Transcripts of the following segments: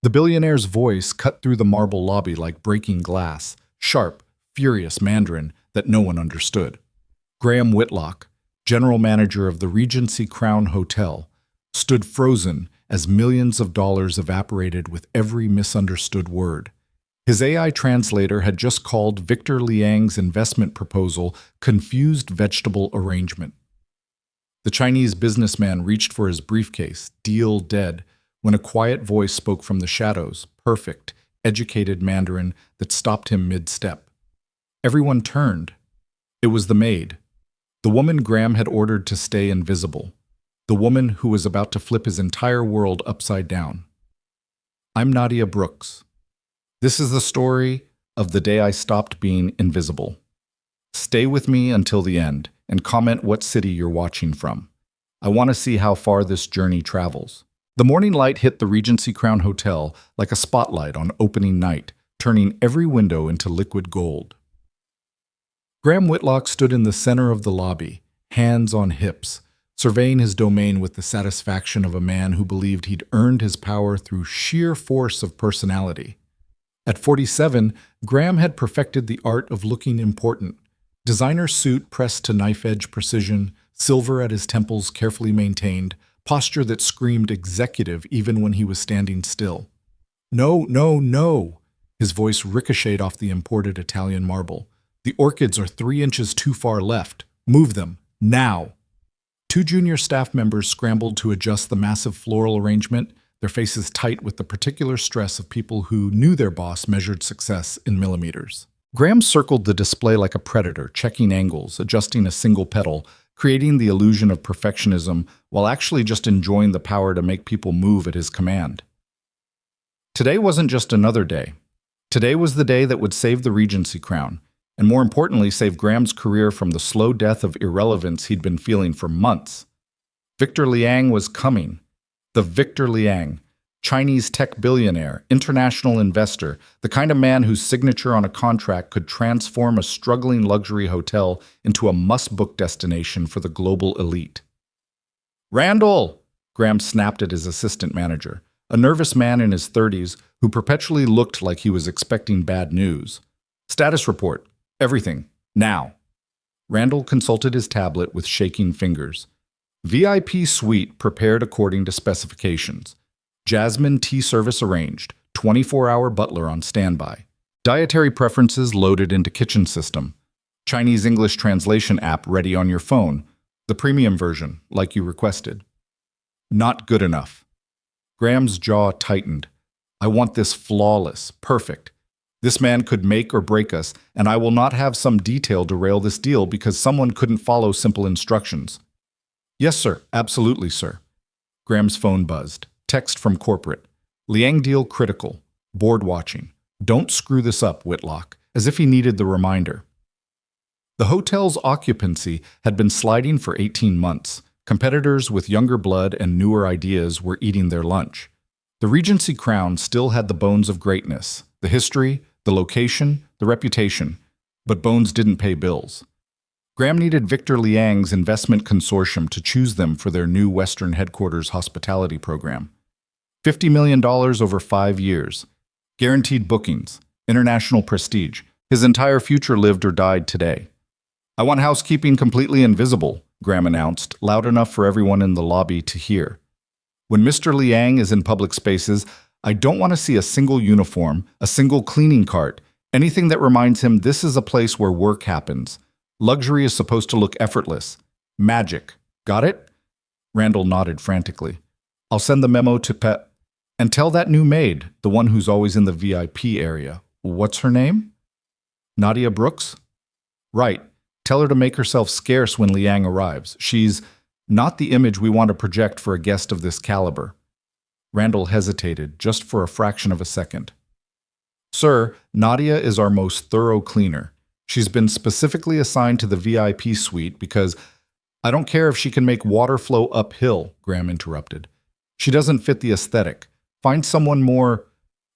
The billionaire's voice cut through the marble lobby like breaking glass, sharp, furious Mandarin that no one understood. Graham Whitlock, general manager of the Regency Crown Hotel, stood frozen as millions of dollars evaporated with every misunderstood word. His AI translator had just called Victor Liang's investment proposal confused vegetable arrangement. The Chinese businessman reached for his briefcase, deal dead, when a quiet voice spoke from the shadows, perfect, educated Mandarin that stopped him mid-step. Everyone turned. It was the maid, the woman Graham had ordered to stay invisible, the woman who was about to flip his entire world upside down. I'm Nadia Brooks. This is the story of the day I stopped being invisible. Stay with me until the end and comment what city you're watching from. I want to see how far this journey travels. The morning light hit the Regency Crown Hotel like a spotlight on opening night, turning every window into liquid gold. Graham Whitlock stood in the center of the lobby, hands on hips, surveying his domain with the satisfaction of a man who believed he'd earned his power through sheer force of personality. At 47, Graham had perfected the art of looking important. Designer suit pressed to knife-edge precision, silver at his temples carefully maintained, posture that screamed executive even when he was standing still. No, no, no! His voice ricocheted off the imported Italian marble. The orchids are 3 inches too far left. Move them, now! 2 junior staff members scrambled to adjust the massive floral arrangement, their faces tight with the particular stress of people who knew their boss measured success in millimeters. Graham circled the display like a predator, checking angles, adjusting a single petal, creating the illusion of perfectionism while actually just enjoying the power to make people move at his command. Today wasn't just another day. Today was the day that would save the Regency Crown, and more importantly, save Graham's career from the slow death of irrelevance he'd been feeling for months. Victor Liang was coming. The Victor Liang, Chinese tech billionaire, international investor, the kind of man whose signature on a contract could transform a struggling luxury hotel into a must-book destination for the global elite. "Randall!" Graham snapped at his assistant manager, a nervous man in his 30s who perpetually looked like he was expecting bad news. "Status report. Everything. Now." Randall consulted his tablet with shaking fingers. VIP suite prepared according to specifications. Jasmine tea service arranged. 24-hour butler on standby. Dietary preferences loaded into kitchen system. Chinese-English translation app ready on your phone. The premium version, like you requested. Not good enough. Graham's jaw tightened. I want this flawless, perfect. This man could make or break us, and I will not have some detail derail this deal because someone couldn't follow simple instructions. Yes, sir. Absolutely, sir. Graham's phone buzzed. Text from corporate. Liang deal critical. Board watching. Don't screw this up, Whitlock, as if he needed the reminder. The hotel's occupancy had been sliding for 18 months. Competitors with younger blood and newer ideas were eating their lunch. The Regency Crown still had the bones of greatness, the history, the location, the reputation, but bones didn't pay bills. Graham needed Victor Liang's investment consortium to choose them for their new Western headquarters hospitality program. $50 million over 5 years. Guaranteed bookings. International prestige. His entire future lived or died today. I want housekeeping completely invisible, Graham announced, loud enough for everyone in the lobby to hear. When Mr. Liang is in public spaces, I don't want to see a single uniform, a single cleaning cart, anything that reminds him this is a place where work happens. Luxury is supposed to look effortless. Magic. Got it? Randall nodded frantically. I'll send the memo to Pet. And tell that new maid, the one who's always in the VIP area. What's her name? Nadia Brooks? Right. Tell her to make herself scarce when Liang arrives. She's not the image we want to project for a guest of this caliber. Randall hesitated, just for a fraction of a second. Sir, Nadia is our most thorough cleaner. She's been specifically assigned to the VIP suite because I don't care if she can make water flow uphill, Graham interrupted. She doesn't fit the aesthetic. Find someone more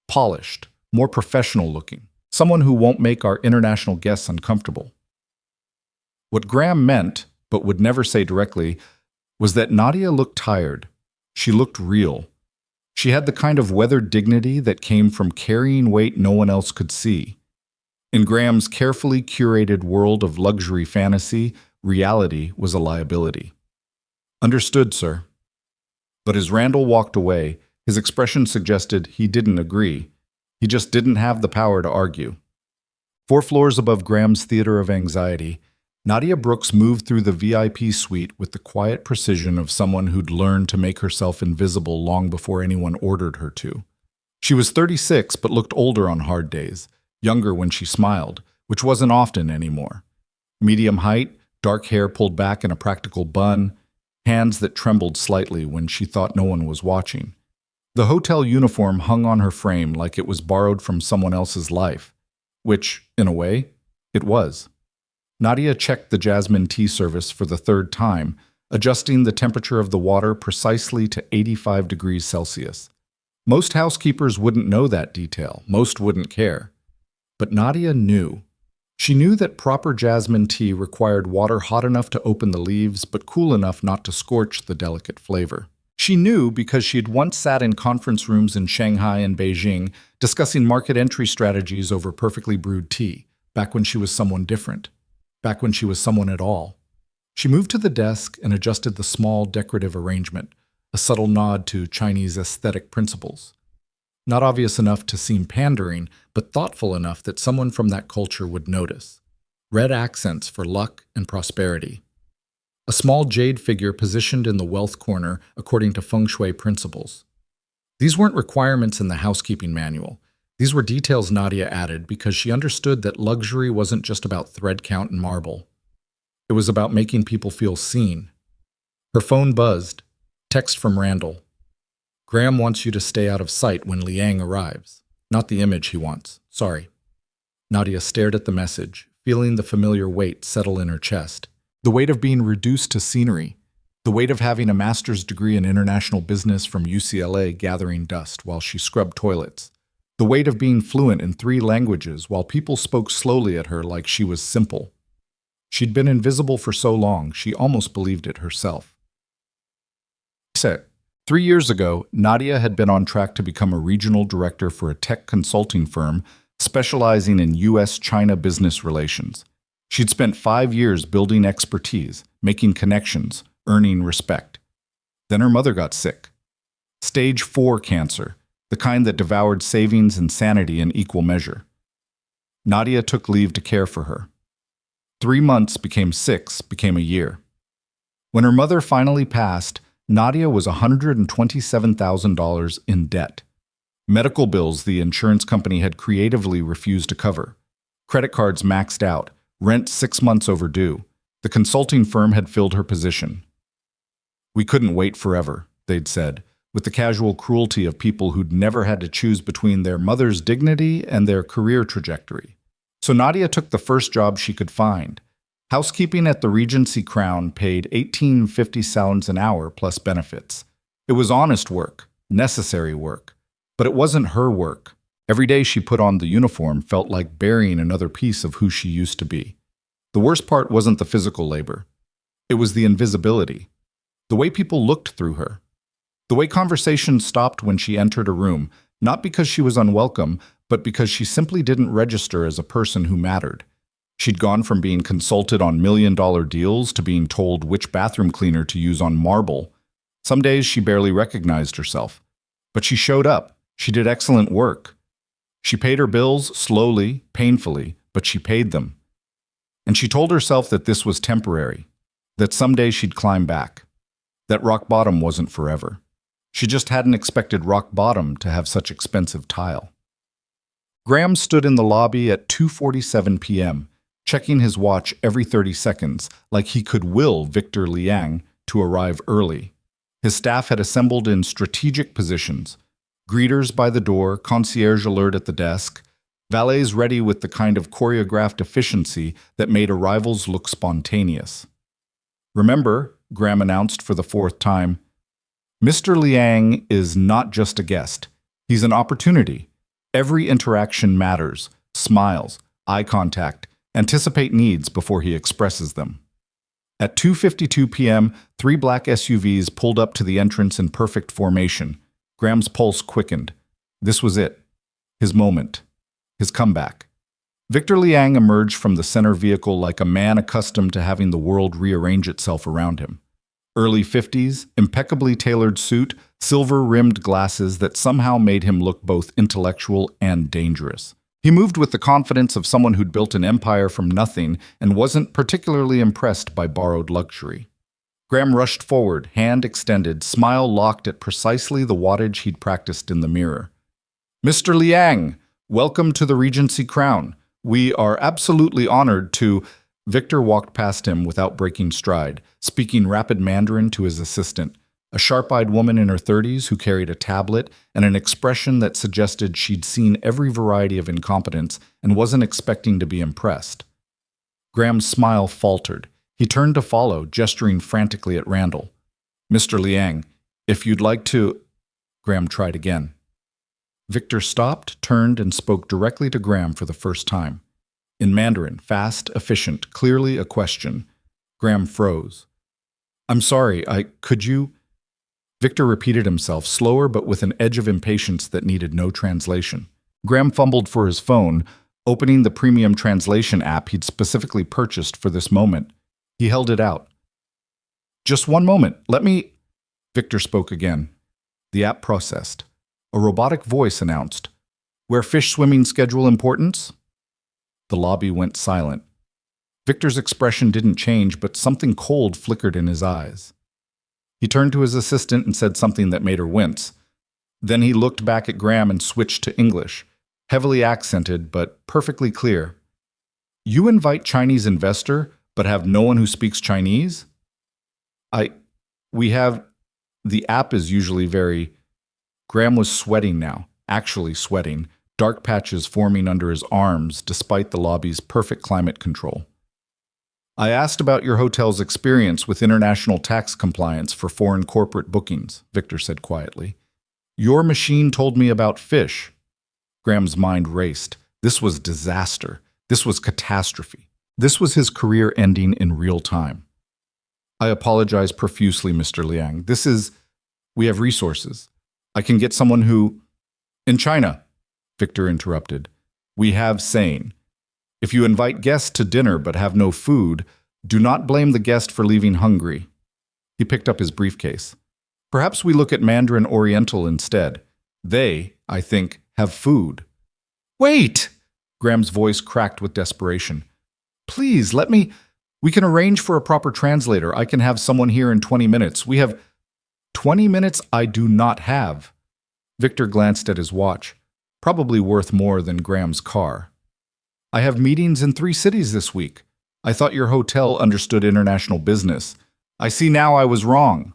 polished, more professional looking. Someone who won't make our international guests uncomfortable. What Graham meant, but would never say directly, was that Nadia looked tired. She looked real. She had the kind of weathered dignity that came from carrying weight no one else could see. In Graham's carefully curated world of luxury fantasy, reality was a liability. "Understood, sir." But as Randall walked away, his expression suggested he didn't agree. He just didn't have the power to argue. 4 floors above Graham's theater of anxiety, Nadia Brooks moved through the VIP suite with the quiet precision of someone who'd learned to make herself invisible long before anyone ordered her to. She was 36 but looked older on hard days, younger when she smiled, which wasn't often anymore. Medium height, dark hair pulled back in a practical bun, hands that trembled slightly when she thought no one was watching. The hotel uniform hung on her frame like it was borrowed from someone else's life, which, in a way, it was. Nadia checked the jasmine tea service for the 3rd time, adjusting the temperature of the water precisely to 85 degrees Celsius. Most housekeepers wouldn't know that detail, most wouldn't care. But Nadia knew. She knew that proper jasmine tea required water hot enough to open the leaves, but cool enough not to scorch the delicate flavor. She knew because she had once sat in conference rooms in Shanghai and Beijing discussing market entry strategies over perfectly brewed tea, back when she was someone different. Back when she was someone at all. She moved to the desk and adjusted the small decorative arrangement, a subtle nod to Chinese aesthetic principles. Not obvious enough to seem pandering, but thoughtful enough that someone from that culture would notice. Red accents for luck and prosperity. A small jade figure positioned in the wealth corner according to feng shui principles. These weren't requirements in the housekeeping manual. These were details Nadia added because she understood that luxury wasn't just about thread count and marble. It was about making people feel seen. Her phone buzzed. Text from Randall. "Graham wants you to stay out of sight when Liang arrives. Not the image he wants. Sorry." Nadia stared at the message, feeling the familiar weight settle in her chest. The weight of being reduced to scenery. The weight of having a master's degree in international business from UCLA gathering dust while she scrubbed toilets. The weight of being fluent in 3 languages while people spoke slowly at her like she was simple. She'd been invisible for so long, she almost believed it herself. 3 years ago, Nadia had been on track to become a regional director for a tech consulting firm specializing in U.S.-China business relations. She'd spent 5 years building expertise, making connections, earning respect. Then her mother got sick. Stage 4 cancer. The kind that devoured savings and sanity in equal measure. Nadia took leave to care for her. 3 months became 6, became a year. When her mother finally passed, Nadia was $127,000 in debt. Medical bills the insurance company had creatively refused to cover. Credit cards maxed out, rent 6 months overdue. The consulting firm had filled her position. "We couldn't wait forever," they'd said, with the casual cruelty of people who'd never had to choose between their mother's dignity and their career trajectory. So Nadia took the first job she could find. Housekeeping at the Regency Crown paid $18.50 an hour plus benefits. It was honest work, necessary work, but it wasn't her work. Every day she put on the uniform felt like burying another piece of who she used to be. The worst part wasn't the physical labor. It was the invisibility. The way people looked through her. The way conversations stopped when she entered a room, not because she was unwelcome, but because she simply didn't register as a person who mattered. She'd gone from being consulted on million-dollar deals to being told which bathroom cleaner to use on marble. Some days she barely recognized herself. But she showed up. She did excellent work. She paid her bills slowly, painfully, but she paid them. And she told herself that this was temporary, that someday she'd climb back, that rock bottom wasn't forever. She just hadn't expected rock bottom to have such expensive tile. Graham stood in the lobby at 2:47 p.m., checking his watch every 30 seconds, like he could will Victor Liang to arrive early. His staff had assembled in strategic positions, greeters by the door, concierge alert at the desk, valets ready with the kind of choreographed efficiency that made arrivals look spontaneous. "Remember," Graham announced for the 4th time, "Mr. Liang is not just a guest. He's an opportunity. Every interaction matters. Smiles, eye contact, anticipate needs before he expresses them." At 2:52 p.m., 3 black SUVs pulled up to the entrance in perfect formation. Graham's pulse quickened. This was it. His moment. His comeback. Victor Liang emerged from the center vehicle like a man accustomed to having the world rearrange itself around him. Early 50s, impeccably tailored suit, silver-rimmed glasses that somehow made him look both intellectual and dangerous. He moved with the confidence of someone who'd built an empire from nothing and wasn't particularly impressed by borrowed luxury. Graham rushed forward, hand extended, smile locked at precisely the wattage he'd practiced in the mirror. "Mr. Liang, welcome to the Regency Crown. We are absolutely honored to—" Victor walked past him without breaking stride, speaking rapid Mandarin to his assistant, a sharp-eyed woman in her 30s who carried a tablet and an expression that suggested she'd seen every variety of incompetence and wasn't expecting to be impressed. Graham's smile faltered. He turned to follow, gesturing frantically at Randall. "Mr. Liang, if you'd like to—" Graham tried again. Victor stopped, turned, and spoke directly to Graham for the first time. In Mandarin, fast, efficient, clearly a question. Graham froze. "I'm sorry, could you—" Victor repeated himself, slower but with an edge of impatience that needed no translation. Graham fumbled for his phone, opening the premium translation app he'd specifically purchased for this moment. He held it out. "Just one moment, let me—" Victor spoke again. The app processed. A robotic voice announced, "Where fish swimming schedule importance?" The lobby went silent. Victor's expression didn't change, but something cold flickered in his eyes. He turned to his assistant and said something that made her wince. Then he looked back at Graham and switched to English, heavily accented but perfectly clear. "You invite Chinese investor, but have no one who speaks Chinese?" We have— The app is usually very— Graham was sweating now, actually sweating, dark patches forming under his arms despite the lobby's perfect climate control. "I asked about your hotel's experience with international tax compliance for foreign corporate bookings," Victor said quietly. "Your machine told me about fish." Graham's mind raced. This was disaster. This was catastrophe. This was his career ending in real time. "I apologize profusely, Mr. Liang. We have resources. I can get someone who—" "In China," Victor interrupted. "We have saying. If you invite guests to dinner but have no food, do not blame the guest for leaving hungry." He picked up his briefcase. "Perhaps we look at Mandarin Oriental instead. They, I think, have food." "Wait!" Graham's voice cracked with desperation. "Please, we can arrange for a proper translator. I can have someone here in 20 minutes. We have— 20 minutes I do not have." Victor glanced at his watch, probably worth more than Graham's car. "I have meetings in 3 cities this week. I thought your hotel understood international business. I see now I was wrong."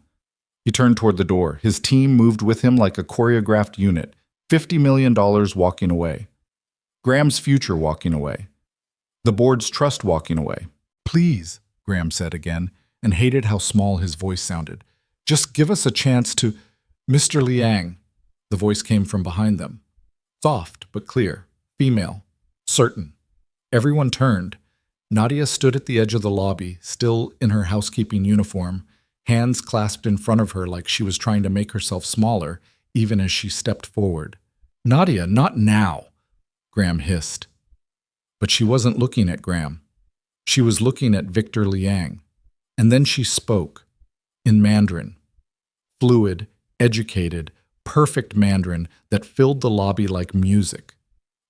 He turned toward the door. His team moved with him like a choreographed unit, $50 million walking away. Graham's future walking away. The board's trust walking away. "Please," Graham said again, and hated how small his voice sounded. "Just give us a chance to—" "Mr. Liang." The voice came from behind them. Soft but clear. Female. Certain. Everyone turned. Nadia stood at the edge of the lobby, still in her housekeeping uniform, hands clasped in front of her like she was trying to make herself smaller, even as she stepped forward. "Nadia, not now," Graham hissed. But she wasn't looking at Graham. She was looking at Victor Liang. And then she spoke. In Mandarin. Fluid, educated, perfect Mandarin that filled the lobby like music.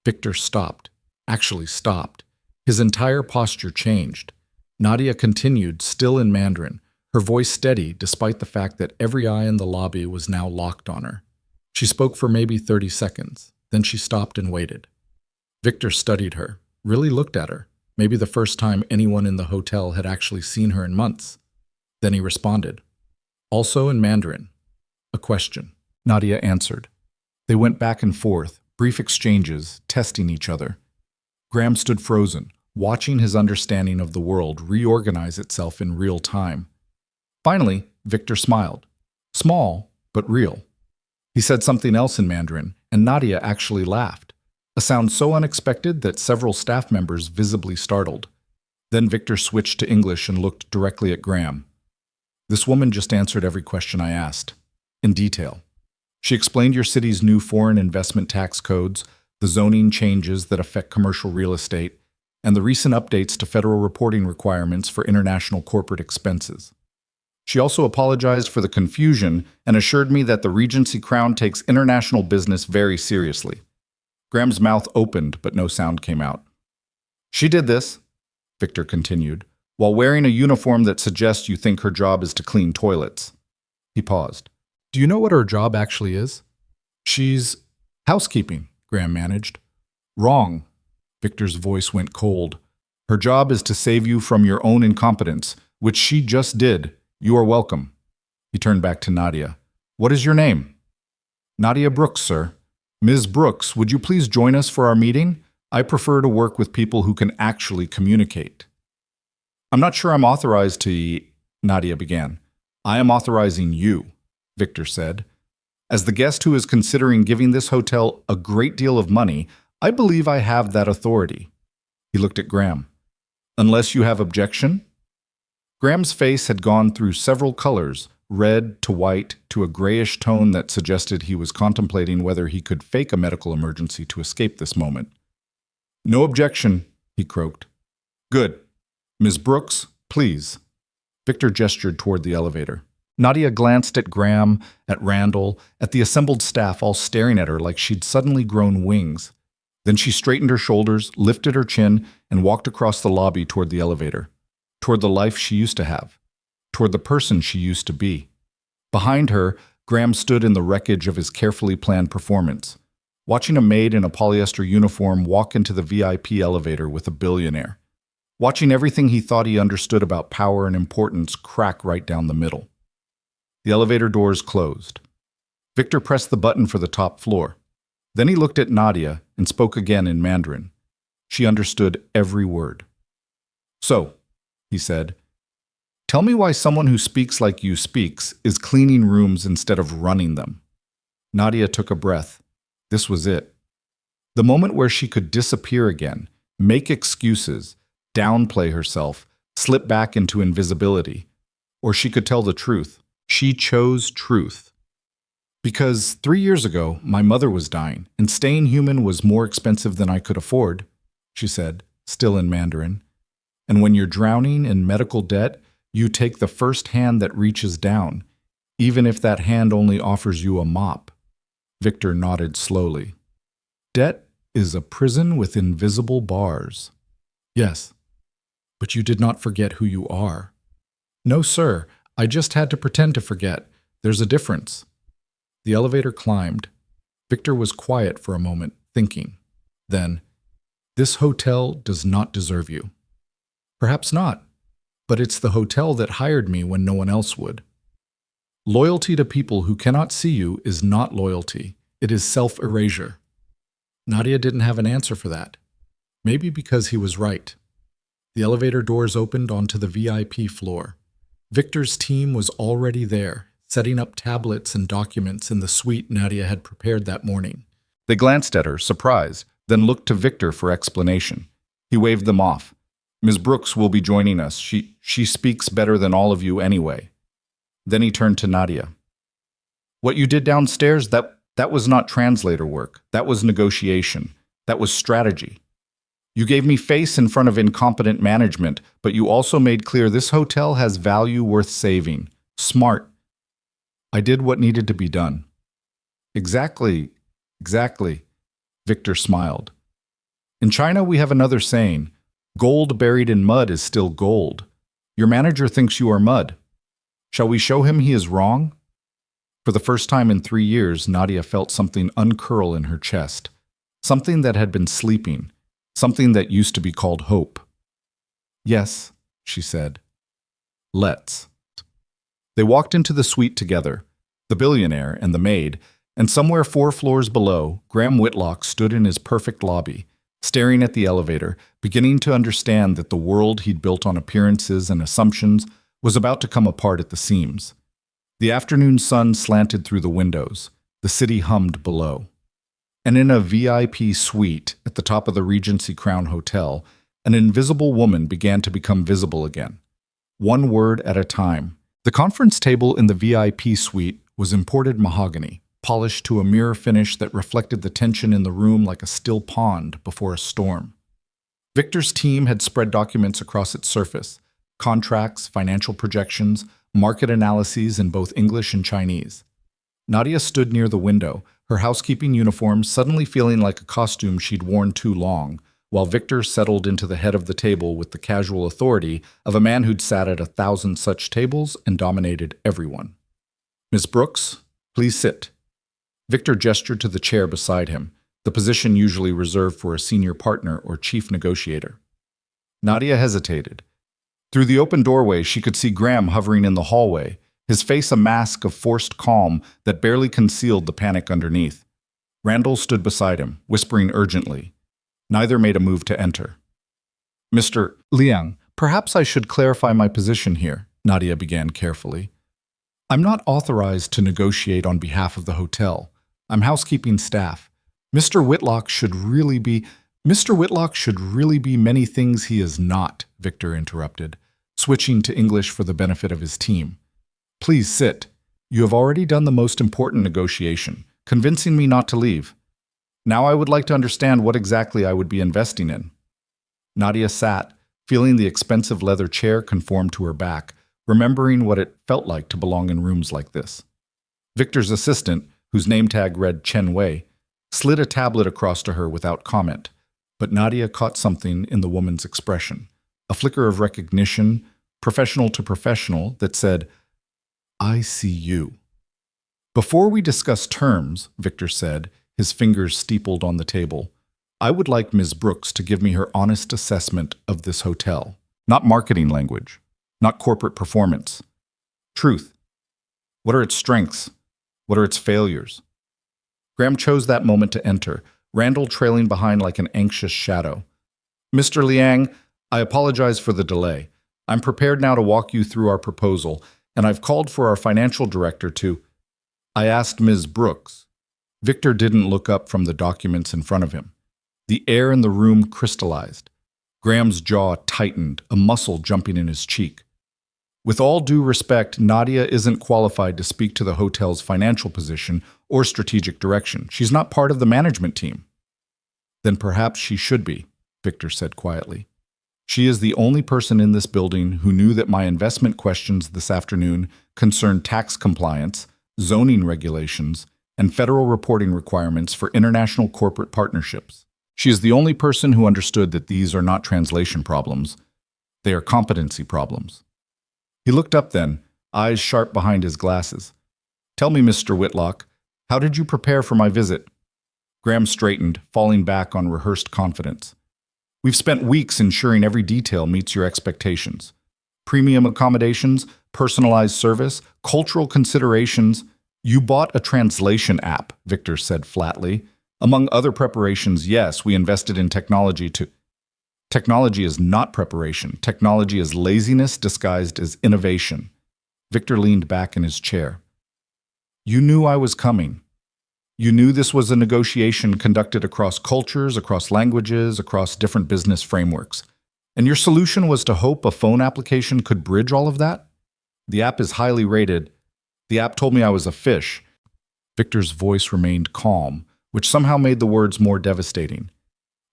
Victor stopped. Actually stopped. His entire posture changed. Nadia continued, still in Mandarin, her voice steady despite the fact that every eye in the lobby was now locked on her. She spoke for maybe 30 seconds. Then she stopped and waited. Victor studied her, really looked at her, maybe the first time anyone in the hotel had actually seen her in months. Then he responded. Also in Mandarin. A question. Nadia answered. They went back and forth, brief exchanges, testing each other. Graham stood frozen, watching his understanding of the world reorganize itself in real time. Finally, Victor smiled. Small, but real. He said something else in Mandarin, and Nadia actually laughed, a sound so unexpected that several staff members visibly startled. Then Victor switched to English and looked directly at Graham. This woman just answered every question I asked, in detail. She explained your city's new foreign investment tax codes, the zoning changes that affect commercial real estate, and the recent updates to federal reporting requirements for international corporate expenses. She also apologized for the confusion and assured me that the Regency Crown takes international business very seriously. Graham's mouth opened, but no sound came out. She did this, Victor continued, while wearing a uniform that suggests you think her job is to clean toilets. He paused. Do you know what her job actually is? She's housekeeping, Graham managed. Wrong. Victor's voice went cold. Her job is to save you from your own incompetence, which she just did. You are welcome. He turned back to Nadia. What is your name? Nadia Brooks, sir. Ms. Brooks, would you please join us for our meeting? I prefer to work with people who can actually communicate. I'm not sure I'm authorized to, Nadia began. I am authorizing you, Victor said. As the guest who is considering giving this hotel a great deal of money, I believe I have that authority. He looked at Graham. Unless you have objection? Graham's face had gone through several colors, red to white to a grayish tone that suggested he was contemplating whether he could fake a medical emergency to escape this moment. No objection, he croaked. Good. Ms. Brooks, please. Victor gestured toward the elevator. Nadia glanced at Graham, at Randall, at the assembled staff all staring at her like she'd suddenly grown wings. Then she straightened her shoulders, lifted her chin, and walked across the lobby toward the elevator, toward the life she used to have, toward the person she used to be. Behind her, Graham stood in the wreckage of his carefully planned performance, watching a maid in a polyester uniform walk into the VIP elevator with a billionaire, watching everything he thought he understood about power and importance crack right down the middle. The elevator doors closed. Victor pressed the button for the top floor. Then he looked at Nadia and spoke again in Mandarin. She understood every word. So, he said, tell me why someone who speaks like you speaks is cleaning rooms instead of running them. Nadia took a breath. This was it. The moment where she could disappear again, make excuses, downplay herself, slip back into invisibility. Or she could tell the truth. She chose truth. Because 3 years ago, my mother was dying, and staying human was more expensive than I could afford, she said, still in Mandarin. And when you're drowning in medical debt, you take the first hand that reaches down, even if that hand only offers you a mop. Victor nodded slowly. Debt is a prison with invisible bars. Yes, but you did not forget who you are. No, sir, I just had to pretend to forget. There's a difference. The elevator climbed. Victor was quiet for a moment, thinking. Then, this hotel does not deserve you. Perhaps not, but it's the hotel that hired me when no one else would. Loyalty to people who cannot see you is not loyalty. It is self-erasure. Nadia didn't have an answer for that. Maybe because he was right. The elevator doors opened onto the VIP floor. Victor's team was already there, setting up tablets and documents in the suite Nadia had prepared that morning. They glanced at her, surprised, then looked to Victor for explanation. He waved them off. Ms. Brooks will be joining us. She speaks better than all of you anyway. Then he turned to Nadia. What you did downstairs, that was not translator work. That was negotiation. That was strategy. You gave me face in front of incompetent management, but you also made clear this hotel has value worth saving. Smart. I did what needed to be done. Exactly. Victor smiled. In China, we have another saying, gold buried in mud is still gold. Your manager thinks you are mud. Shall we show him he is wrong? For the first time in 3 years, Nadia felt something uncurl in her chest, something that had been sleeping, something that used to be called hope. Yes, she said. Let's. They walked into the suite together, the billionaire and the maid, and somewhere 4 floors below, Graham Whitlock stood in his perfect lobby, staring at the elevator, beginning to understand that the world he'd built on appearances and assumptions was about to come apart at the seams. The afternoon sun slanted through the windows. The city hummed below. And in a VIP suite at the top of the Regency Crown Hotel, an invisible woman began to become visible again. One word at a time. The conference table in the VIP suite was imported mahogany, polished to a mirror finish that reflected the tension in the room like a still pond before a storm. Victor's team had spread documents across its surface: contracts, financial projections, market analyses in both English and Chinese. Nadia stood near the window, her housekeeping uniform suddenly feeling like a costume she'd worn too long, while Victor settled into the head of the table with the casual authority of a man who'd sat at 1,000 such tables and dominated everyone. "Miss Brooks, please sit." Victor gestured to the chair beside him, the position usually reserved for a senior partner or chief negotiator. Nadia hesitated. Through the open doorway, she could see Graham hovering in the hallway, his face a mask of forced calm that barely concealed the panic underneath. Randall stood beside him, whispering urgently. Neither made a move to enter. "Mr. Liang, perhaps I should clarify my position here," Nadia began carefully. "I'm not authorized to negotiate on behalf of the hotel. I'm housekeeping staff. Mr. Whitlock should really be many things he is not," Victor interrupted, switching to English for the benefit of his team. "Please sit. You have already done the most important negotiation, convincing me not to leave. Now I would like to understand what exactly I would be investing in." Nadia sat, feeling the expensive leather chair conform to her back, remembering what it felt like to belong in rooms like this. Victor's assistant, whose name tag read Chen Wei, slid a tablet across to her without comment, but Nadia caught something in the woman's expression, a flicker of recognition, professional to professional, that said, "I see you." "Before we discuss terms," Victor said, his fingers steepled on the table, "I would like Ms. Brooks to give me her honest assessment of this hotel. Not marketing language, not corporate performance. Truth. What are its strengths? What are its failures?" Graham chose that moment to enter, Randall trailing behind like an anxious shadow. "Mr. Liang, I apologize for the delay. I'm prepared now to walk you through our proposal, and I've called for our financial director to—" "I asked Ms. Brooks." Victor didn't look up from the documents in front of him. The air in the room crystallized. Graham's jaw tightened, a muscle jumping in his cheek. "With all due respect, Nadia isn't qualified to speak to the hotel's financial position or strategic direction. She's not part of the management team." "Then perhaps she should be," Victor said quietly. "She is the only person in this building who knew that my investment questions this afternoon concerned tax compliance, zoning regulations, and federal reporting requirements for international corporate partnerships. She is the only person who understood that these are not translation problems. They are competency problems." He looked up then, eyes sharp behind his glasses. "Tell me, Mr. Whitlock, how did you prepare for my visit?" Graham straightened, falling back on rehearsed confidence. "We've spent weeks ensuring every detail meets your expectations. Premium accommodations, personalized service, cultural considerations. You bought a translation app," Victor said flatly. "Among other preparations, yes, we invested in technology to—" "Technology is not preparation. Technology is laziness disguised as innovation." Victor leaned back in his chair. "You knew I was coming. You knew this was a negotiation conducted across cultures, across languages, across different business frameworks. And your solution was to hope a phone application could bridge all of that? The app is highly rated. The app told me I was a fish." Victor's voice remained calm, which somehow made the words more devastating.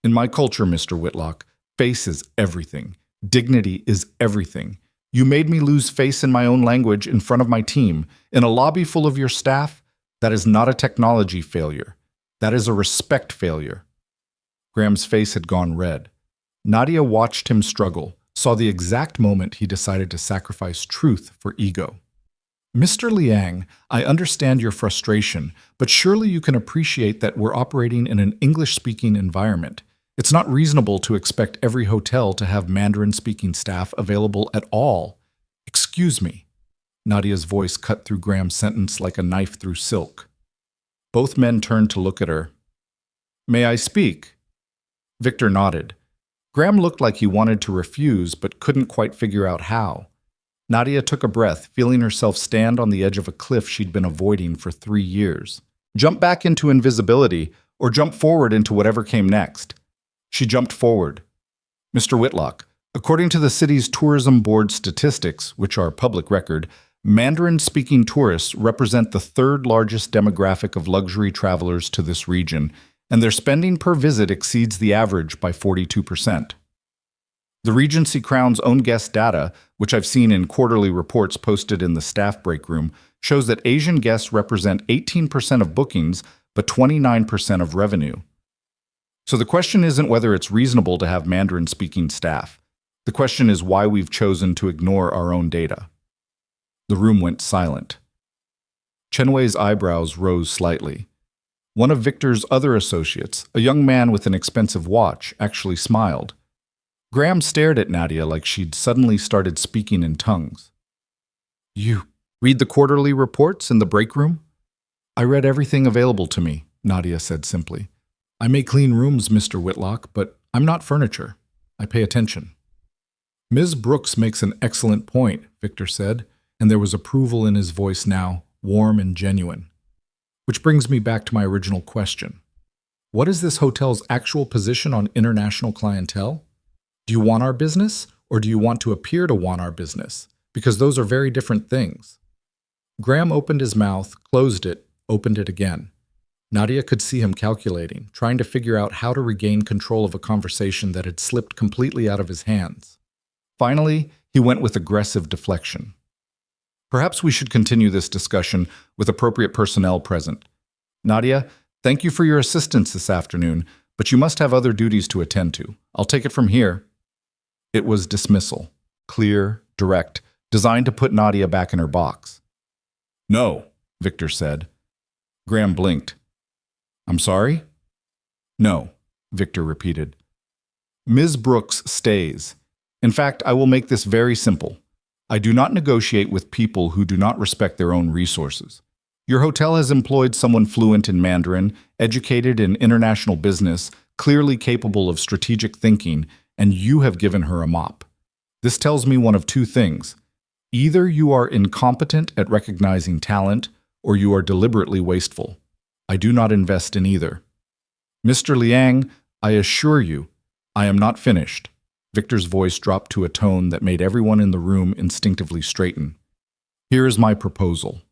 "In my culture, Mr. Whitlock, face is everything. Dignity is everything. You made me lose face in my own language in front of my team, in a lobby full of your staff. That is not a technology failure. That is a respect failure." Graham's face had gone red. Nadia watched him struggle, saw the exact moment he decided to sacrifice truth for ego. "Mr. Liang, I understand your frustration, but surely you can appreciate that we're operating in an English-speaking environment. It's not reasonable to expect every hotel to have Mandarin-speaking staff available at all. Excuse me." Nadia's voice cut through Graham's sentence like a knife through silk. Both men turned to look at her. "May I speak?" Victor nodded. Graham looked like he wanted to refuse, but couldn't quite figure out how. Nadia took a breath, feeling herself stand on the edge of a cliff she'd been avoiding for 3 years. Jump back into invisibility, or jump forward into whatever came next. She jumped forward. "Mr. Whitlock, according to the city's tourism board statistics, which are public record, Mandarin-speaking tourists represent the third largest demographic of luxury travelers to this region, and their spending per visit exceeds the average by 42%. The Regency Crown's own guest data, which I've seen in quarterly reports posted in the staff break room, shows that Asian guests represent 18% of bookings, but 29% of revenue. So the question isn't whether it's reasonable to have Mandarin-speaking staff. The question is why we've chosen to ignore our own data. The room went silent. Chen Wei's eyebrows rose slightly. One of Victor's other associates, a young man with an expensive watch, actually smiled. Graham stared at Nadia like she'd suddenly started speaking in tongues. "You read the quarterly reports in the break room?" "I read everything available to me," Nadia said simply. "I may clean rooms, Mr. Whitlock, but I'm not furniture. I pay attention." "Ms. Brooks makes an excellent point," Victor said, and there was approval in his voice now, warm and genuine. Which brings me back to my original question. What is this hotel's actual position on international clientele? Do you want our business, or do you want to appear to want our business? Because those are very different things. Graham opened his mouth, closed it, opened it again. Nadia could see him calculating, trying to figure out how to regain control of a conversation that had slipped completely out of his hands. Finally, he went with aggressive deflection. "Perhaps we should continue this discussion with appropriate personnel present. Nadia, thank you for your assistance this afternoon, but you must have other duties to attend to. I'll take it from here." It was dismissal, clear, direct, designed to put Nadia back in her box. "No," Victor said. Graham blinked. "I'm sorry?" "No," Victor repeated. "Ms. Brooks stays. In fact, I will make this very simple. I do not negotiate with people who do not respect their own resources. Your hotel has employed someone fluent in Mandarin, educated in international business, clearly capable of strategic thinking, and you have given her a mop. This tells me one of two things. Either you are incompetent at recognizing talent, or you are deliberately wasteful. I do not invest in either. Mr. Liang, I assure you, I am not finished." Victor's voice dropped to a tone that made everyone in the room instinctively straighten. "Here is my proposal.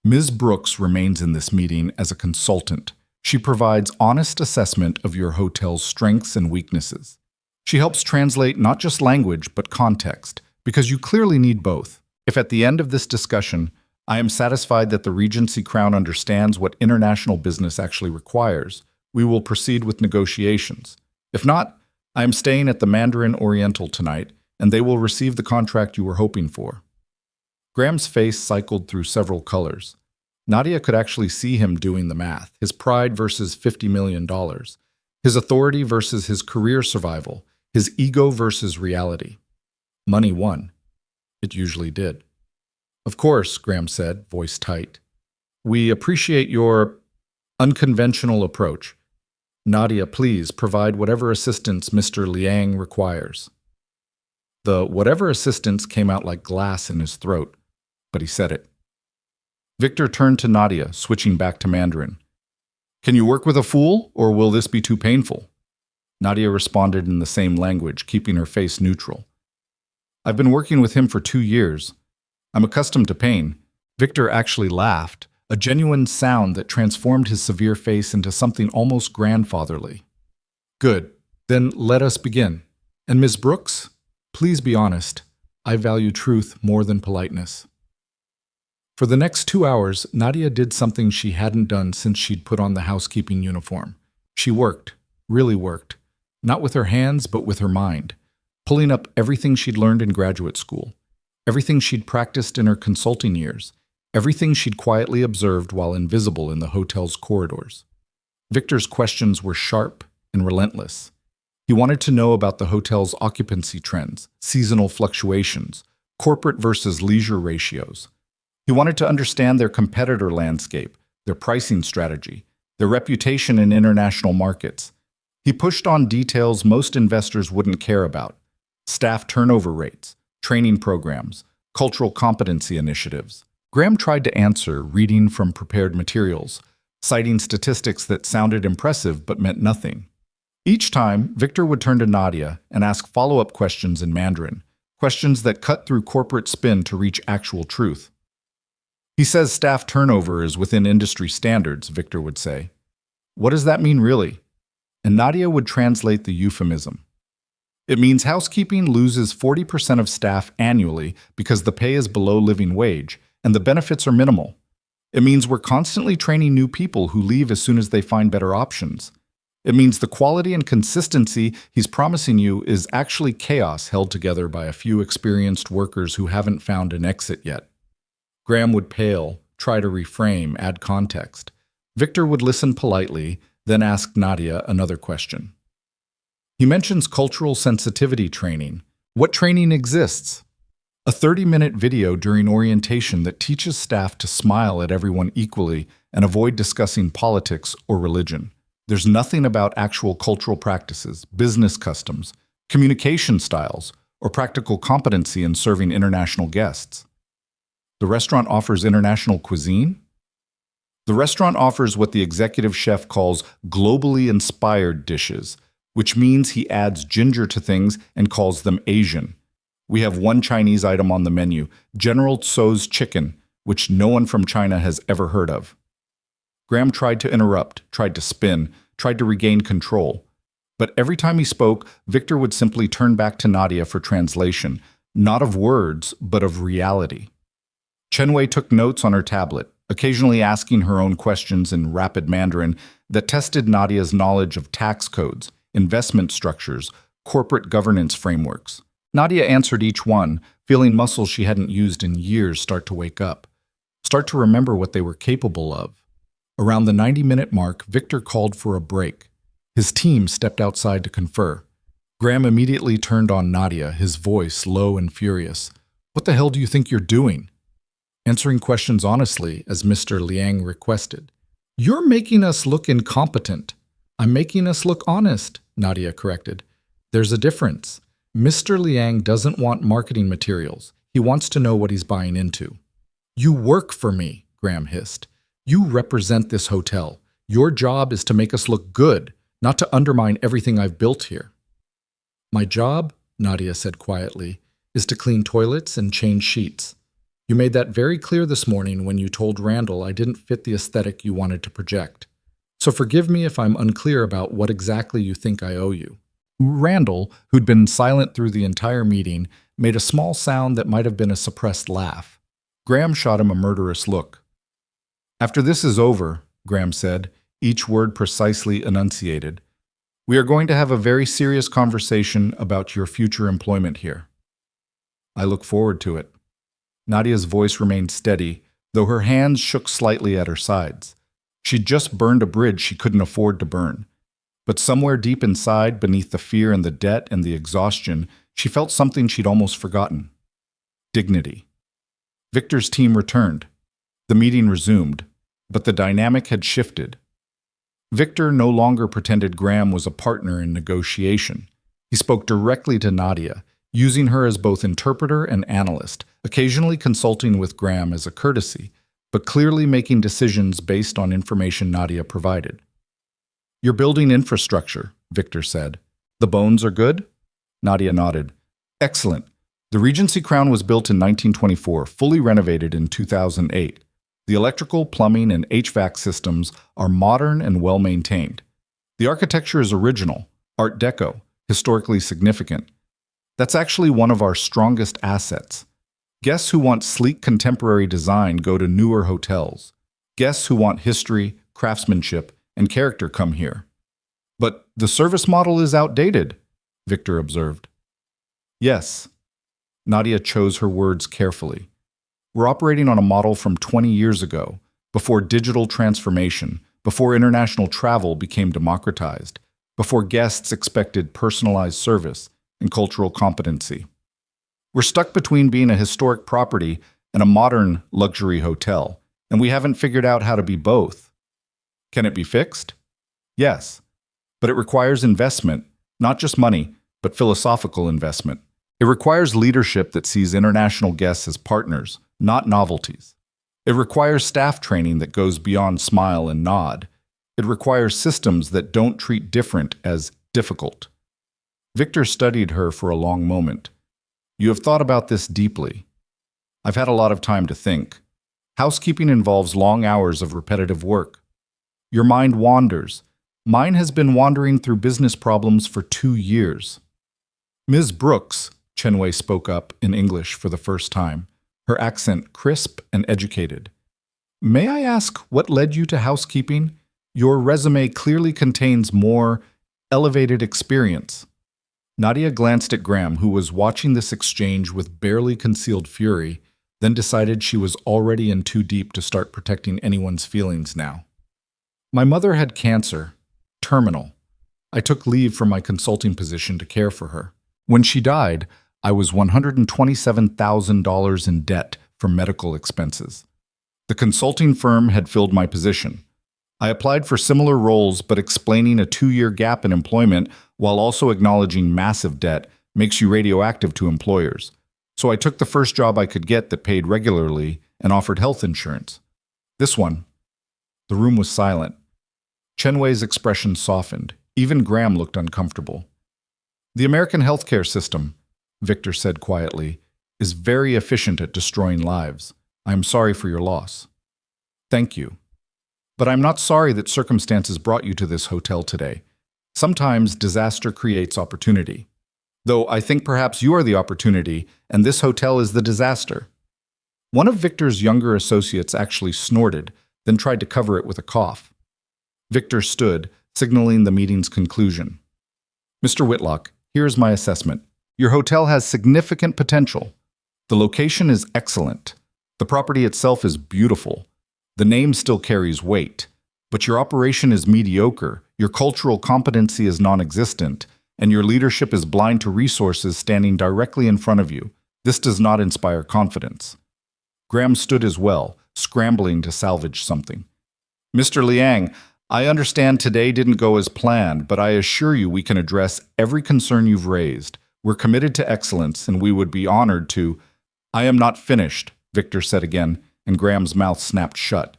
Ms. Brooks remains in this meeting as a consultant. She provides honest assessment of your hotel's strengths and weaknesses. She helps translate not just language, but context, because you clearly need both. If at the end of this discussion, I am satisfied that the Regency Crown understands what international business actually requires, we will proceed with negotiations. If not, I am staying at the Mandarin Oriental tonight, and they will receive the contract you were hoping for." Graham's face cycled through several colors. Nadia could actually see him doing the math, his pride versus $50 million, his authority versus his career survival, his ego versus reality. Money won. It usually did. "Of course," Graham said, voice tight. "We appreciate your unconventional approach. Nadia, please provide whatever assistance Mr. Liang requires." The whatever assistance came out like glass in his throat, but he said it. Victor turned to Nadia, switching back to Mandarin. "Can you work with a fool, or will this be too painful?" Nadia responded in the same language, keeping her face neutral. "I've been working with him for 2 years. I'm accustomed to pain." Victor actually laughed, a genuine sound that transformed his severe face into something almost grandfatherly. "Good. Then let us begin. And Ms. Brooks, please be honest. I value truth more than politeness." For the next 2 hours, Nadia did something she hadn't done since she'd put on the housekeeping uniform. She worked, really worked, not with her hands but with her mind, pulling up everything she'd learned in graduate school, everything she'd practiced in her consulting years, everything she'd quietly observed while invisible in the hotel's corridors. Victor's questions were sharp and relentless. He wanted to know about the hotel's occupancy trends, seasonal fluctuations, corporate versus leisure ratios. He wanted to understand their competitor landscape, their pricing strategy, their reputation in international markets. He pushed on details most investors wouldn't care about: staff turnover rates, training programs, cultural competency initiatives. Graham tried to answer, reading from prepared materials, citing statistics that sounded impressive but meant nothing. Each time, Victor would turn to Nadia and ask follow-up questions in Mandarin, questions that cut through corporate spin to reach actual truth. He says staff turnover is within industry standards, Victor would say. What does that mean really? And Nadia would translate the euphemism. It means housekeeping loses 40% of staff annually because the pay is below living wage and the benefits are minimal. It means we're constantly training new people who leave as soon as they find better options. It means the quality and consistency he's promising you is actually chaos held together by a few experienced workers who haven't found an exit yet. Graham would pale, try to reframe, add context. Victor would listen politely, then ask Nadia another question. He mentions cultural sensitivity training. What training exists? A 30-minute video during orientation that teaches staff to smile at everyone equally and avoid discussing politics or religion. There's nothing about actual cultural practices, business customs, communication styles, or practical competency in serving international guests. The restaurant offers international cuisine? The restaurant offers what the executive chef calls globally inspired dishes, which means he adds ginger to things and calls them Asian. We have one Chinese item on the menu, General Tso's chicken, which no one from China has ever heard of. Graham tried to interrupt, tried to spin, tried to regain control. But every time he spoke, Victor would simply turn back to Nadia for translation, not of words, but of reality. Chenwei took notes on her tablet, occasionally asking her own questions in rapid Mandarin that tested Nadia's knowledge of tax codes, investment structures, corporate governance frameworks. Nadia answered each one, feeling muscles she hadn't used in years start to wake up, start to remember what they were capable of. Around the 90-minute mark, Victor called for a break. His team stepped outside to confer. Graham immediately turned on Nadia, his voice low and furious. "What the hell do you think you're doing?" Answering questions honestly, as Mr. Liang requested. "You're making us look incompetent." "I'm making us look honest," Nadia corrected. "There's a difference. Mr. Liang doesn't want marketing materials. He wants to know what he's buying into." "You work for me," Graham hissed. "You represent this hotel. Your job is to make us look good, not to undermine everything I've built here." "My job," Nadia said quietly, "is to clean toilets and change sheets. You made that very clear this morning when you told Randall I didn't fit the aesthetic you wanted to project. So forgive me if I'm unclear about what exactly you think I owe you." Randall, who'd been silent through the entire meeting, made a small sound that might have been a suppressed laugh. Graham shot him a murderous look. "After this is over," Graham said, each word precisely enunciated, "we are going to have a very serious conversation about your future employment here." "I look forward to it." Nadia's voice remained steady, though her hands shook slightly at her sides. She'd just burned a bridge she couldn't afford to burn. But somewhere deep inside, beneath the fear and the debt and the exhaustion, she felt something she'd almost forgotten. Dignity. Victor's team returned. The meeting resumed, but the dynamic had shifted. Victor no longer pretended Graham was a partner in negotiation. He spoke directly to Nadia, using her as both interpreter and analyst, occasionally consulting with Graham as a courtesy, but clearly making decisions based on information Nadia provided. "You're building infrastructure," Victor said. "The bones are good?" Nadia nodded. "Excellent. The Regency Crown was built in 1924, fully renovated in 2008. The electrical, plumbing, and HVAC systems are modern and well-maintained. The architecture is original, Art Deco, historically significant. That's actually one of our strongest assets. Guests who want sleek contemporary design go to newer hotels. Guests who want history, craftsmanship, and character come here." "But the service model is outdated," Victor observed. "Yes." Nadia chose her words carefully. "We're operating on a model from 20 years ago, before digital transformation, before international travel became democratized, before guests expected personalized service and cultural competency. We're stuck between being a historic property and a modern luxury hotel, and we haven't figured out how to be both. Can it be fixed? Yes, but it requires investment, not just money, but philosophical investment. It requires leadership that sees international guests as partners, not novelties. It requires staff training that goes beyond smile and nod. It requires systems that don't treat different as difficult." Victor studied her for a long moment. "You have thought about this deeply." "I've had a lot of time to think." Housekeeping involves long hours of repetitive work. Your mind wanders. Mine has been wandering through business problems for 2 years. Ms. Brooks, Chenwei spoke up in English for the first time, her accent crisp and educated. May I ask what led you to housekeeping? Your resume clearly contains more elevated experience. Nadia glanced at Graham, who was watching this exchange with barely concealed fury, then decided she was already in too deep to start protecting anyone's feelings now. My mother had cancer, terminal. I took leave from my consulting position to care for her. When she died, I was $127,000 in debt for medical expenses. The consulting firm had filled my position. I applied for similar roles, but explaining a 2-year gap in employment while also acknowledging massive debt makes you radioactive to employers. So I took the first job I could get that paid regularly and offered health insurance. This one. The room was silent. Chenwei's expression softened. Even Graham looked uncomfortable. The American healthcare system, Victor said quietly, is very efficient at destroying lives. I am sorry for your loss. Thank you. But I'm not sorry that circumstances brought you to this hotel today. Sometimes disaster creates opportunity. Though I think perhaps you are the opportunity, and this hotel is the disaster. One of Victor's younger associates actually snorted, then tried to cover it with a cough. Victor stood, signaling the meeting's conclusion. Mr. Whitlock, here is my assessment. Your hotel has significant potential. The location is excellent. The property itself is beautiful. The name still carries weight. But your operation is mediocre, your cultural competency is non-existent, and your leadership is blind to resources standing directly in front of you. This does not inspire confidence. Graham stood as well, scrambling to salvage something. Mr. Liang, I understand today didn't go as planned, but I assure you we can address every concern you've raised. We're committed to excellence, and we would be honored to— I am not finished, Victor said again, and Graham's mouth snapped shut.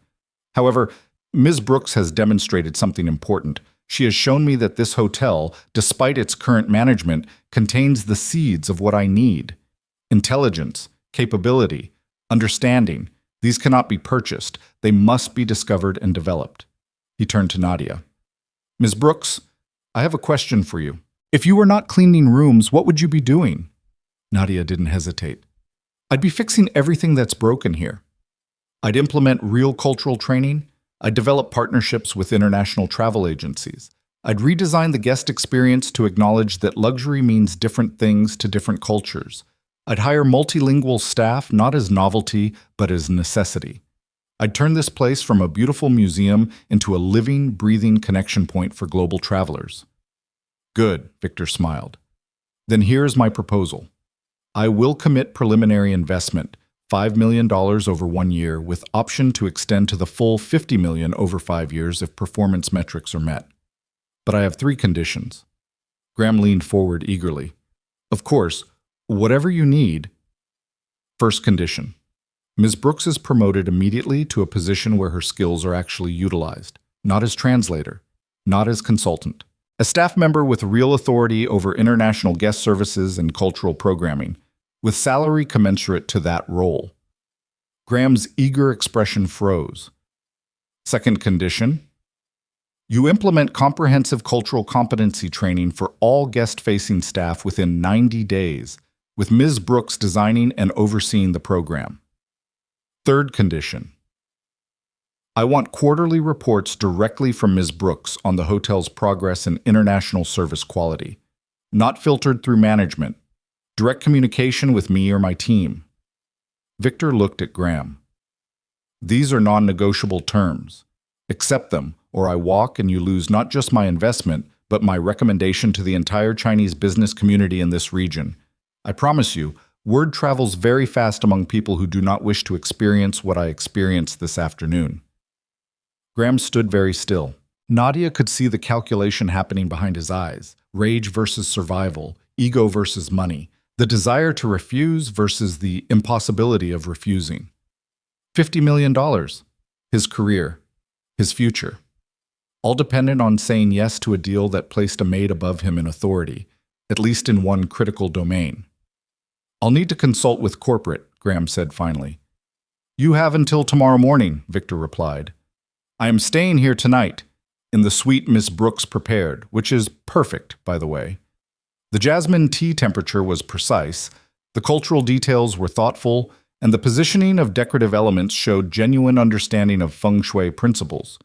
However, Ms. Brooks has demonstrated something important. She has shown me that this hotel, despite its current management, contains the seeds of what I need. Intelligence, capability, understanding. These cannot be purchased. They must be discovered and developed. He turned to Nadia. Ms. Brooks, I have a question for you. If you were not cleaning rooms, what would you be doing? Nadia didn't hesitate. I'd be fixing everything that's broken here. I'd implement real cultural training. I'd develop partnerships with international travel agencies. I'd redesign the guest experience to acknowledge that luxury means different things to different cultures. I'd hire multilingual staff not as novelty, but as necessity. I'd turn this place from a beautiful museum into a living, breathing connection point for global travelers. Good, Victor smiled. Then here is my proposal. I will commit preliminary investment, $5 million over 1 year, with option to extend to the full $50 million over 5 years if performance metrics are met. But I have 3 conditions. Graham leaned forward eagerly. Of course, whatever you need. First condition. Ms. Brooks is promoted immediately to a position where her skills are actually utilized, not as translator, not as consultant. A staff member with real authority over international guest services and cultural programming, with salary commensurate to that role. Graham's eager expression froze. Second condition. You implement comprehensive cultural competency training for all guest-facing staff within 90 days, with Ms. Brooks designing and overseeing the program. Third condition. I want quarterly reports directly from Ms. Brooks on the hotel's progress in international service quality, not filtered through management. Direct communication with me or my team. Victor looked at Graham. These are non-negotiable terms. Accept them, or I walk and you lose not just my investment, but my recommendation to the entire Chinese business community in this region. I promise you, word travels very fast among people who do not wish to experience what I experienced this afternoon. Graham stood very still. Nadia could see the calculation happening behind his eyes. Rage versus survival, ego versus money, the desire to refuse versus the impossibility of refusing. $50 million, his career, his future. All dependent on saying yes to a deal that placed a maid above him in authority, at least in one critical domain. I'll need to consult with corporate, Graham said finally. You have until tomorrow morning, Victor replied. I am staying here tonight, in the suite Miss Brooks prepared, which is perfect, by the way. The jasmine tea temperature was precise, the cultural details were thoughtful, and the positioning of decorative elements showed genuine understanding of feng shui principles.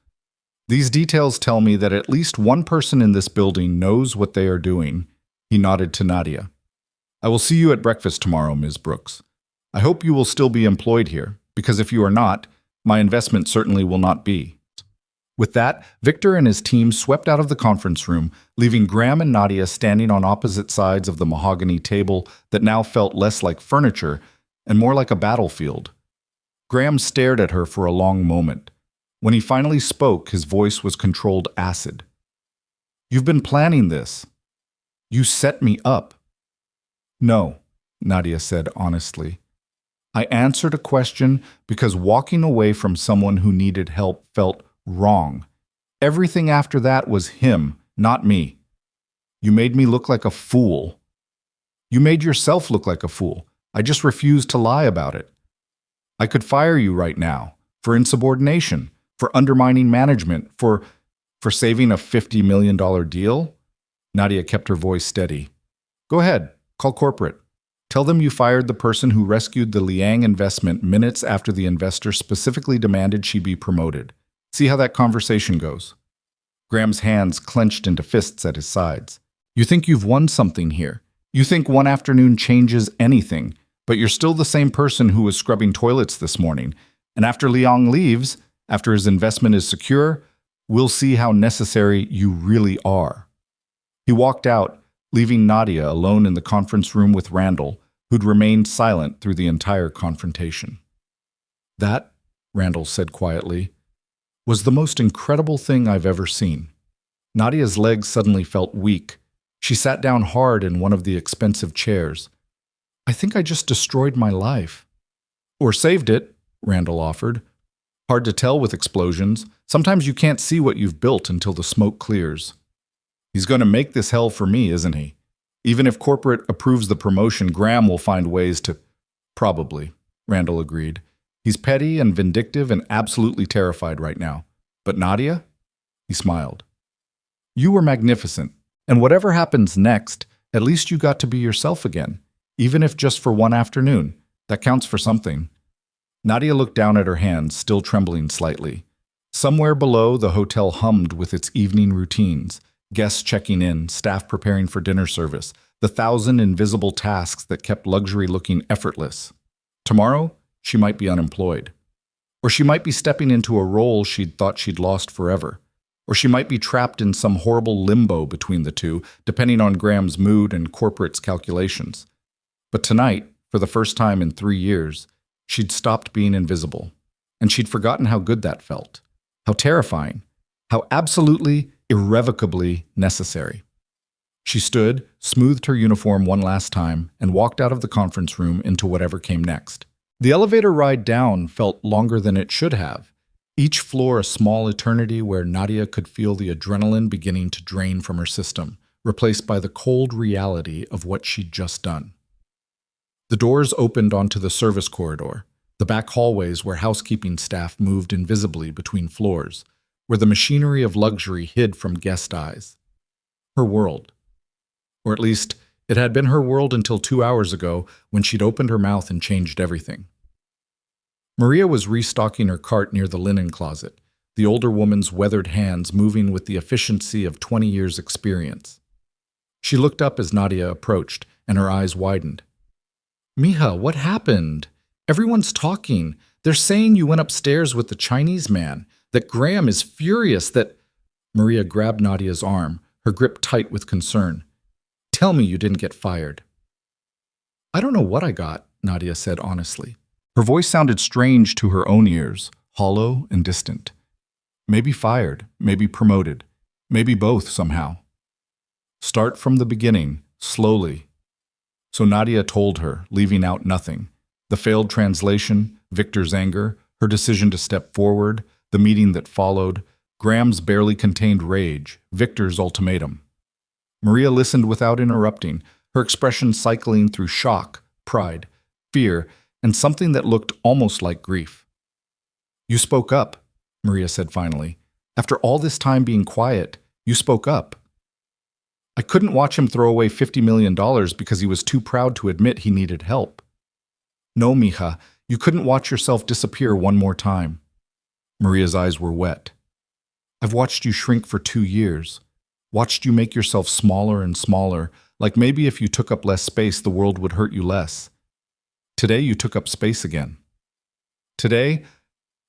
These details tell me that at least one person in this building knows what they are doing. He nodded to Nadia. I will see you at breakfast tomorrow, Ms. Brooks. I hope you will still be employed here, because if you are not, my investment certainly will not be. With that, Victor and his team swept out of the conference room, leaving Graham and Nadia standing on opposite sides of the mahogany table that now felt less like furniture and more like a battlefield. Graham stared at her for a long moment. When he finally spoke, his voice was controlled acid. You've been planning this. You set me up. No, Nadia said honestly. I answered a question because walking away from someone who needed help felt wrong. Everything after that was him, not me. You made me look like a fool. You made yourself look like a fool. I just refused to lie about it. I could fire you right now for insubordination, for undermining management, for saving a $50 million deal. Nadia kept her voice steady. Go ahead, call corporate. Tell them you fired the person who rescued the Liang investment minutes after the investor specifically demanded she be promoted. See how that conversation goes. Graham's hands clenched into fists at his sides. You think you've won something here. You think one afternoon changes anything, but you're still the same person who was scrubbing toilets this morning. And after Liang leaves, after his investment is secure, we'll see how necessary you really are. He walked out, leaving Nadia alone in the conference room with Randall, who'd remained silent through the entire confrontation. That, Randall said quietly, was the most incredible thing I've ever seen. Nadia's legs suddenly felt weak. She sat down hard in one of the expensive chairs. I think I just destroyed my life. Or saved it, Randall offered. Hard to tell with explosions. Sometimes you can't see what you've built until the smoke clears. He's going to make this hell for me, isn't he? Even if corporate approves the promotion, Graham will find ways to... Probably, Randall agreed. He's petty and vindictive and absolutely terrified right now. But Nadia? He smiled. You were magnificent, and whatever happens next, at least you got to be yourself again, even if just for one afternoon. That counts for something. Nadia looked down at her hands, still trembling slightly. Somewhere below, the hotel hummed with its evening routines, guests checking in, staff preparing for dinner service, the 1,000 invisible tasks that kept luxury looking effortless. Tomorrow, she might be unemployed. Or she might be stepping into a role she'd thought she'd lost forever. Or she might be trapped in some horrible limbo between the two, depending on Graham's mood and corporate's calculations. But tonight, for the first time in 3 years, she'd stopped being invisible. And she'd forgotten how good that felt. How terrifying. How absolutely, irrevocably necessary. She stood, smoothed her uniform one last time, and walked out of the conference room into whatever came next. The elevator ride down felt longer than it should have, each floor a small eternity where Nadia could feel the adrenaline beginning to drain from her system, replaced by the cold reality of what she'd just done. The doors opened onto the service corridor, the back hallways where housekeeping staff moved invisibly between floors, where the machinery of luxury hid from guest eyes. Her world. Or at least, it had been her world until 2 hours ago when she'd opened her mouth and changed everything. Maria was restocking her cart near the linen closet, the older woman's weathered hands moving with the efficiency of 20 years' experience. She looked up as Nadia approached, and her eyes widened. Mija, what happened? Everyone's talking. They're saying you went upstairs with the Chinese man, that Graham is furious, that... Maria grabbed Nadia's arm, her grip tight with concern. Tell me you didn't get fired. I don't know what I got, Nadia said honestly. Her voice sounded strange to her own ears, hollow and distant. Maybe fired, maybe promoted, maybe both somehow. Start from the beginning, slowly. So Nadia told her, leaving out nothing. The failed translation, Victor's anger, her decision to step forward, the meeting that followed, Graham's barely contained rage, Victor's ultimatum. Maria listened without interrupting, her expression cycling through shock, pride, fear, and something that looked almost like grief. You spoke up, Maria said finally. After all this time being quiet, you spoke up. I couldn't watch him throw away $50 million because he was too proud to admit he needed help. No, mija, you couldn't watch yourself disappear one more time. Maria's eyes were wet. I've watched you shrink for 2 years. Watched you make yourself smaller and smaller, like maybe if you took up less space, the world would hurt you less. Today you took up space again. Today,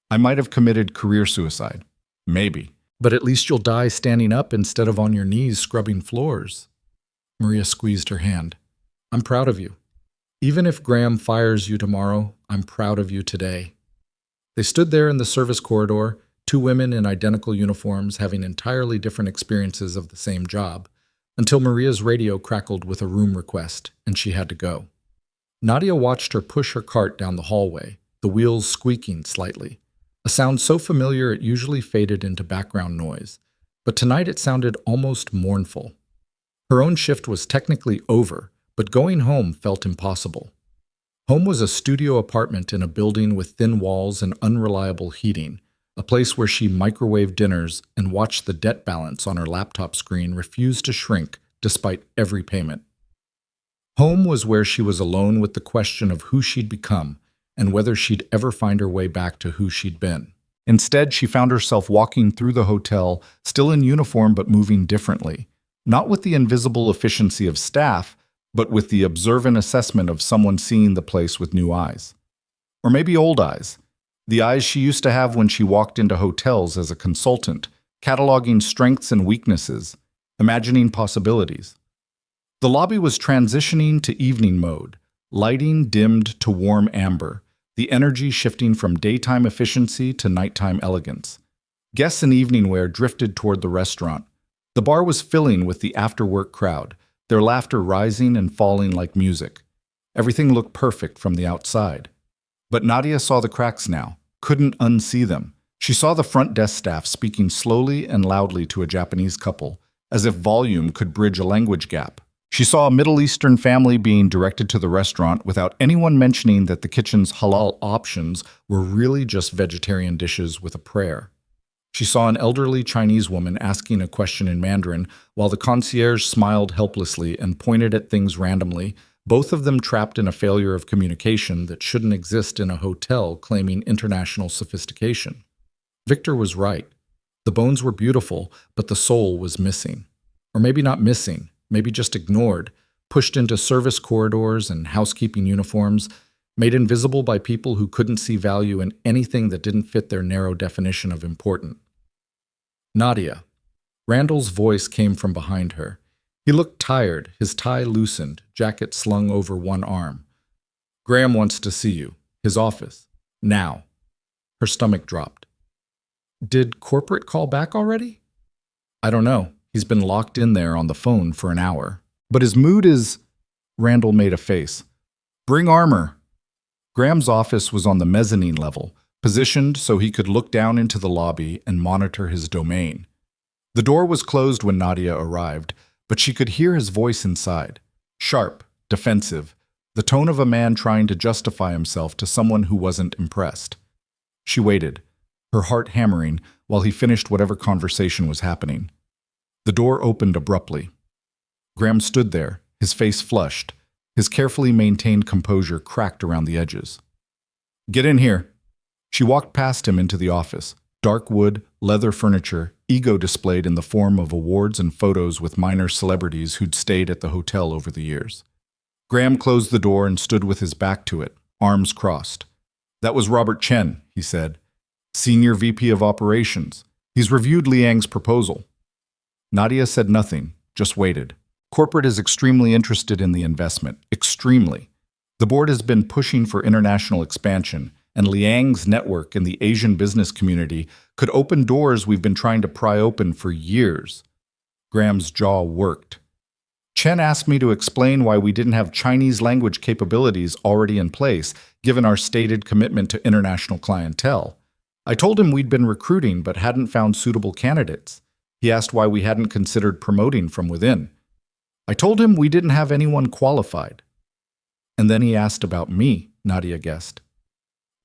I might have committed career suicide. Maybe. But at least you'll die standing up instead of on your knees scrubbing floors. Maria squeezed her hand. I'm proud of you. Even if Graham fires you tomorrow, I'm proud of you today. They stood there in the service corridor, two women in identical uniforms having entirely different experiences of the same job, until Maria's radio crackled with a room request, and she had to go. Nadia watched her push her cart down the hallway, the wheels squeaking slightly, a sound so familiar it usually faded into background noise, but tonight it sounded almost mournful. Her own shift was technically over, but going home felt impossible. Home was a studio apartment in a building with thin walls and unreliable heating, a place where she microwaved dinners and watched the debt balance on her laptop screen refuse to shrink despite every payment. Home was where she was alone with the question of who she'd become and whether she'd ever find her way back to who she'd been. Instead, she found herself walking through the hotel, still in uniform but moving differently, not with the invisible efficiency of staff, but with the observant assessment of someone seeing the place with new eyes. Or maybe old eyes. The eyes she used to have when she walked into hotels as a consultant, cataloging strengths and weaknesses, imagining possibilities. The lobby was transitioning to evening mode, lighting dimmed to warm amber, the energy shifting from daytime efficiency to nighttime elegance. Guests in evening wear drifted toward the restaurant. The bar was filling with the after-work crowd, their laughter rising and falling like music. Everything looked perfect from the outside. But Nadia saw the cracks now, couldn't unsee them. She saw the front desk staff speaking slowly and loudly to a Japanese couple, as if volume could bridge a language gap. She saw a Middle Eastern family being directed to the restaurant without anyone mentioning that the kitchen's halal options were really just vegetarian dishes with a prayer. She saw an elderly Chinese woman asking a question in Mandarin while the concierge smiled helplessly and pointed at things randomly, both of them trapped in a failure of communication that shouldn't exist in a hotel claiming international sophistication. Victor was right. The bones were beautiful, but the soul was missing. Or maybe not missing, maybe just ignored, pushed into service corridors and housekeeping uniforms, made invisible by people who couldn't see value in anything that didn't fit their narrow definition of important. Nadia. Randall's voice came from behind her. He looked tired, his tie loosened, jacket slung over one arm. Graham wants to see you. His office. Now. Her stomach dropped. Did corporate call back already? I don't know. He's been locked in there on the phone for an hour. But his mood is… Randall made a face. Bring armor. Graham's office was on the mezzanine level, positioned so he could look down into the lobby and monitor his domain. The door was closed when Nadia arrived, but she could hear his voice inside. Sharp, defensive, the tone of a man trying to justify himself to someone who wasn't impressed. She waited, her heart hammering, while he finished whatever conversation was happening. The door opened abruptly. Graham stood there, his face flushed, his carefully maintained composure cracked around the edges. Get in here. She walked past him into the office. Dark wood, leather furniture, ego displayed in the form of awards and photos with minor celebrities who'd stayed at the hotel over the years. Graham closed the door and stood with his back to it, arms crossed. That was Robert Chen, he said. Senior VP of Operations. He's reviewed Liang's proposal. Nadia said nothing, just waited. Corporate is extremely interested in the investment. Extremely. The board has been pushing for international expansion, and Liang's network in the Asian business community could open doors we've been trying to pry open for years. Graham's jaw worked. Chen asked me to explain why we didn't have Chinese language capabilities already in place, given our stated commitment to international clientele. I told him we'd been recruiting but hadn't found suitable candidates. He asked why we hadn't considered promoting from within. I told him we didn't have anyone qualified. And then he asked about me, Nadia guessed.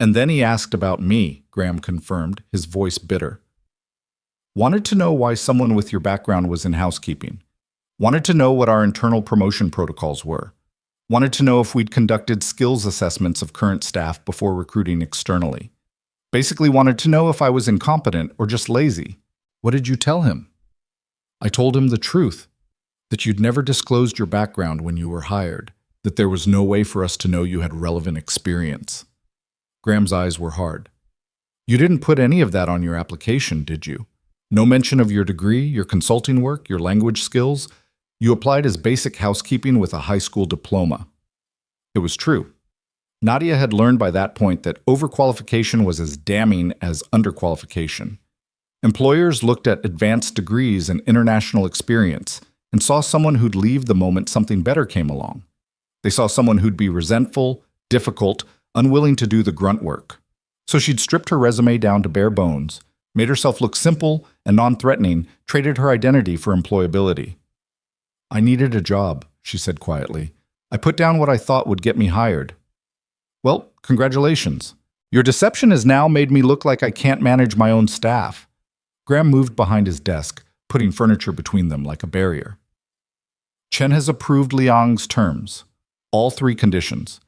And then he asked about me, Graham confirmed, his voice bitter. Wanted to know why someone with your background was in housekeeping. Wanted to know what our internal promotion protocols were. Wanted to know if we'd conducted skills assessments of current staff before recruiting externally. Basically wanted to know if I was incompetent or just lazy. What did you tell him? I told him the truth, that you'd never disclosed your background when you were hired, that there was no way for us to know you had relevant experience. Graham's eyes were hard. You didn't put any of that on your application, did you? No mention of your degree, your consulting work, your language skills. You applied as basic housekeeping with a high school diploma. It was true. Nadia had learned by that point that overqualification was as damning as underqualification. Employers looked at advanced degrees and international experience and saw someone who'd leave the moment something better came along. They saw someone who'd be resentful, difficult, unwilling to do the grunt work. So she'd stripped her resume down to bare bones, made herself look simple and non-threatening, traded her identity for employability. I needed a job, she said quietly. I put down what I thought would get me hired. Well, congratulations. Your deception has now made me look like I can't manage my own staff. Graham moved behind his desk, putting furniture between them like a barrier. Chen has approved Liang's terms. All 3 conditions.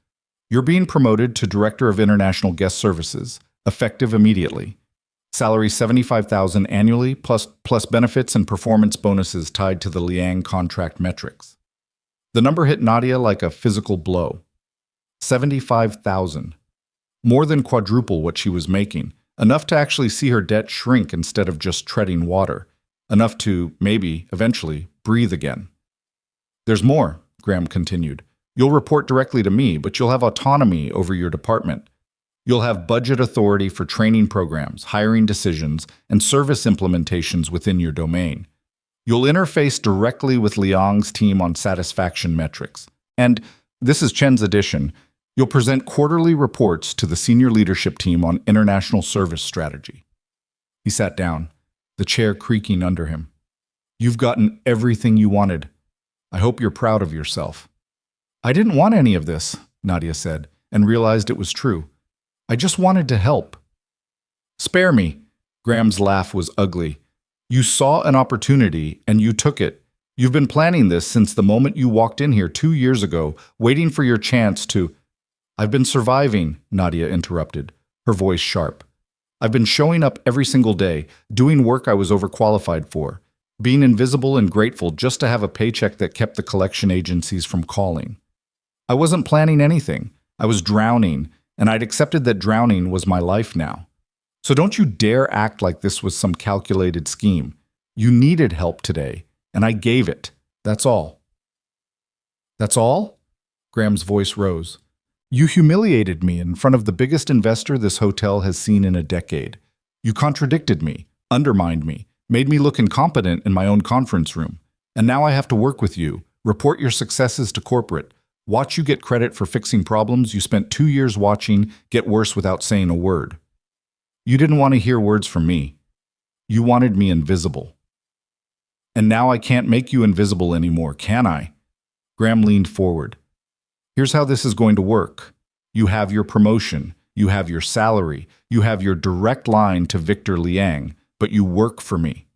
You're being promoted to Director of International Guest Services, effective immediately. Salary $75,000 annually, plus benefits and performance bonuses tied to the Liang contract metrics. The number hit Nadia like a physical blow. $75,000. More than quadruple what she was making, enough to actually see her debt shrink instead of just treading water, enough to, maybe, eventually, breathe again. There's more, Graham continued. You'll report directly to me, but you'll have autonomy over your department. You'll have budget authority for training programs, hiring decisions, and service implementations within your domain. You'll interface directly with Liang's team on satisfaction metrics. And, this is Chen's addition, you'll present quarterly reports to the senior leadership team on international service strategy. He sat down, the chair creaking under him. You've gotten everything you wanted. I hope you're proud of yourself. I didn't want any of this, Nadia said, and realized it was true. I just wanted to help. Spare me. Graham's laugh was ugly. You saw an opportunity and you took it. You've been planning this since the moment you walked in here 2 years ago, waiting for your chance to... I've been surviving, Nadia interrupted, her voice sharp. I've been showing up every single day, doing work I was overqualified for, being invisible and grateful just to have a paycheck that kept the collection agencies from calling. I wasn't planning anything. I was drowning, and I'd accepted that drowning was my life now. So don't you dare act like this was some calculated scheme. You needed help today, and I gave it. That's all. That's all? Graham's voice rose. You humiliated me in front of the biggest investor this hotel has seen in a decade. You contradicted me, undermined me, made me look incompetent in my own conference room. And now I have to work with you, report your successes to corporate, watch you get credit for fixing problems you spent 2 years watching get worse without saying a word. You didn't want to hear words from me. You wanted me invisible. And now I can't make you invisible anymore, can I? Graham leaned forward. Here's how this is going to work. You have your promotion, you have your salary, you have your direct line to Victor Liang, but you work for me.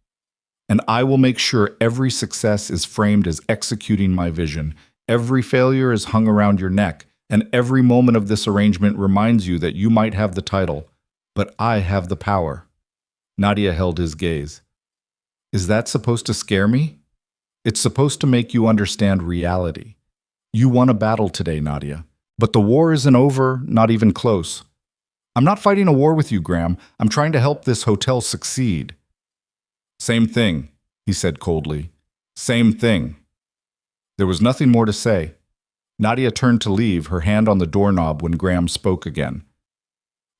And I will make sure every success is framed as executing my vision, every failure is hung around your neck, and every moment of this arrangement reminds you that you might have the title, but I have the power. Nadia held his gaze. Is that supposed to scare me? It's supposed to make you understand reality. You won a battle today, Nadia. But the war isn't over, not even close. I'm not fighting a war with you, Graham. I'm trying to help this hotel succeed. Same thing, he said coldly. Same thing. There was nothing more to say. Nadia turned to leave, her hand on the doorknob when Graham spoke again.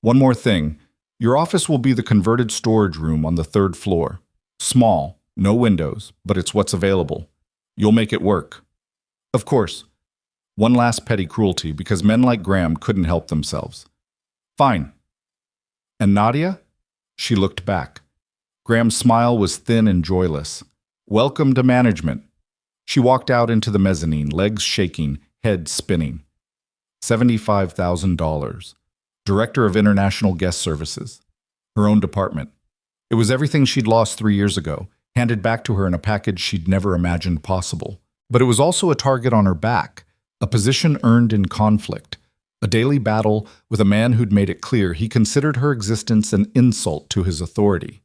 One more thing. Your office will be the converted storage room on the 3rd floor. Small, no windows, but it's what's available. You'll make it work. Of course. One last petty cruelty, because men like Graham couldn't help themselves. Fine. And Nadia? She looked back. Graham's smile was thin and joyless. Welcome to management. She walked out into the mezzanine, legs shaking, head spinning. $75,000. Director of International Guest Services. Her own department. It was everything she'd lost 3 years ago, handed back to her in a package she'd never imagined possible. But it was also a target on her back, a position earned in conflict, a daily battle with a man who'd made it clear he considered her existence an insult to his authority.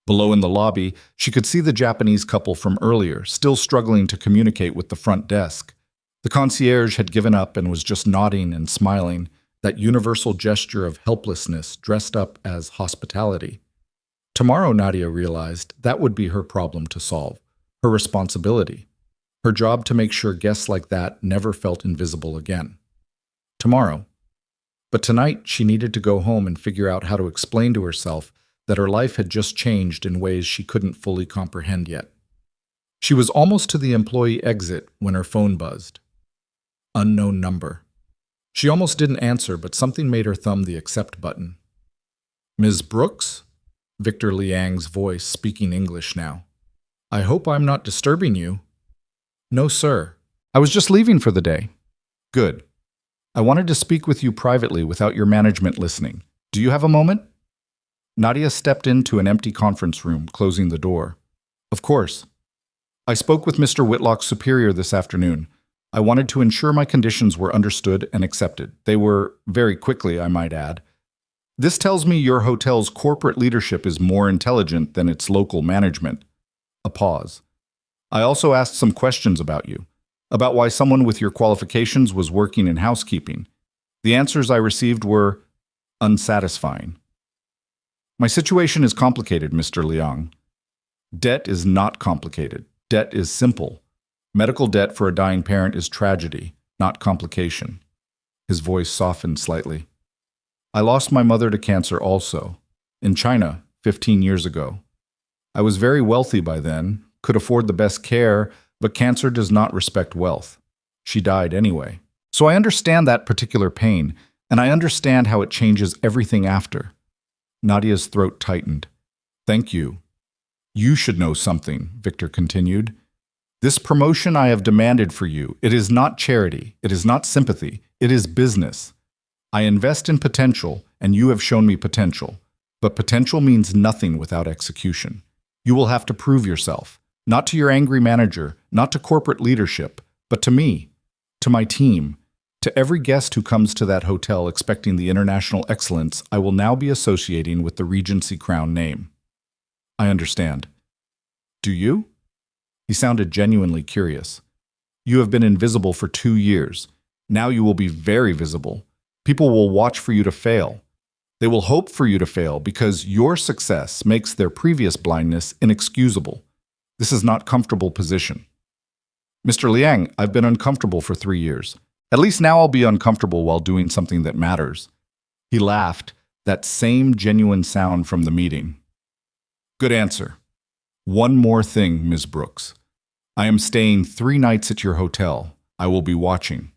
Below in the lobby, she could see the Japanese couple from earlier, still struggling to communicate with the front desk. The concierge had given up and was just nodding and smiling, that universal gesture of helplessness dressed up as hospitality. Tomorrow, Nadia realized, that would be her problem to solve, her responsibility, her job to make sure guests like that never felt invisible again. Tomorrow. But tonight, she needed to go home and figure out how to explain to herself that her life had just changed in ways she couldn't fully comprehend yet. She was almost to the employee exit when her phone buzzed. Unknown number. She almost didn't answer, but something made her thumb the accept button. Ms. Brooks? Victor Liang's voice, speaking English now. I hope I'm not disturbing you. No, sir. I was just leaving for the day. Good. I wanted to speak with you privately without your management listening. Do you have a moment? Nadia stepped into an empty conference room, closing the door. Of course. I spoke with Mr. Whitlock's superior this afternoon. I wanted to ensure my conditions were understood and accepted. They were, very quickly, I might add. This tells me your hotel's corporate leadership is more intelligent than its local management. A pause. I also asked some questions about you, about why someone with your qualifications was working in housekeeping. The answers I received were unsatisfying. My situation is complicated, Mr. Liang. Debt is not complicated. Debt is simple. Medical debt for a dying parent is tragedy, not complication. His voice softened slightly. I lost my mother to cancer also, in China, 15 years ago. I was very wealthy by then, could afford the best care, but cancer does not respect wealth. She died anyway. So I understand that particular pain, and I understand how it changes everything after. Nadia's throat tightened. Thank you. You should know something, Victor continued. This promotion I have demanded for you, it is not charity, it is not sympathy, it is business. I invest in potential, and you have shown me potential. But potential means nothing without execution. You will have to prove yourself, not to your angry manager, not to corporate leadership, but to me, to my team, to every guest who comes to that hotel expecting the international excellence I will now be associating with the Regency Crown name. I understand. Do you? He sounded genuinely curious. You have been invisible for 2 years. Now you will be very visible. People will watch for you to fail. They will hope for you to fail because your success makes their previous blindness inexcusable. This is not a comfortable position. Mr. Liang, I've been uncomfortable for 3 years. At least now I'll be uncomfortable while doing something that matters. He laughed, that same genuine sound from the meeting. Good answer. One more thing, Ms. Brooks. I am staying 3 nights at your hotel. I will be watching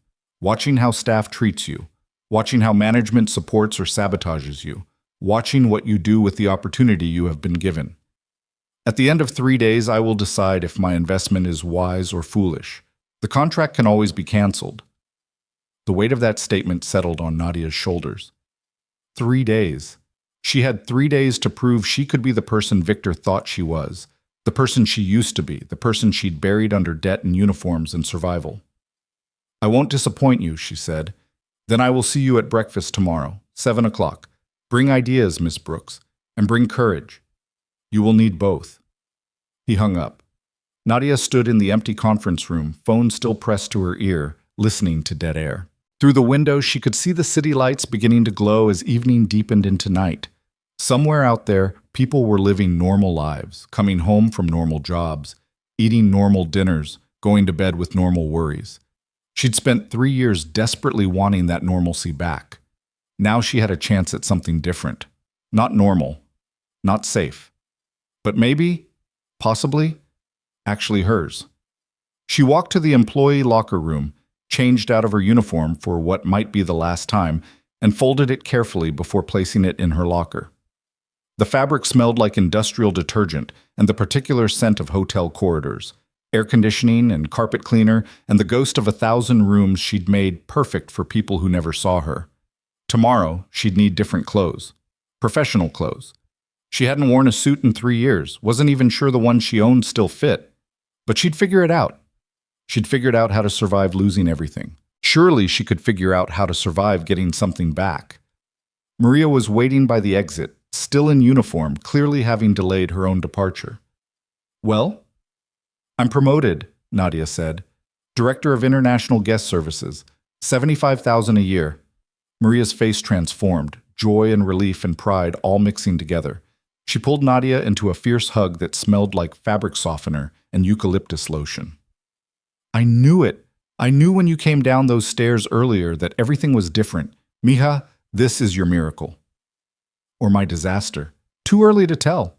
how staff treats you, watching how management supports or sabotages you, watching what you do with the opportunity you have been given. At the end of 3 days, I will decide if my investment is wise or foolish. The contract can always be canceled. The weight of that statement settled on Nadia's shoulders. 3 days. She had 3 days to prove she could be the person Victor thought she was, the person she used to be, the person she'd buried under debt and uniforms and survival. I won't disappoint you, she said. Then I will see you at breakfast tomorrow, 7 o'clock. Bring ideas, Miss Brooks, and bring courage. You will need both. He hung up. Nadia stood in the empty conference room, phone still pressed to her ear, listening to dead air. Through the window, she could see the city lights beginning to glow as evening deepened into night. Somewhere out there, people were living normal lives, coming home from normal jobs, eating normal dinners, going to bed with normal worries. She'd spent 3 years desperately wanting that normalcy back. Now she had a chance at something different. Not normal, not safe. But maybe, possibly, actually hers. She walked to the employee locker room, changed out of her uniform for what might be the last time, and folded it carefully before placing it in her locker. The fabric smelled like industrial detergent and the particular scent of hotel corridors, air conditioning and carpet cleaner, and the ghost of 1,000 rooms she'd made perfect for people who never saw her. Tomorrow, she'd need different clothes. Professional clothes. She hadn't worn a suit in 3 years, wasn't even sure the one she owned still fit. But she'd figure it out. She'd figured out how to survive losing everything. Surely she could figure out how to survive getting something back. Maria was waiting by the exit, still in uniform, clearly having delayed her own departure. "Well?" "I'm promoted," Nadia said. "Director of International Guest Services. 75,000 a year." Maria's face transformed, joy and relief and pride all mixing together. She pulled Nadia into a fierce hug that smelled like fabric softener and eucalyptus lotion. "I knew it. I knew when you came down those stairs earlier that everything was different. Mija, this is your miracle. Or my disaster. Too early to tell."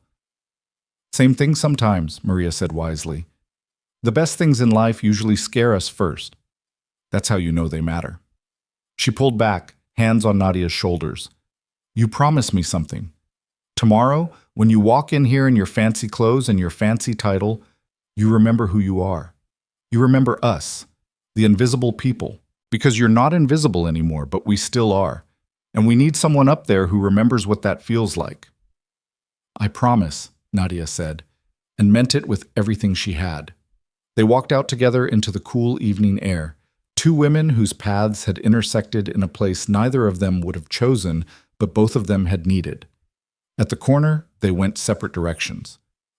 "Same thing sometimes," Maria said wisely. "The best things in life usually scare us first. That's how you know they matter." She pulled back, hands on Nadia's shoulders. "You promise me something. Tomorrow, when you walk in here in your fancy clothes and your fancy title, you remember who you are. You remember us, the invisible people, because you're not invisible anymore, but we still are. And we need someone up there who remembers what that feels like." "I promise," Nadia said, and meant it with everything she had. They walked out together into the cool evening air, two women whose paths had intersected in a place neither of them would have chosen, but both of them had needed. At the corner, they went separate directions.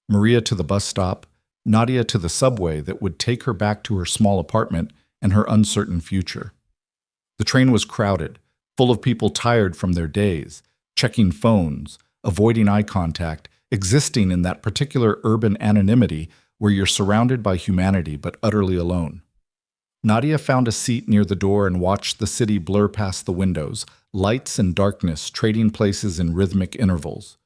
Maria to the bus stop, Nadia to the subway that would take her back to her small apartment and her uncertain future. The train was crowded, full of people tired from their days, checking phones, avoiding eye contact, existing in that particular urban anonymity where you're surrounded by humanity but utterly alone. Nadia found a seat near the door and watched the city blur past the windows, lights and darkness trading places in rhythmic intervals.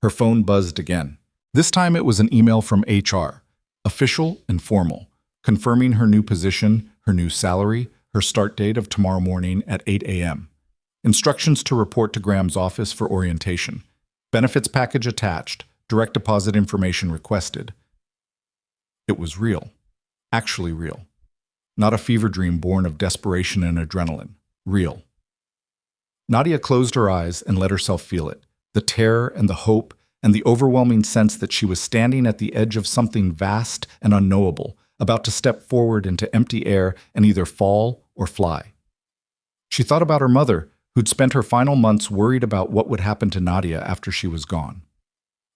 Her phone buzzed again. This time it was an email from HR, official and formal, confirming her new position, her new salary, her start date of tomorrow morning at 8 a.m. Instructions to report to Graham's office for orientation. Benefits package attached. Direct deposit information requested. It was real. Actually real. Not a fever dream born of desperation and adrenaline. Real. Nadia closed her eyes and let herself feel it. The terror and the hope and the overwhelming sense that she was standing at the edge of something vast and unknowable, about to step forward into empty air and either fall or fly. She thought about her mother, who'd spent her final months worried about what would happen to Nadia after she was gone.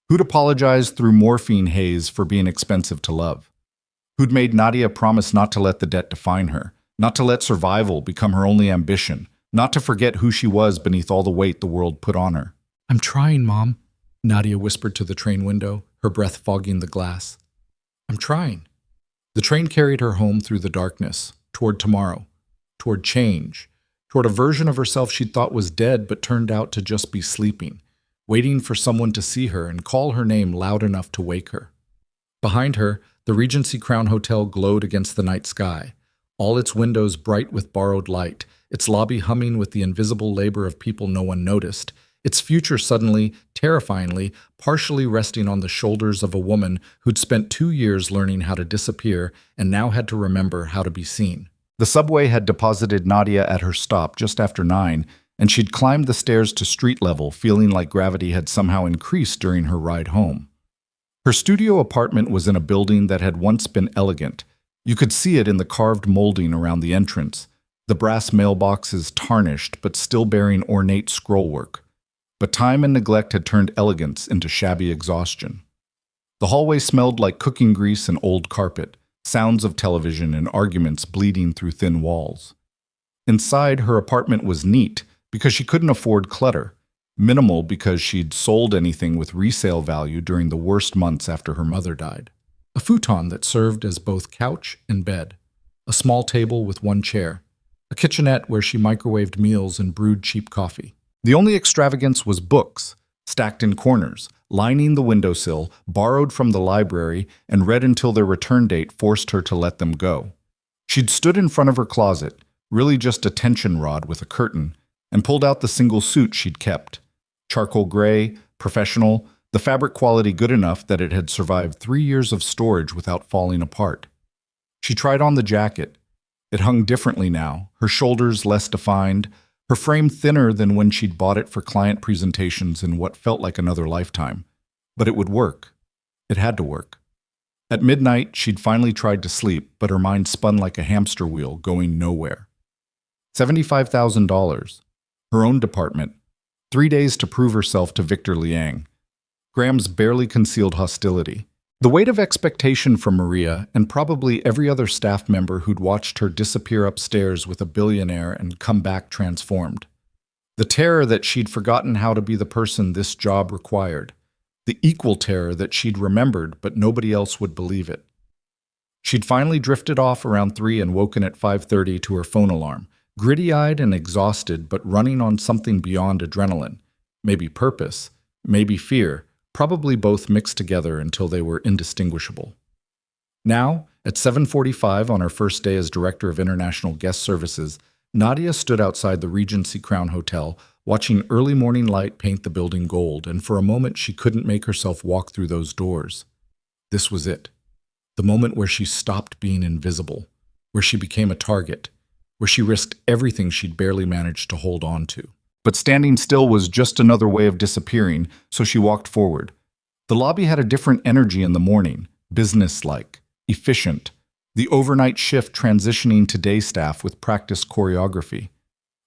Who'd apologized through morphine haze for being expensive to love. Who'd made Nadia promise not to let the debt define her, not to let survival become her only ambition, not to forget who she was beneath all the weight the world put on her. "I'm trying, Mom," Nadia whispered to the train window, her breath fogging the glass. "I'm trying." The train carried her home through the darkness, toward tomorrow, toward change, toward a version of herself she'd thought was dead but turned out to just be sleeping, waiting for someone to see her and call her name loud enough to wake her. Behind her, the Regency Crown Hotel glowed against the night sky, all its windows bright with borrowed light, its lobby humming with the invisible labor of people no one noticed, its future suddenly, terrifyingly, partially resting on the shoulders of a woman who'd spent 2 years learning how to disappear and now had to remember how to be seen. The subway had deposited Nadia at her stop just after 9, and she'd climbed the stairs to street level, feeling like gravity had somehow increased during her ride home. Her studio apartment was in a building that had once been elegant. You could see it in the carved molding around the entrance, the brass mailboxes tarnished but still bearing ornate scrollwork. But time and neglect had turned elegance into shabby exhaustion. The hallway smelled like cooking grease and old carpet, sounds of television and arguments bleeding through thin walls. Inside, her apartment was neat because she couldn't afford clutter, minimal because she'd sold anything with resale value during the worst months after her mother died. A futon that served as both couch and bed, a small table with one chair, a kitchenette where she microwaved meals and brewed cheap coffee. The only extravagance was books, stacked in corners, lining the windowsill, borrowed from the library, and read until their return date forced her to let them go. She'd stood in front of her closet, really just a tension rod with a curtain, and pulled out the single suit she'd kept. Charcoal gray, professional, the fabric quality good enough that it had survived 3 years of storage without falling apart. She tried on the jacket. It hung differently now, her shoulders less defined, her frame thinner than when she'd bought it for client presentations in what felt like another lifetime. But it would work. It had to work. At midnight, she'd finally tried to sleep, but her mind spun like a hamster wheel, going nowhere. $75,000. Her own department. 3 days to prove herself to Victor Liang. Graham's barely concealed hostility. The weight of expectation from Maria and probably every other staff member who'd watched her disappear upstairs with a billionaire and come back transformed. The terror that she'd forgotten how to be the person this job required. The equal terror that she'd remembered, but nobody else would believe it. She'd finally drifted off around 3 and woken at 5:30 to her phone alarm, gritty-eyed and exhausted, but running on something beyond adrenaline. Maybe purpose, maybe fear, probably both mixed together until they were indistinguishable. Now, at 7:45 on her first day as Director of International Guest Services, Nadia stood outside the Regency Crown Hotel, watching early morning light paint the building gold, and for a moment she couldn't make herself walk through those doors. This was it. The moment where she stopped being invisible, where she became a target, where she risked everything she'd barely managed to hold on to. But standing still was just another way of disappearing, so she walked forward. The lobby had a different energy in the morning, business-like, efficient, the overnight shift transitioning to day staff with practiced choreography.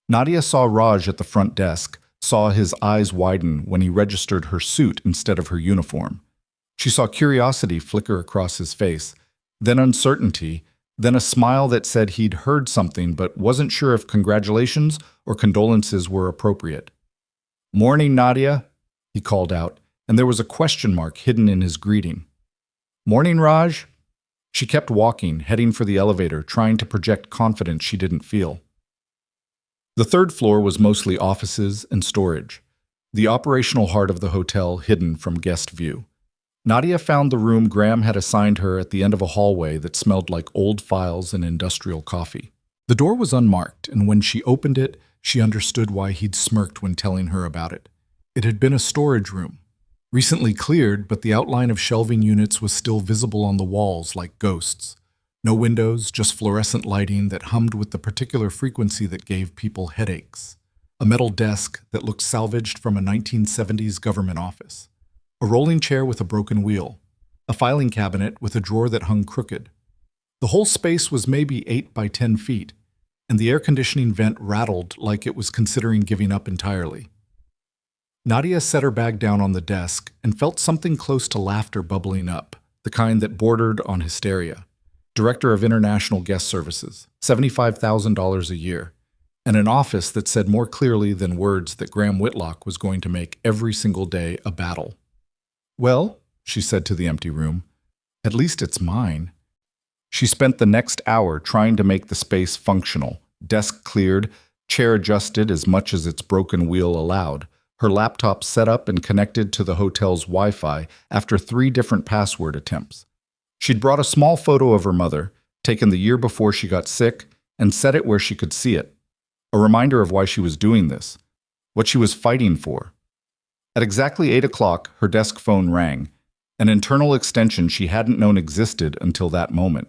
Nadia saw Raj at the front desk, saw his eyes widen when he registered her suit instead of her uniform. She saw curiosity flicker across his face, then uncertainty, then a smile that said he'd heard something but wasn't sure if congratulations or condolences were appropriate. "Morning, Nadia," he called out, and there was a question mark hidden in his greeting. "Morning, Raj." She kept walking, heading for the elevator, trying to project confidence she didn't feel. The third floor was mostly offices and storage, the operational heart of the hotel hidden from guest view. Nadia found the room Graham had assigned her at the end of a hallway that smelled like old files and industrial coffee. The door was unmarked, and when she opened it, she understood why he'd smirked when telling her about it. It had been a storage room. Recently cleared, but the outline of shelving units was still visible on the walls like ghosts. No windows, just fluorescent lighting that hummed with the particular frequency that gave people headaches. A metal desk that looked salvaged from a 1970s government office. A rolling chair with a broken wheel. A filing cabinet with a drawer that hung crooked. The whole space was maybe 8 by 10 feet, and the air conditioning vent rattled like it was considering giving up entirely. Nadia set her bag down on the desk and felt something close to laughter bubbling up, the kind that bordered on hysteria. Director of International Guest Services, $75,000 a year, and an office that said more clearly than words that Graham Whitlock was going to make every single day a battle. "Well," she said to the empty room, "at least it's mine." She spent the next hour trying to make the space functional, desk cleared, chair adjusted as much as its broken wheel allowed, her laptop set up and connected to the hotel's Wi-Fi after 3 different password attempts. She'd brought a small photo of her mother, taken the year before she got sick, and set it where she could see it. A reminder of why she was doing this, what she was fighting for. At exactly 8 o'clock, her desk phone rang, an internal extension she hadn't known existed until that moment.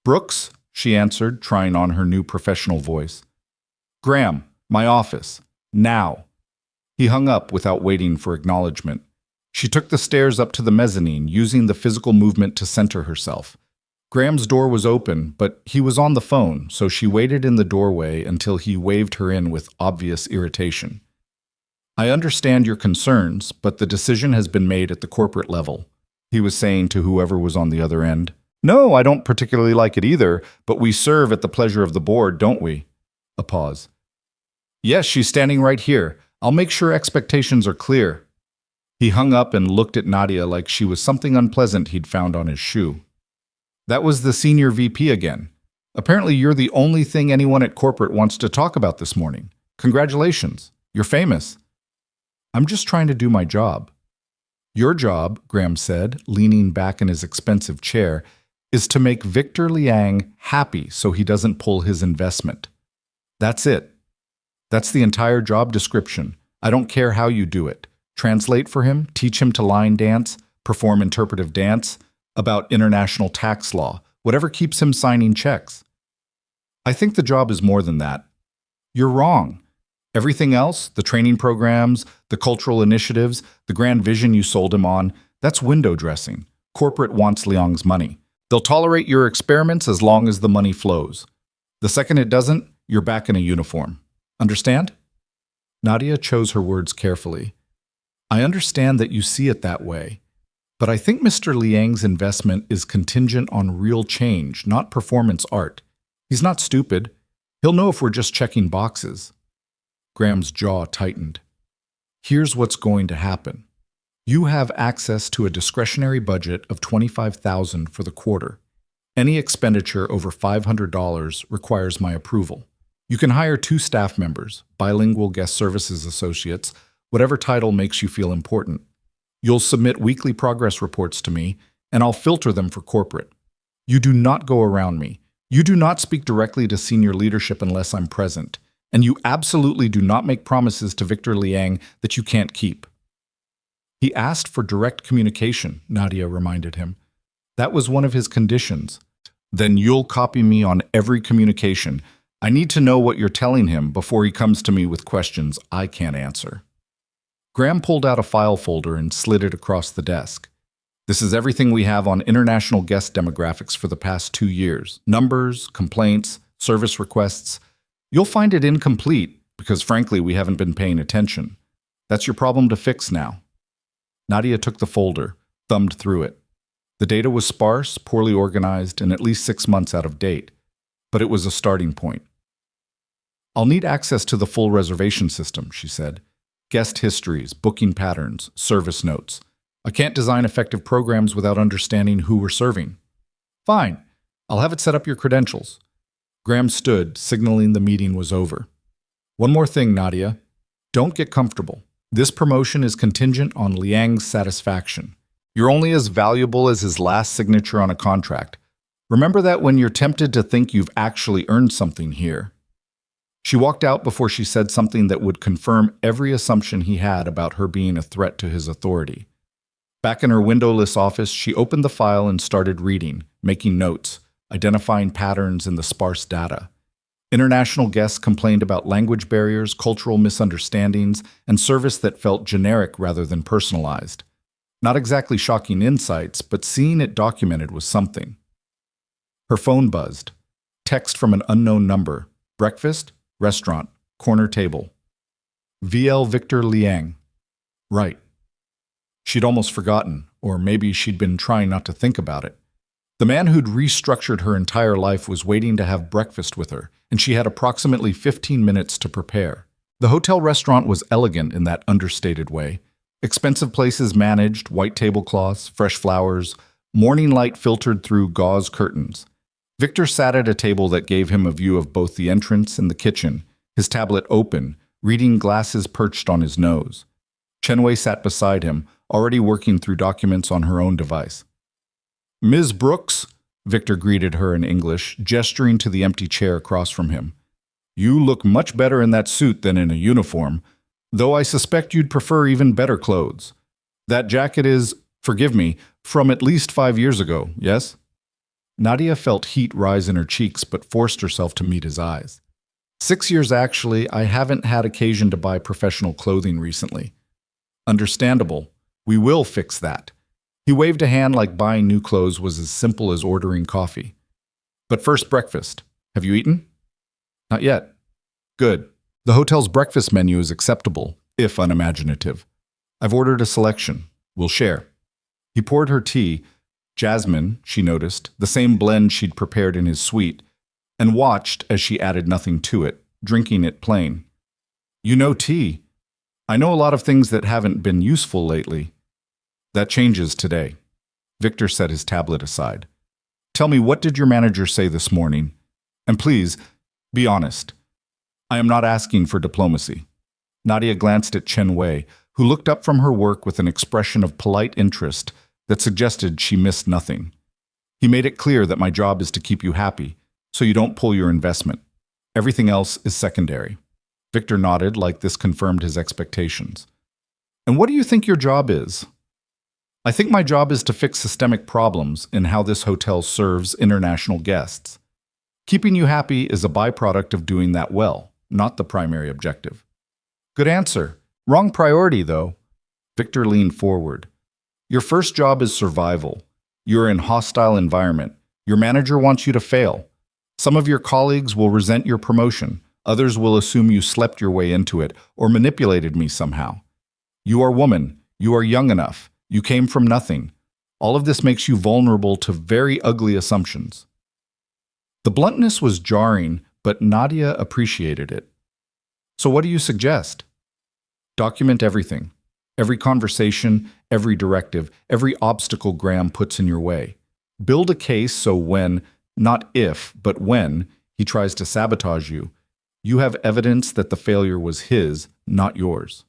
"Brooks," she answered, trying on her new professional voice. "Graham, my office. Now." He hung up without waiting for acknowledgement. She took the stairs up to the mezzanine, using the physical movement to center herself. Graham's door was open, but he was on the phone, so she waited in the doorway until he waved her in with obvious irritation. "I understand your concerns, but the decision has been made at the corporate level," he was saying to whoever was on the other end. "No, I don't particularly like it either, but we serve at the pleasure of the board, don't we?" A pause. "Yes, she's standing right here. I'll make sure expectations are clear." He hung up and looked at Nadia like she was something unpleasant he'd found on his shoe. "That was the senior VP again. Apparently you're the only thing anyone at corporate wants to talk about this morning. Congratulations. You're famous." "I'm just trying to do my job." "Your job," Graham said, leaning back in his expensive chair, "is to make Victor Liang happy so he doesn't pull his investment. That's it. That's the entire job description. I don't care how you do it. Translate for him, teach him to line dance, perform interpretive dance, about international tax law, whatever keeps him signing checks." "I think the job is more than that." "You're wrong. Everything else, the training programs, the cultural initiatives, the grand vision you sold him on, that's window dressing. Corporate wants Liang's money. They'll tolerate your experiments as long as the money flows. The second it doesn't, you're back in a uniform. Understand? Nadia chose her words carefully. I understand that you see it that way, but I think Mr. Liang's investment is contingent on real change, not performance art. He's not stupid. He'll know if we're just checking boxes. Graham's jaw tightened. Here's what's going to happen. You have access to a discretionary budget of $25,000 for the quarter. Any expenditure over $500 requires my approval. You can hire 2 staff members, bilingual guest services associates, whatever title makes you feel important. You'll submit weekly progress reports to me, and I'll filter them for corporate. You do not go around me. You do not speak directly to senior leadership unless I'm present. And you absolutely do not make promises to Victor Liang that you can't keep. He asked for direct communication, Nadia reminded him. That was one of his conditions. Then you'll copy me on every communication. I need to know what you're telling him before he comes to me with questions I can't answer. Graham pulled out a file folder and slid it across the desk. This is everything we have on international guest demographics for the past 2 years. Numbers, complaints, service requests. You'll find it incomplete because, frankly, we haven't been paying attention. That's your problem to fix now. Nadia took the folder, thumbed through it. The data was sparse, poorly organized, and at least 6 months out of date. But it was a starting point. I'll need access to the full reservation system, she said. Guest histories, booking patterns, service notes. I can't design effective programs without understanding who we're serving. Fine. I'll have it set up your credentials. Graham stood, signaling the meeting was over. One more thing, Nadia. Don't get comfortable. This promotion is contingent on Liang's satisfaction. You're only as valuable as his last signature on a contract. Remember that when you're tempted to think you've actually earned something here. She walked out before she said something that would confirm every assumption he had about her being a threat to his authority. Back in her windowless office, she opened the file and started reading, making notes, identifying patterns in the sparse data. International guests complained about language barriers, cultural misunderstandings, and service that felt generic rather than personalized. Not exactly shocking insights, but seeing it documented was something. Her phone buzzed. Text from an unknown number. Breakfast? Restaurant. Corner table. VL Victor Liang. Right. She'd almost forgotten, or maybe she'd been trying not to think about it. The man who'd restructured her entire life was waiting to have breakfast with her, and she had approximately 15 minutes to prepare. The hotel restaurant was elegant in that understated way. Expensive places managed, white tablecloths, fresh flowers, morning light filtered through gauze curtains. Victor sat at a table that gave him a view of both the entrance and the kitchen, his tablet open, reading glasses perched on his nose. Chen Wei sat beside him, already working through documents on her own device. Ms. Brooks, Victor greeted her in English, gesturing to the empty chair across from him. You look much better in that suit than in a uniform, though I suspect you'd prefer even better clothes. That jacket is, forgive me, from at least 5 years ago, yes? Nadia felt heat rise in her cheeks but forced herself to meet his eyes. 6 years actually. I haven't had occasion to buy professional clothing recently. Understandable. We will fix that. He waved a hand like buying new clothes was as simple as ordering coffee. But first, breakfast. Have you eaten? Not yet. Good. The hotel's breakfast menu is acceptable, if unimaginative. I've ordered a selection. We'll share. He poured her tea, jasmine, she noticed, the same blend she'd prepared in his suite, and watched as she added nothing to it, drinking it plain. You know tea. I know a lot of things that haven't been useful lately. That changes today. Victor set his tablet aside. Tell me, what did your manager say this morning? And please, be honest. I am not asking for diplomacy. Nadia glanced at Chen Wei, who looked up from her work with an expression of polite interest that suggested she missed nothing. He made it clear that my job is to keep you happy, so you don't pull your investment. Everything else is secondary. Victor nodded like this confirmed his expectations. And what do you think your job is? I think my job is to fix systemic problems in how this hotel serves international guests. Keeping you happy is a byproduct of doing that well, not the primary objective. Good answer. Wrong priority, though. Victor leaned forward. Your first job is survival. You're in hostile environment. Your manager wants you to fail. Some of your colleagues will resent your promotion. Others will assume you slept your way into it or manipulated me somehow. You are woman. You are young enough. You came from nothing. All of this makes you vulnerable to very ugly assumptions. The bluntness was jarring, but Nadia appreciated it. So what do you suggest? Document everything. Every conversation, every directive, every obstacle Graham puts in your way. Build a case so when, not if, but when, he tries to sabotage you, you have evidence that the failure was his, not yours.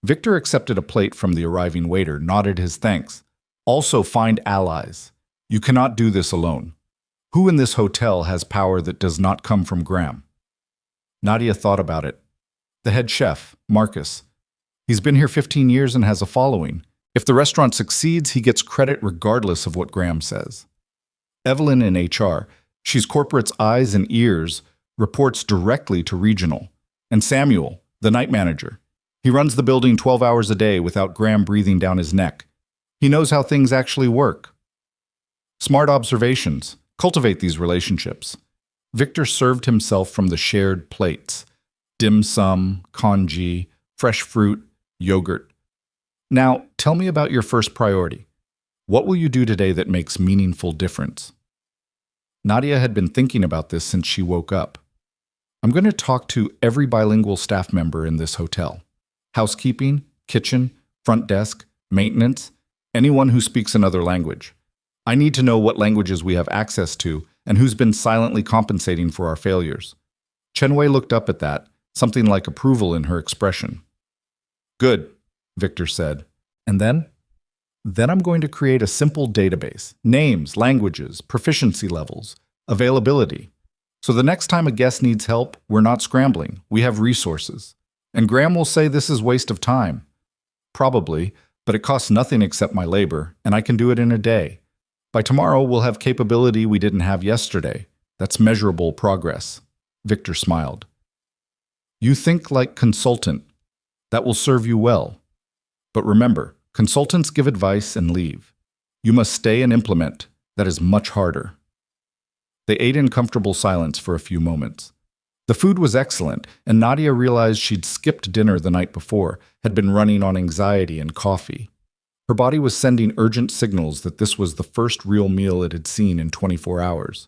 Victor accepted a plate from the arriving waiter, nodded his thanks. Also find allies. You cannot do this alone. Who in this hotel has power that does not come from Graham? Nadia thought about it. The head chef, Marcus. He's been here 15 years and has a following. If the restaurant succeeds, he gets credit regardless of what Graham says. Evelyn in HR, she's corporate's eyes and ears, reports directly to regional. And Samuel, the night manager. He runs the building 12 hours a day without Graham breathing down his neck. He knows how things actually work. Smart observations. Cultivate these relationships. Victor served himself from the shared plates. Dim sum, congee, fresh fruit, yogurt. Now, tell me about your first priority. What will you do today that makes meaningful difference? Nadia had been thinking about this since she woke up. I'm going to talk to every bilingual staff member in this hotel. Housekeeping, kitchen, front desk, maintenance, anyone who speaks another language. I need to know what languages we have access to and who's been silently compensating for our failures. Chenwei looked up at that, something like approval in her expression. Good, Victor said. And then? Then I'm going to create a simple database. Names, languages, proficiency levels, availability. So the next time a guest needs help, we're not scrambling. We have resources. And Graham will say this is waste of time. Probably, but it costs nothing except my labor, and I can do it in a day. By tomorrow, we'll have capability we didn't have yesterday. That's measurable progress. Victor smiled. You think like consultant. That will serve you well. But remember, consultants give advice and leave. You must stay and implement. That is much harder. They ate in comfortable silence for a few moments. The food was excellent, and Nadia realized she'd skipped dinner the night before, had been running on anxiety and coffee. Her body was sending urgent signals that this was the first real meal it had seen in 24 hours.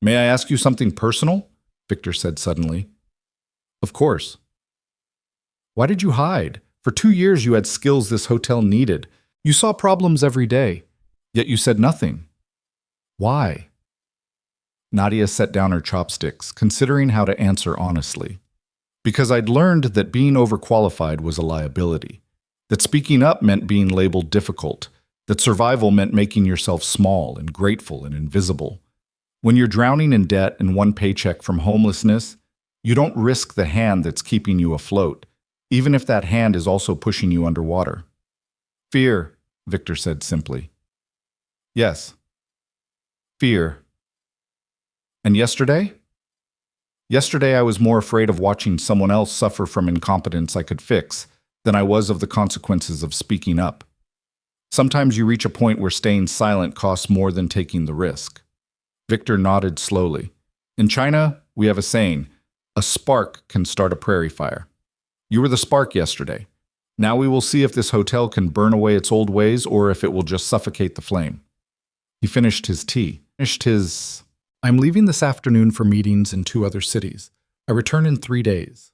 May I ask you something personal? Victor said suddenly. Of course. Why did you hide? For 2 years you had skills this hotel needed. You saw problems every day, yet you said nothing. Why? Nadia set down her chopsticks, considering how to answer honestly. Because I'd learned that being overqualified was a liability, that speaking up meant being labeled difficult, that survival meant making yourself small and grateful and invisible. When you're drowning in debt and one paycheck from homelessness, you don't risk the hand that's keeping you afloat, even if that hand is also pushing you underwater. Fear, Victor said simply. Yes. Fear. And yesterday? Yesterday I was more afraid of watching someone else suffer from incompetence I could fix than I was of the consequences of speaking up. Sometimes you reach a point where staying silent costs more than taking the risk. Victor nodded slowly. In China, we have a saying, a spark can start a prairie fire. You were the spark yesterday. Now we will see if this hotel can burn away its old ways or if it will just suffocate the flame. He finished his tea. I'm leaving this afternoon for meetings in 2 other cities. I return in 3 days.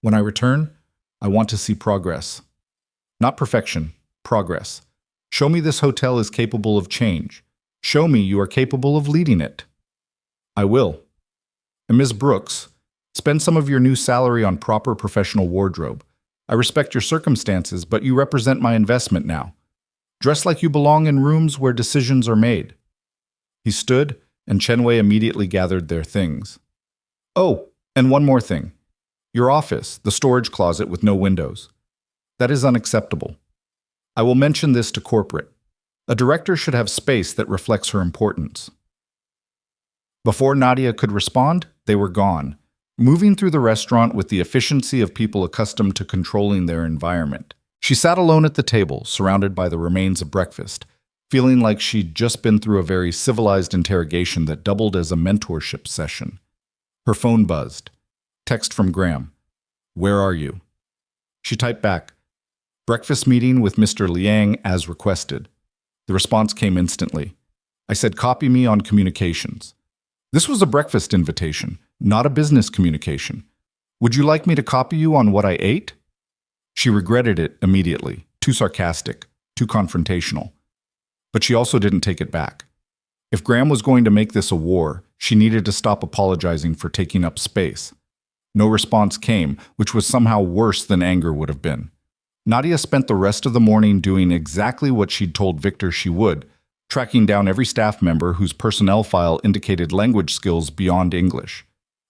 When I return, I want to see progress. Not perfection, progress. Show me this hotel is capable of change. Show me you are capable of leading it. I will. And Ms. Brooks, spend some of your new salary on proper professional wardrobe. I respect your circumstances, but you represent my investment now. Dress like you belong in rooms where decisions are made. He stood, and Chenwei immediately gathered their things. Oh, and one more thing. Your office, the storage closet with no windows. That is unacceptable. I will mention this to corporate. A director should have space that reflects her importance. Before Nadia could respond, they were gone. moving through the restaurant with the efficiency of people accustomed to controlling their environment. She sat alone at the table, surrounded by the remains of breakfast, feeling like she'd just been through a very civilized interrogation that doubled as a mentorship session. Her phone buzzed. Text from Graham. "Where are you?" She typed back, "Breakfast meeting with Mr. Liang as requested." The response came instantly. I said, "Copy me on communications." This was a breakfast invitation, not a business communication. "Would you like me to copy you on what I ate?" She regretted it immediately. Too sarcastic, too confrontational. But she also didn't take it back. If Graham was going to make this a war, she needed to stop apologizing for taking up space. No response came, which was somehow worse than anger would have been. Nadia spent the rest of the morning doing exactly what she'd told Victor she would, tracking down every staff member whose personnel file indicated language skills beyond English.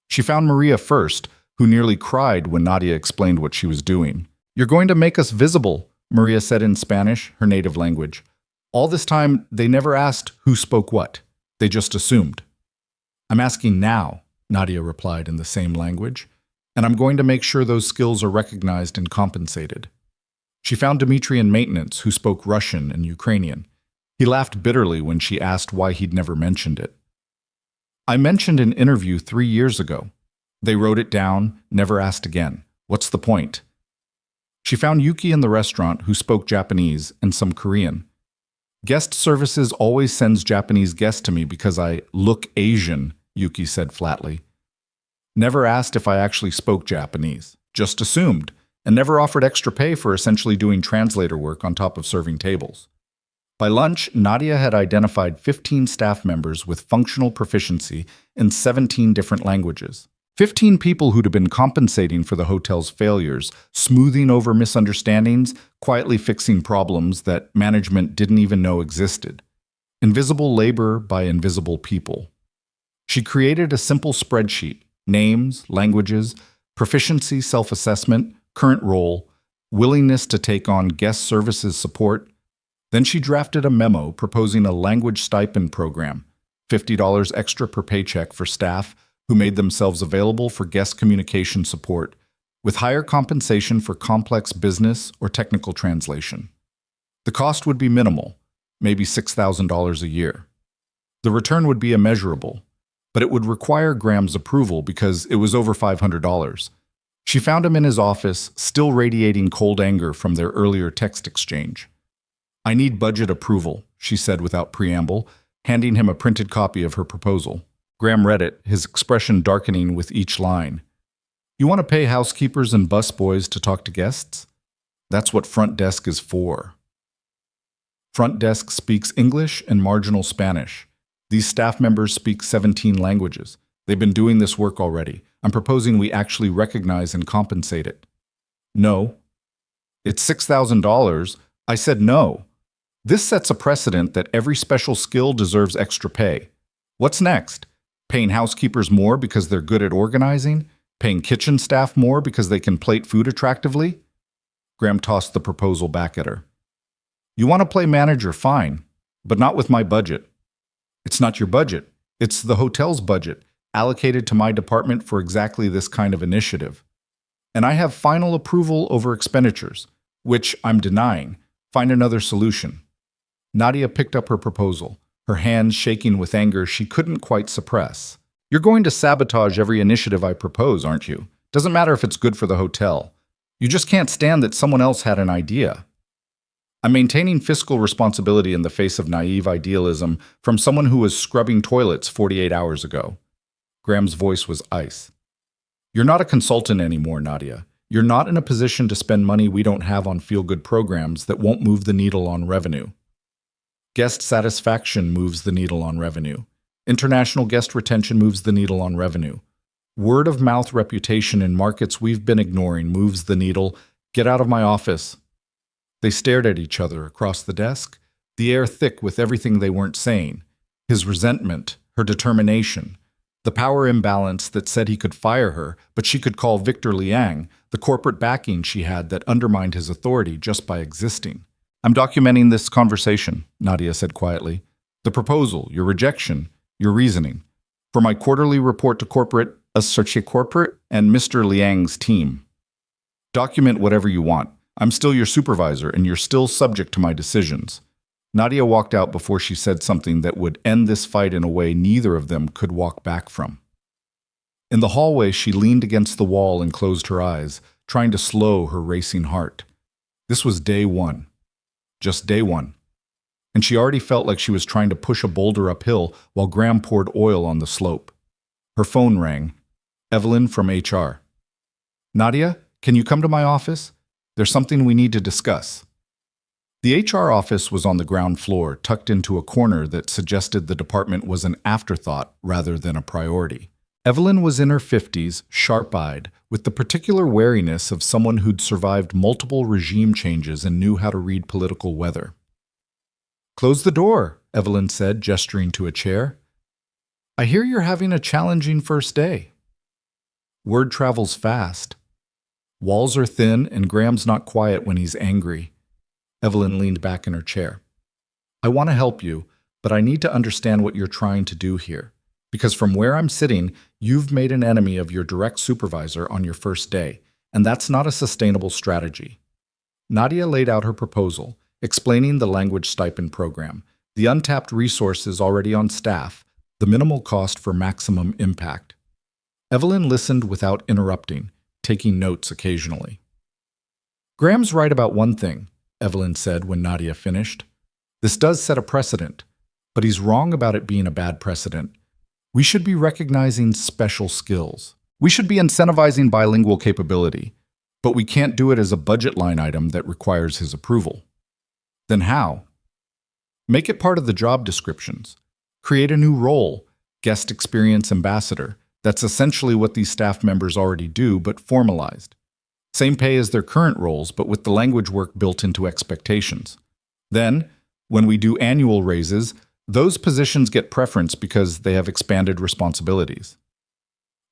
She found Maria first, who nearly cried when Nadia explained what she was doing. "You're going to make us visible," Maria said in Spanish, her native language. All this time, they never asked who spoke what. They just assumed. "I'm asking now," Nadia replied in the same language, "and I'm going to make sure those skills are recognized and compensated." She found Dmitry in maintenance, who spoke Russian and Ukrainian. He laughed bitterly when she asked why he'd never mentioned it. "I mentioned an interview 3 years ago. They wrote it down, never asked again. What's the point?" She found Yuki in the restaurant, who spoke Japanese and some Korean. "Guest services always sends Japanese guests to me because I look Asian," Yuki said flatly. "Never asked if I actually spoke Japanese. Just assumed, and never offered extra pay for essentially doing translator work on top of serving tables." By lunch, Nadia had identified 15 staff members with functional proficiency in 17 different languages. 15 people who'd have been compensating for the hotel's failures, smoothing over misunderstandings, quietly fixing problems that management didn't even know existed. Invisible labor by invisible people. She created a simple spreadsheet: names, languages, proficiency self-assessment, current role, willingness to take on guest services support. Then she drafted a memo proposing a language stipend program, $50 extra per paycheck for staff who made themselves available for guest communication support, with higher compensation for complex business or technical translation. The cost would be minimal, maybe $6,000 a year. The return would be immeasurable, but it would require Graham's approval because it was over $500. She found him in his office, still radiating cold anger from their earlier text exchange. "I need budget approval," she said without preamble, handing him a printed copy of her proposal. Graham read it, his expression darkening with each line. "You want to pay housekeepers and busboys to talk to guests? That's what front desk is for." Front desk speaks English and marginal Spanish. These staff members speak 17 languages. They've been doing this work already. I'm proposing we actually recognize and compensate it. "No." "It's $6,000. I said no. This sets a precedent that every special skill deserves extra pay. What's next? Paying housekeepers more because they're good at organizing? Paying kitchen staff more because they can plate food attractively?" Graham tossed the proposal back at her. "You want to play manager, fine, but not with my budget." "It's not your budget. It's the hotel's budget, allocated to my department for exactly this kind of initiative. And I have final approval over expenditures, which I'm denying. Find another solution." Nadia picked up her proposal, her hands shaking with anger she couldn't quite suppress. "You're going to sabotage every initiative I propose, aren't you? Doesn't matter if it's good for the hotel. You just can't stand that someone else had an idea." "I'm maintaining fiscal responsibility in the face of naive idealism from someone who was scrubbing toilets 48 hours ago." Graham's voice was ice. "You're not a consultant anymore, Nadia. You're not in a position to spend money we don't have on feel-good programs that won't move the needle on revenue. Guest satisfaction moves the needle on revenue. International guest retention moves the needle on revenue. Word-of-mouth reputation in markets we've been ignoring moves the needle. Get out of my office." They stared at each other across the desk, the air thick with everything they weren't saying: his resentment, her determination, the power imbalance that said he could fire her, but she could call Victor Liang, the corporate backing she had that undermined his authority just by existing. "I'm documenting this conversation," Nadia said quietly. "The proposal, your rejection, your reasoning. For my quarterly report to corporate, Associate Corporate, and Mr. Liang's team. Document whatever you want. I'm still your supervisor, and you're still subject to my decisions. Nadia walked out before she said something that would end this fight in a way neither of them could walk back from. In the hallway, she leaned against the wall and closed her eyes, trying to slow her racing heart. This was day one. Just day one. And she already felt like she was trying to push a boulder uphill while Graham poured oil on the slope. Her phone rang. Evelyn from HR. Nadia, can you come to my office? There's something we need to discuss. The HR office was on the ground floor, tucked into a corner that suggested the department was an afterthought rather than a priority. Evelyn was in her 50s, sharp-eyed, with the particular wariness of someone who'd survived multiple regime changes and knew how to read political weather. Close the door, Evelyn said, gesturing to a chair. I hear you're having a challenging first day. Word travels fast. Walls are thin, and Graham's not quiet when he's angry. Evelyn leaned back in her chair. I want to help you, but I need to understand what you're trying to do here. Because from where I'm sitting, you've made an enemy of your direct supervisor on your first day, and that's not a sustainable strategy. Nadia laid out her proposal, explaining the language stipend program, the untapped resources already on staff, the minimal cost for maximum impact. Evelyn listened without interrupting, taking notes occasionally. Graham's right about one thing, Evelyn said when Nadia finished. This does set a precedent, but he's wrong about it being a bad precedent. We should be recognizing special skills. We should be incentivizing bilingual capability, but we can't do it as a budget line item that requires his approval. Then how? Make it part of the job descriptions. Create a new role, guest experience ambassador. That's essentially what these staff members already do, but formalized. Same pay as their current roles, but with the language work built into expectations. Then, when we do annual raises, those positions get preference because they have expanded responsibilities.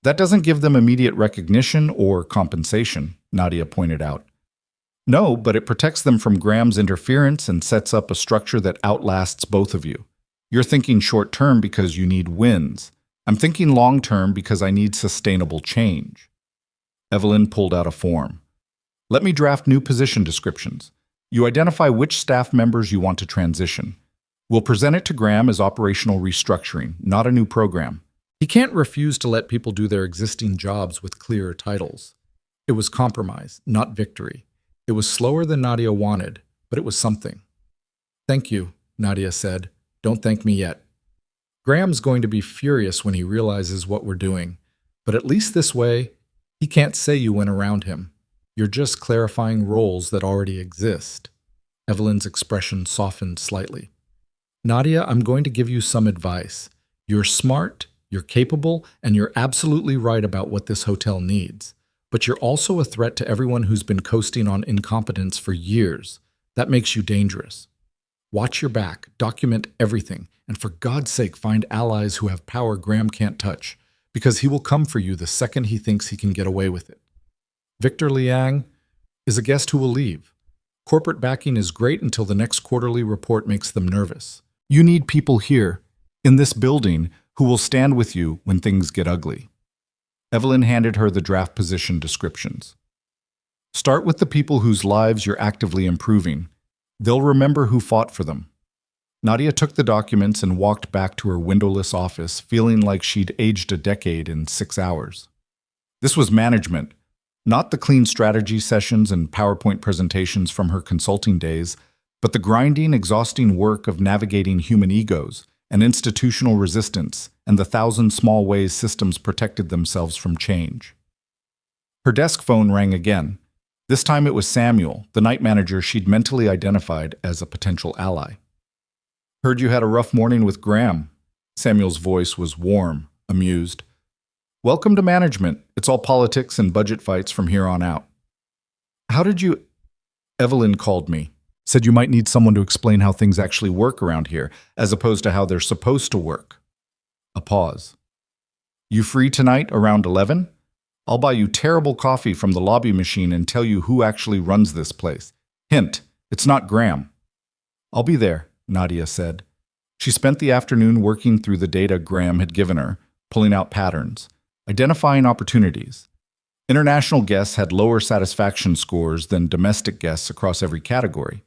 That doesn't give them immediate recognition or compensation, Nadia pointed out. No, but it protects them from Graham's interference and sets up a structure that outlasts both of you. You're thinking short-term because you need wins. I'm thinking long-term because I need sustainable change. Evelyn pulled out a form. Let me draft new position descriptions. You identify which staff members you want to transition. We'll present it to Graham as operational restructuring, not a new program. He can't refuse to let people do their existing jobs with clearer titles. It was compromise, not victory. It was slower than Nadia wanted, but it was something. Thank you, Nadia said. Don't thank me yet. Graham's going to be furious when he realizes what we're doing, but at least this way, he can't say you went around him. You're just clarifying roles that already exist. Evelyn's expression softened slightly. Nadia, I'm going to give you some advice. You're smart, you're capable, and you're absolutely right about what this hotel needs. But you're also a threat to everyone who's been coasting on incompetence for years. That makes you dangerous. Watch your back, document everything, and for God's sake find allies who have power Graham can't touch, because he will come for you the second he thinks he can get away with it. Victor Liang is a guest who will leave. Corporate backing is great until the next quarterly report makes them nervous. You need people here, in this building, who will stand with you when things get ugly. Evelyn handed her the draft position descriptions. Start with the people whose lives you're actively improving. They'll remember who fought for them. Nadia took the documents and walked back to her windowless office, feeling like she'd aged a decade in 6 hours. This was management, not the clean strategy sessions and PowerPoint presentations from her consulting days, but the grinding, exhausting work of navigating human egos and institutional resistance and the 1,000 small ways systems protected themselves from change. Her desk phone rang again. This time it was Samuel, the night manager she'd mentally identified as a potential ally. Heard you had a rough morning with Graham. Samuel's voice was warm, amused. Welcome to management. It's all politics and budget fights from here on out. How did you... Evelyn called me. Said you might need someone to explain how things actually work around here, as opposed to how they're supposed to work. A pause. You free tonight around 11? I'll buy you terrible coffee from the lobby machine and tell you who actually runs this place. Hint, it's not Graham. I'll be there, Nadia said. She spent the afternoon working through the data Graham had given her, pulling out patterns. Identifying opportunities. International guests had lower satisfaction scores than domestic guests across every category.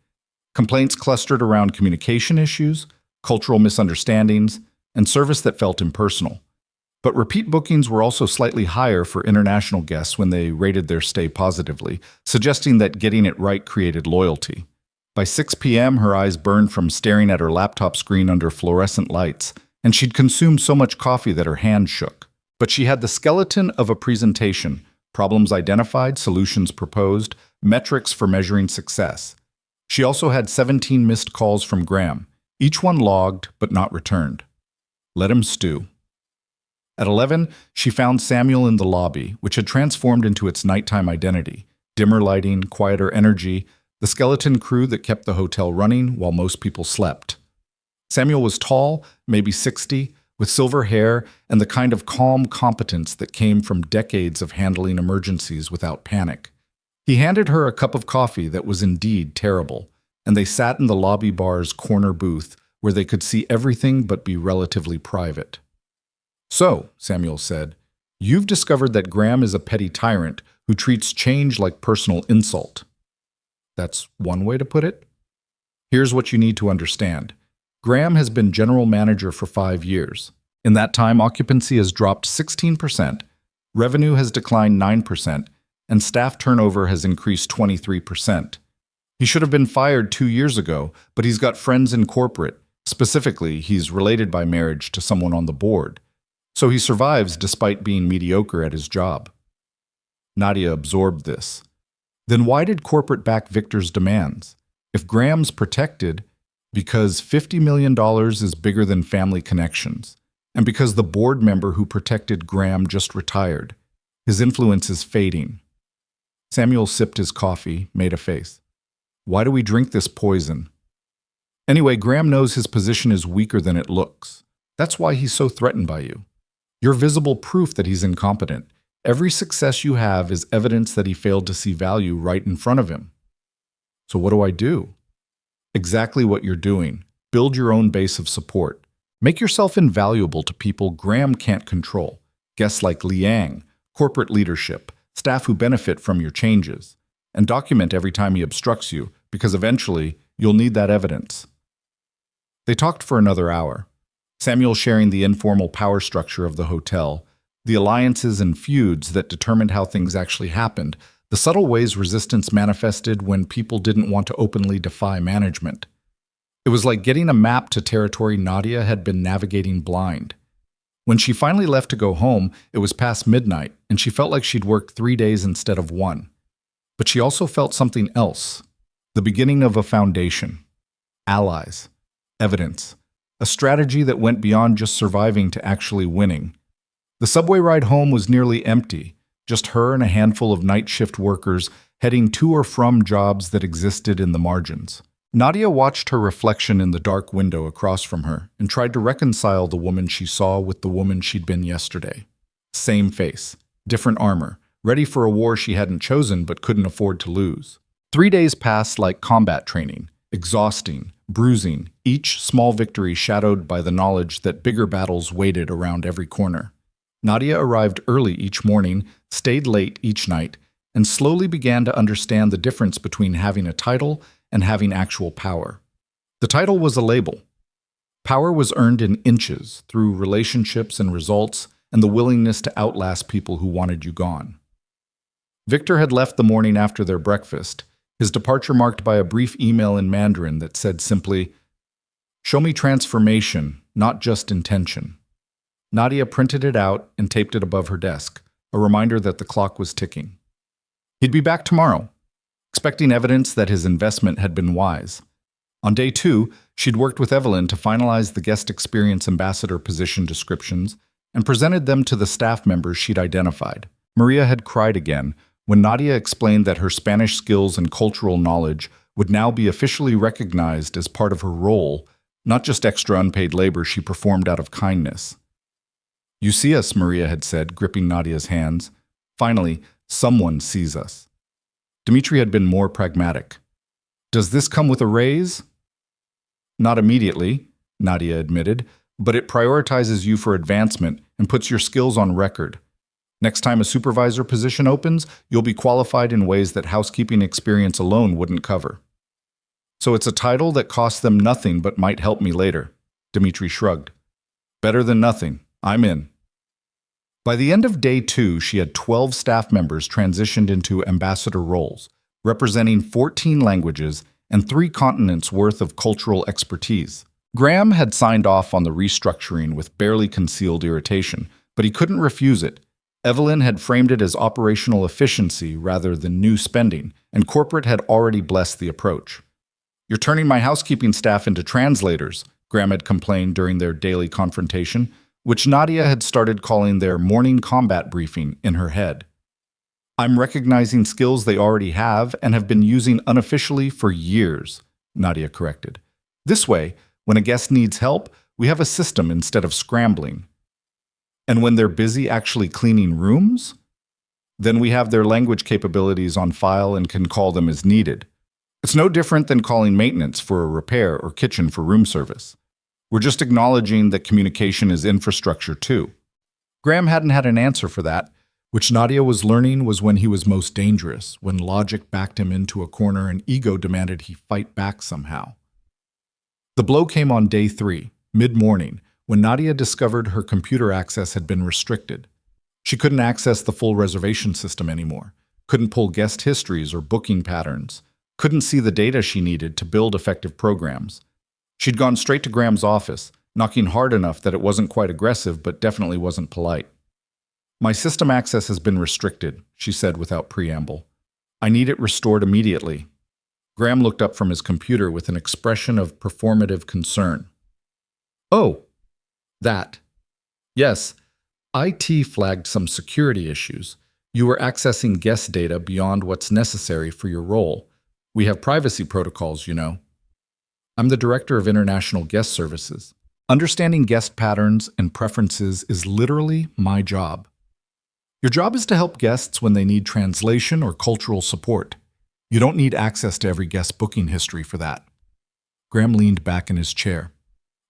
Complaints clustered around communication issues, cultural misunderstandings, and service that felt impersonal. But repeat bookings were also slightly higher for international guests when they rated their stay positively, suggesting that getting it right created loyalty. By 6 p.m., her eyes burned from staring at her laptop screen under fluorescent lights, and she'd consumed so much coffee that her hand shook. But she had the skeleton of a presentation: problems identified, solutions proposed, metrics for measuring success. She also had 17 missed calls from Graham, each one logged but not returned. Let him stew. At 11, she found Samuel in the lobby, which had transformed into its nighttime identity: dimmer lighting, quieter energy, the skeleton crew that kept the hotel running while most people slept. Samuel was tall, maybe 60, with silver hair and the kind of calm competence that came from decades of handling emergencies without panic. He handed her a cup of coffee that was indeed terrible, and they sat in the lobby bar's corner booth where they could see everything but be relatively private. "So," Samuel said, "you've discovered that Graham is a petty tyrant who treats change like personal insult." That's one way to put it. Here's what you need to understand. Graham has been general manager for 5 years. In that time, occupancy has dropped 16%, revenue has declined 9%, and staff turnover has increased 23%. He should have been fired 2 years ago, but he's got friends in corporate. Specifically, he's related by marriage to someone on the board. So he survives despite being mediocre at his job. Nadia absorbed this. Then why did corporate back Victor's demands? If Graham's protected, because $50 million is bigger than family connections, and because the board member who protected Graham just retired, his influence is fading. Samuel sipped his coffee, made a face. Why do we drink this poison? Anyway, Graham knows his position is weaker than it looks. That's why he's so threatened by you. You're visible proof that he's incompetent. Every success you have is evidence that he failed to see value right in front of him. So what do I do? Exactly what you're doing. Build your own base of support. Make yourself invaluable to people Graham can't control. Guests like Liang, corporate leadership, staff who benefit from your changes. And document every time he obstructs you, because eventually you'll need that evidence. They talked for another hour. Samuel sharing the informal power structure of the hotel, the alliances and feuds that determined how things actually happened, the subtle ways resistance manifested when people didn't want to openly defy management. It was like getting a map to territory Nadia had been navigating blind. When she finally left to go home, it was past midnight, and she felt like she'd worked 3 days instead of 1. But she also felt something else, the beginning of a foundation. Allies. Evidence. A strategy that went beyond just surviving to actually winning. The subway ride home was nearly empty, just her and a handful of night shift workers heading to or from jobs that existed in the margins. Nadia watched her reflection in the dark window across from her and tried to reconcile the woman she saw with the woman she'd been yesterday. Same face, different armor, ready for a war she hadn't chosen but couldn't afford to lose. 3 days passed like combat training, exhausting, bruising, each small victory shadowed by the knowledge that bigger battles waited around every corner. Nadia arrived early each morning, stayed late each night, and slowly began to understand the difference between having a title and having actual power. The title was a label. Power was earned in inches through relationships and results and the willingness to outlast people who wanted you gone. Victor had left the morning after their breakfast, his departure marked by a brief email in Mandarin that said simply, "Show me transformation, not just intention." Nadia printed it out and taped it above her desk, a reminder that the clock was ticking. He'd be back tomorrow, expecting evidence that his investment had been wise. On day 2, she'd worked with Evelyn to finalize the guest experience ambassador position descriptions and presented them to the staff members she'd identified. Maria had cried again when Nadia explained that her Spanish skills and cultural knowledge would now be officially recognized as part of her role, not just extra unpaid labor she performed out of kindness. "You see us," Maria had said, gripping Nadia's hands. "Finally, someone sees us." Dmitri had been more pragmatic. "Does this come with a raise?" "Not immediately," Nadia admitted, "but it prioritizes you for advancement and puts your skills on record. Next time a supervisor position opens, you'll be qualified in ways that housekeeping experience alone wouldn't cover. So it's a title that costs them nothing but might help me later. Dmitri shrugged. Better than nothing. I'm in. By the end of day 2, she had 12 staff members transitioned into ambassador roles, representing 14 languages and 3 continents worth of cultural expertise. Graham had signed off on the restructuring with barely concealed irritation, but he couldn't refuse it. Evelyn had framed it as operational efficiency rather than new spending, and corporate had already blessed the approach. "You're turning my housekeeping staff into translators," Graham had complained during their daily confrontation, which Nadia had started calling their morning combat briefing in her head. "I'm recognizing skills they already have and have been using unofficially for years," Nadia corrected. "This way, when a guest needs help, we have a system instead of scrambling. And when they're busy actually cleaning rooms, then we have their language capabilities on file and can call them as needed. It's no different than calling maintenance for a repair or kitchen for room service. We're just acknowledging that communication is infrastructure too." Graham hadn't had an answer for that, which Nadia was learning was when he was most dangerous, when logic backed him into a corner and ego demanded he fight back somehow. The blow came on day 3, mid-morning, when Nadia discovered her computer access had been restricted. She couldn't access the full reservation system anymore, couldn't pull guest histories or booking patterns, couldn't see the data she needed to build effective programs. She'd gone straight to Graham's office, knocking hard enough that it wasn't quite aggressive but definitely wasn't polite. "My system access has been restricted," she said without preamble. "I need it restored immediately." Graham looked up from his computer with an expression of performative concern. "Oh, that. Yes, IT flagged some security issues. You were accessing guest data beyond what's necessary for your role. We have privacy protocols, you know. I'm the Director of International Guest Services. Understanding guest patterns and preferences is literally my job. Your job is to help guests when they need translation or cultural support. You don't need access to every guest booking history for that." Graham leaned back in his chair.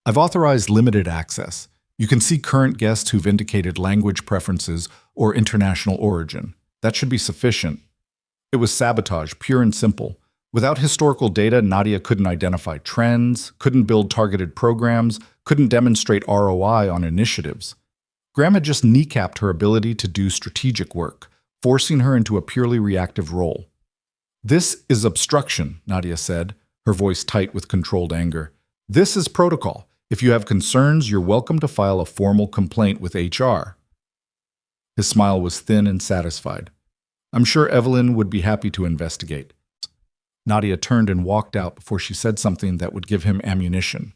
"I've authorized limited access. You can see current guests who've indicated language preferences or international origin. That should be sufficient." It was sabotage, pure and simple. Without historical data, Nadia couldn't identify trends, couldn't build targeted programs, couldn't demonstrate ROI on initiatives. Graham had just kneecapped her ability to do strategic work, forcing her into a purely reactive role. "This is obstruction," Nadia said, her voice tight with controlled anger. "This is protocol. If you have concerns, you're welcome to file a formal complaint with HR." His smile was thin and satisfied. "I'm sure Evelyn would be happy to investigate." Nadia turned and walked out before she said something that would give him ammunition.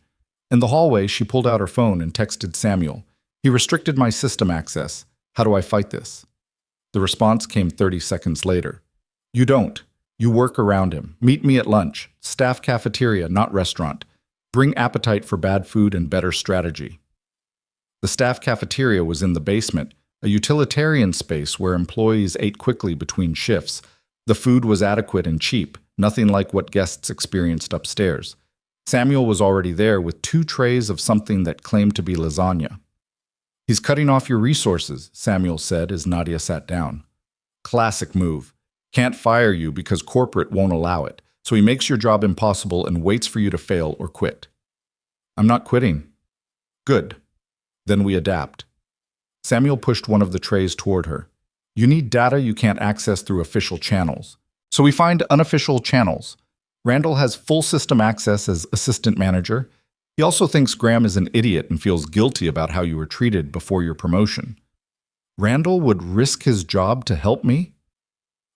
In the hallway, she pulled out her phone and texted Samuel. "He restricted my system access. How do I fight this?" The response came 30 seconds later. "You don't. You work around him. Meet me at lunch. Staff cafeteria, not restaurant. Bring appetite for bad food and better strategy." The staff cafeteria was in the basement, a utilitarian space where employees ate quickly between shifts. The food was adequate and cheap, nothing like what guests experienced upstairs. Samuel was already there with 2 trays of something that claimed to be lasagna. "He's cutting off your resources," Samuel said as Nadia sat down. "Classic move. Can't fire you because corporate won't allow it, so he makes your job impossible and waits for you to fail or quit." "I'm not quitting." "Good. Then we adapt." Samuel pushed one of the trays toward her. "You need data you can't access through official channels. So we find unofficial channels. Randall has full system access as assistant manager. He also thinks Graham is an idiot and feels guilty about how you were treated before your promotion." "Randall would risk his job to help me?"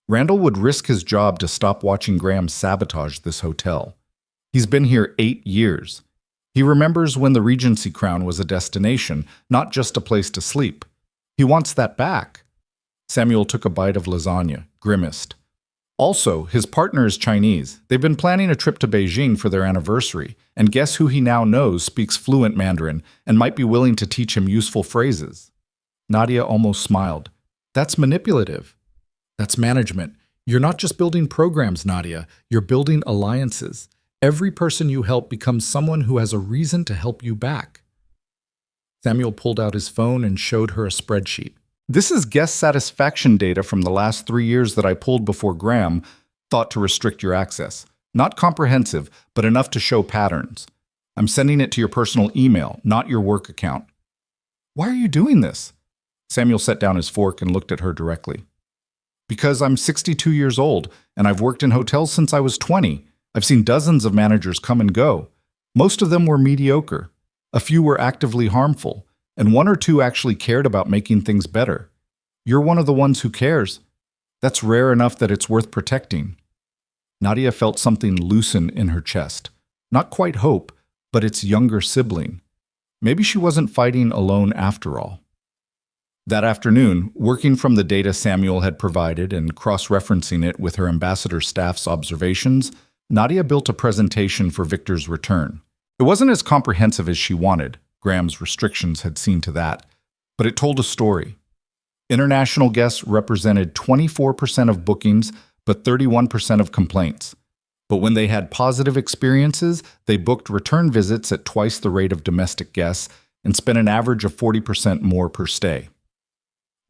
"Randall would risk his job to stop watching Graham sabotage this hotel. He's been here 8 years. He remembers when the Regency Crown was a destination, not just a place to sleep. He wants that back." Samuel took a bite of lasagna, grimaced. "Also, his partner is Chinese. They've been planning a trip to Beijing for their anniversary, and guess who he now knows speaks fluent Mandarin and might be willing to teach him useful phrases." Nadia almost smiled. "That's manipulative." "That's management. You're not just building programs, Nadia. You're building alliances. Every person you help becomes someone who has a reason to help you back." Samuel pulled out his phone and showed her a spreadsheet. This is guest satisfaction data from the last 3 years that I pulled before Graham thought to restrict your access. Not comprehensive, but enough to show patterns. I'm sending it to your personal email, not your work account. Why are you doing this? Samuel set down his fork and looked at her directly. Because I'm 62 years old, and I've worked in hotels since I was 20. I've seen dozens of managers come and go. Most of them were mediocre. A few were actively harmful, and one or two actually cared about making things better. You're one of the ones who cares. That's rare enough that it's worth protecting. Nadia felt something loosen in her chest. Not quite hope, but its younger sibling. Maybe she wasn't fighting alone after all. That afternoon, working from the data Samuel had provided and cross-referencing it with her ambassador staff's observations, Nadia built a presentation for Victor's return. It wasn't as comprehensive as she wanted. Graham's restrictions had seen to that. But it told a story. International guests represented 24% of bookings, but 31% of complaints. But when they had positive experiences, they booked return visits at twice the rate of domestic guests and spent an average of 40% more per stay.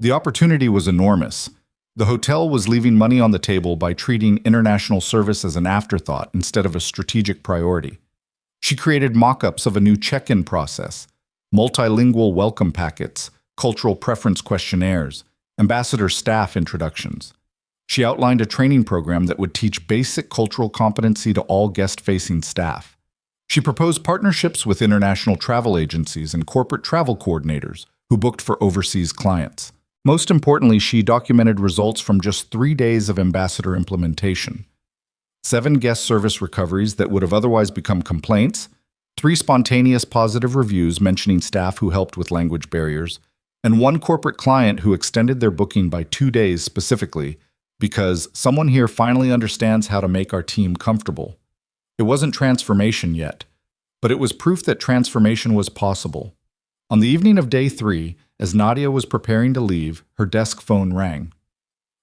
The opportunity was enormous. The hotel was leaving money on the table by treating international service as an afterthought instead of a strategic priority. She created mock-ups of a new check-in process, multilingual welcome packets, cultural preference questionnaires, ambassador staff introductions. She outlined a training program that would teach basic cultural competency to all guest-facing staff. She proposed partnerships with international travel agencies and corporate travel coordinators who booked for overseas clients. Most importantly, she documented results from just 3 days of ambassador implementation. 7 guest service recoveries that would have otherwise become complaints, 3 spontaneous positive reviews mentioning staff who helped with language barriers, and 1 corporate client who extended their booking by 2 days specifically because someone here finally understands how to make our team comfortable. It wasn't transformation yet, but it was proof that transformation was possible. On the evening of day 3, as Nadia was preparing to leave, her desk phone rang.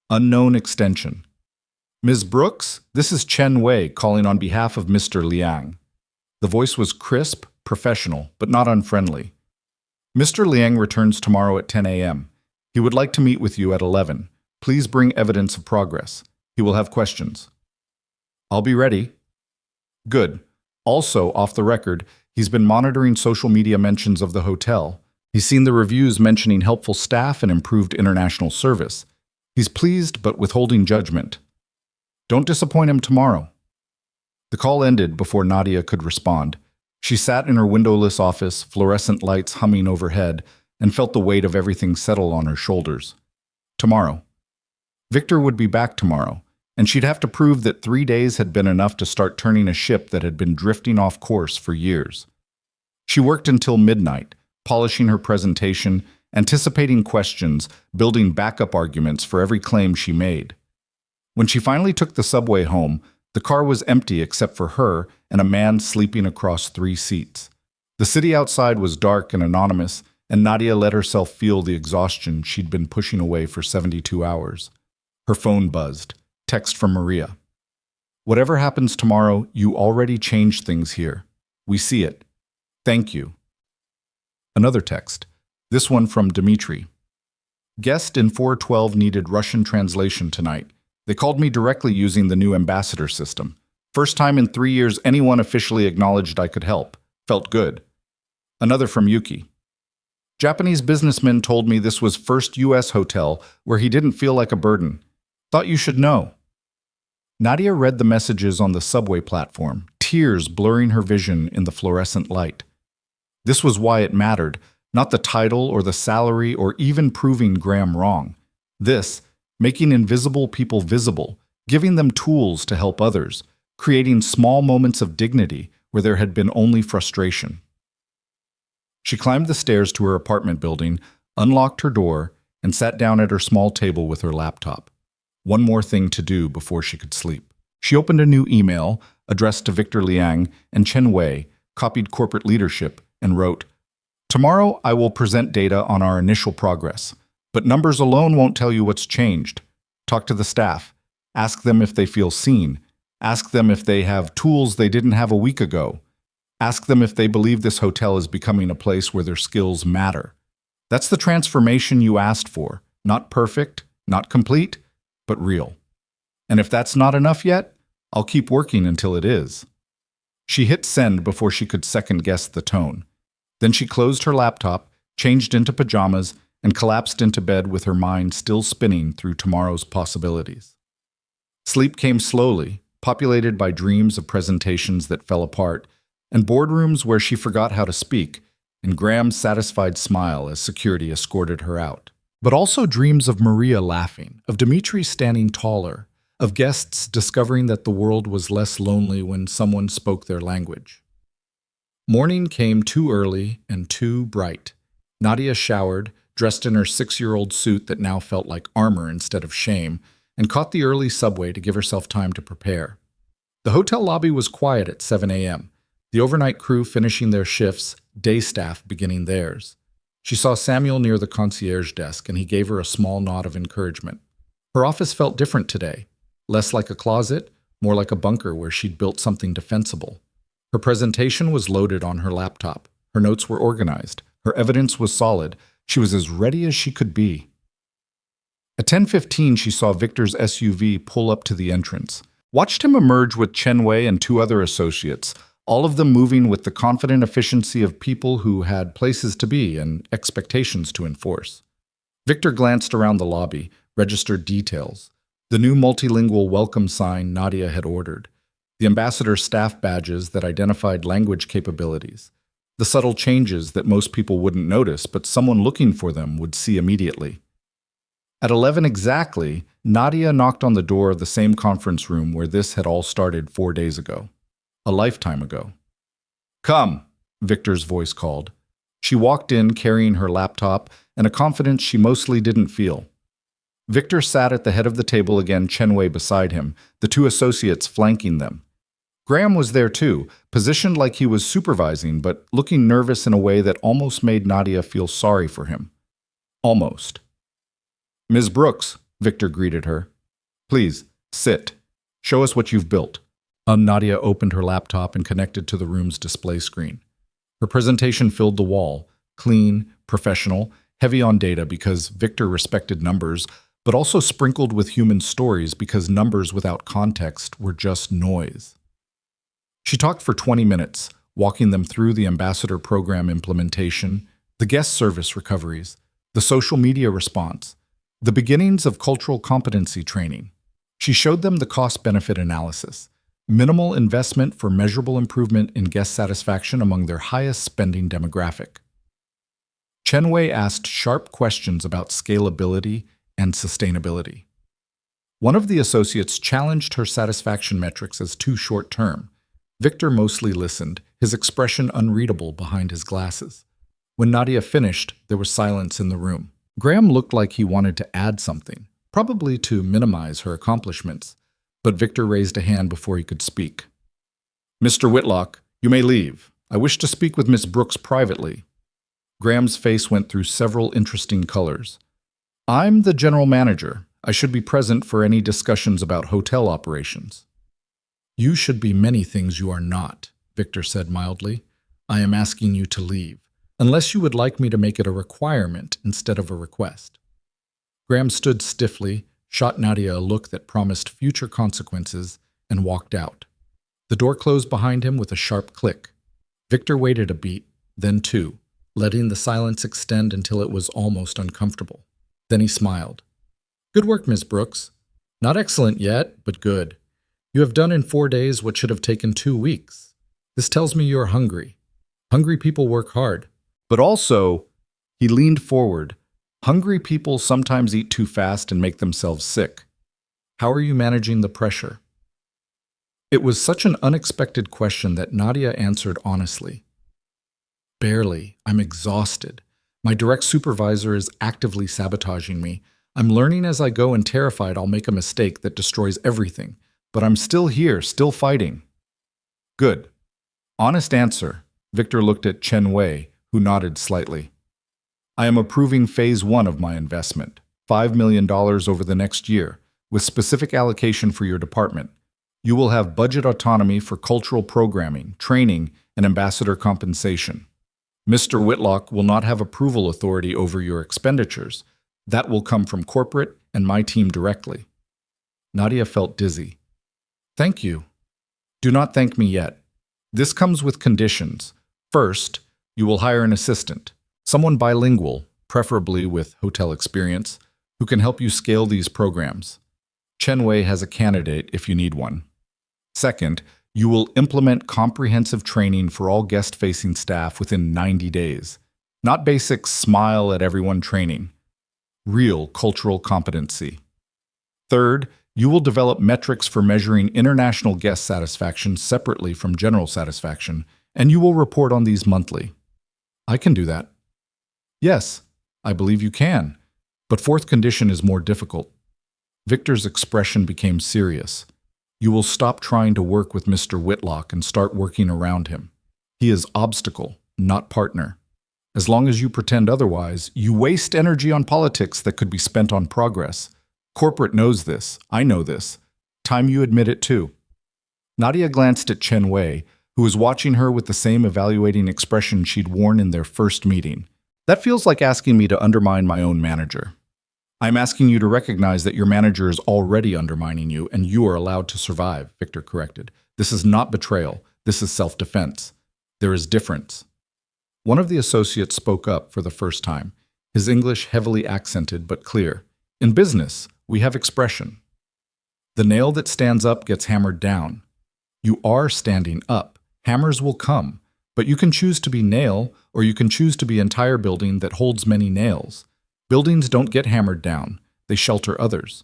Unknown extension. Ms. Brooks, this is Chen Wei calling on behalf of Mr. Liang. The voice was crisp, professional, but not unfriendly. Mr. Liang returns tomorrow at 10 a.m. He would like to meet with you at 11. Please bring evidence of progress. He will have questions. I'll be ready. Good. Also, off the record, he's been monitoring social media mentions of the hotel. He's seen the reviews mentioning helpful staff and improved international service. He's pleased but withholding judgment. Don't disappoint him tomorrow. The call ended before Nadia could respond. She sat in her windowless office, fluorescent lights humming overhead, and felt the weight of everything settle on her shoulders. Tomorrow. Victor would be back tomorrow, and she'd have to prove that 3 days had been enough to start turning a ship that had been drifting off course for years. She worked until midnight, polishing her presentation, anticipating questions, building backup arguments for every claim she made. When she finally took the subway home, the car was empty except for her and a man sleeping across 3 seats. The city outside was dark and anonymous, and Nadia let herself feel the exhaustion she'd been pushing away for 72 hours. Her phone buzzed. Text from Maria. Whatever happens tomorrow, you already changed things here. We see it. Thank you. Another text. This one from Dmitry. Guest in 412 needed Russian translation tonight. They called me directly using the new ambassador system. First time in 3 years anyone officially acknowledged I could help. Felt good. Another from Yuki. Japanese businessman told me this was first U.S. hotel where he didn't feel like a burden. Thought you should know. Nadia read the messages on the subway platform, tears blurring her vision in the fluorescent light. This was why it mattered, not the title or the salary or even proving Graham wrong. This, making invisible people visible, giving them tools to help others, creating small moments of dignity where there had been only frustration. She climbed the stairs to her apartment building, unlocked her door, and sat down at her small table with her laptop. One more thing to do before she could sleep. She opened a new email addressed to Victor Liang and Chen Wei, copied corporate leadership, and wrote, "Tomorrow I will present data on our initial progress, but numbers alone won't tell you what's changed. Talk to the staff. Ask them if they feel seen. Ask them if they have tools they didn't have a week ago. Ask them if they believe this hotel is becoming a place where their skills matter. That's the transformation you asked for. Not perfect, not complete, but real. And if that's not enough yet, I'll keep working until it is. She hit send before she could second-guess the tone. Then she closed her laptop, changed into pajamas, and collapsed into bed with her mind still spinning through tomorrow's possibilities. Sleep came slowly, populated by dreams of presentations that fell apart, and boardrooms where she forgot how to speak, and Graham's satisfied smile as security escorted her out. But also dreams of Maria laughing, of Dmitri standing taller, of guests discovering that the world was less lonely when someone spoke their language. Morning came too early and too bright. Nadia showered, dressed in her 6-year-old suit that now felt like armor instead of shame, and caught the early subway to give herself time to prepare. The hotel lobby was quiet at 7 a.m., the overnight crew finishing their shifts, day staff beginning theirs. She saw Samuel near the concierge desk, and he gave her a small nod of encouragement. Her office felt different today, less like a closet, more like a bunker where she'd built something defensible. Her presentation was loaded on her laptop. Her notes were organized. Her evidence was solid. She was as ready as she could be. At 10:15, she saw Victor's SUV pull up to the entrance. Watched him emerge with Chen Wei and 2 other associates, all of them moving with the confident efficiency of people who had places to be and expectations to enforce. Victor glanced around the lobby, registered details. The new multilingual welcome sign Nadia had ordered. The ambassador's staff badges that identified language capabilities. The subtle changes that most people wouldn't notice, but someone looking for them would see immediately. At 11 exactly, Nadia knocked on the door of the same conference room where this had all started 4 days ago. A lifetime ago. "Come," Victor's voice called. She walked in carrying her laptop and a confidence she mostly didn't feel. Victor sat at the head of the table again, Chen Wei beside him, the 2 associates flanking them. Graham was there too, positioned like he was supervising, but looking nervous in a way that almost made Nadia feel sorry for him. Almost. "Ms. Brooks," Victor greeted her. "Please, sit. Show us what you've built." Nadia opened her laptop and connected to the room's display screen. Her presentation filled the wall, clean, professional, heavy on data because Victor respected numbers, but also sprinkled with human stories because numbers without context were just noise. She talked for 20 minutes, walking them through the ambassador program implementation, the guest service recoveries, the social media response, the beginnings of cultural competency training. She showed them the cost-benefit analysis. Minimal investment for measurable improvement in guest satisfaction among their highest spending demographic. Chen Wei asked sharp questions about scalability and sustainability. One of the associates challenged her satisfaction metrics as too short-term. Victor mostly listened, his expression unreadable behind his glasses. When Nadia finished, there was silence in the room. Graham looked like he wanted to add something, probably to minimize her accomplishments. But Victor raised a hand before he could speak. "Mr. Whitlock, you may leave. I wish to speak with Miss Brooks privately." Graham's face went through several interesting colors. "I'm the general manager. I should be present for any discussions about hotel operations." "You should be many things you are not," Victor said mildly. "I am asking you to leave, unless you would like me to make it a requirement instead of a request." Graham stood stiffly, shot Nadia a look that promised future consequences, and walked out. The door closed behind him with a sharp click. Victor waited a beat, then 2, letting the silence extend until it was almost uncomfortable. Then he smiled. "Good work, Miss Brooks. Not excellent yet, but good. You have done in 4 days what should have taken 2 weeks. This tells me you are hungry. Hungry people work hard. But also," he leaned forward, "hungry people sometimes eat too fast and make themselves sick. How are you managing the pressure?" It was such an unexpected question that Nadia answered honestly. "Barely. I'm exhausted. My direct supervisor is actively sabotaging me. I'm learning as I go and terrified I'll make a mistake that destroys everything. But I'm still here, still fighting." "Good. Honest answer." Victor looked at Chen Wei, who nodded slightly. "I am approving phase 1 of my investment, $5 million over the next year, with specific allocation for your department. You will have budget autonomy for cultural programming, training, and ambassador compensation." Mr. Whitlock will not have approval authority over your expenditures. That will come from corporate and my team directly. Nadia felt dizzy. Thank you. Do not thank me yet. This comes with conditions. First, you will hire an assistant, someone bilingual, preferably with hotel experience, who can help you scale these programs. Chen Wei has a candidate if you need one. Second, you will implement comprehensive training for all guest-facing staff within 90 days. Not basic smile-at-everyone training. Real cultural competency. Third, you will develop metrics for measuring international guest satisfaction separately from general satisfaction, and you will report on these monthly. I can do that. Yes, I believe you can. But fourth condition is more difficult. Victor's expression became serious. You will stop trying to work with Mr. Whitlock and start working around him. He is obstacle, not partner. As long as you pretend otherwise, you waste energy on politics that could be spent on progress. Corporate knows this. I know this. Time you admit it too. Nadia glanced at Chen Wei, who was watching her with the same evaluating expression she'd worn in their first meeting. That feels like asking me to undermine my own manager. I'm asking you to recognize that your manager is already undermining you and you are allowed to survive, Victor corrected. This is not betrayal. This is self-defense. There is difference. One of the associates spoke up for the first time, his English heavily accented but clear. In business, we have expression. The nail that stands up gets hammered down. You are standing up. Hammers will come, but you can choose to be nail or you can choose to be entire building that holds many nails. Buildings don't get hammered down. They shelter others.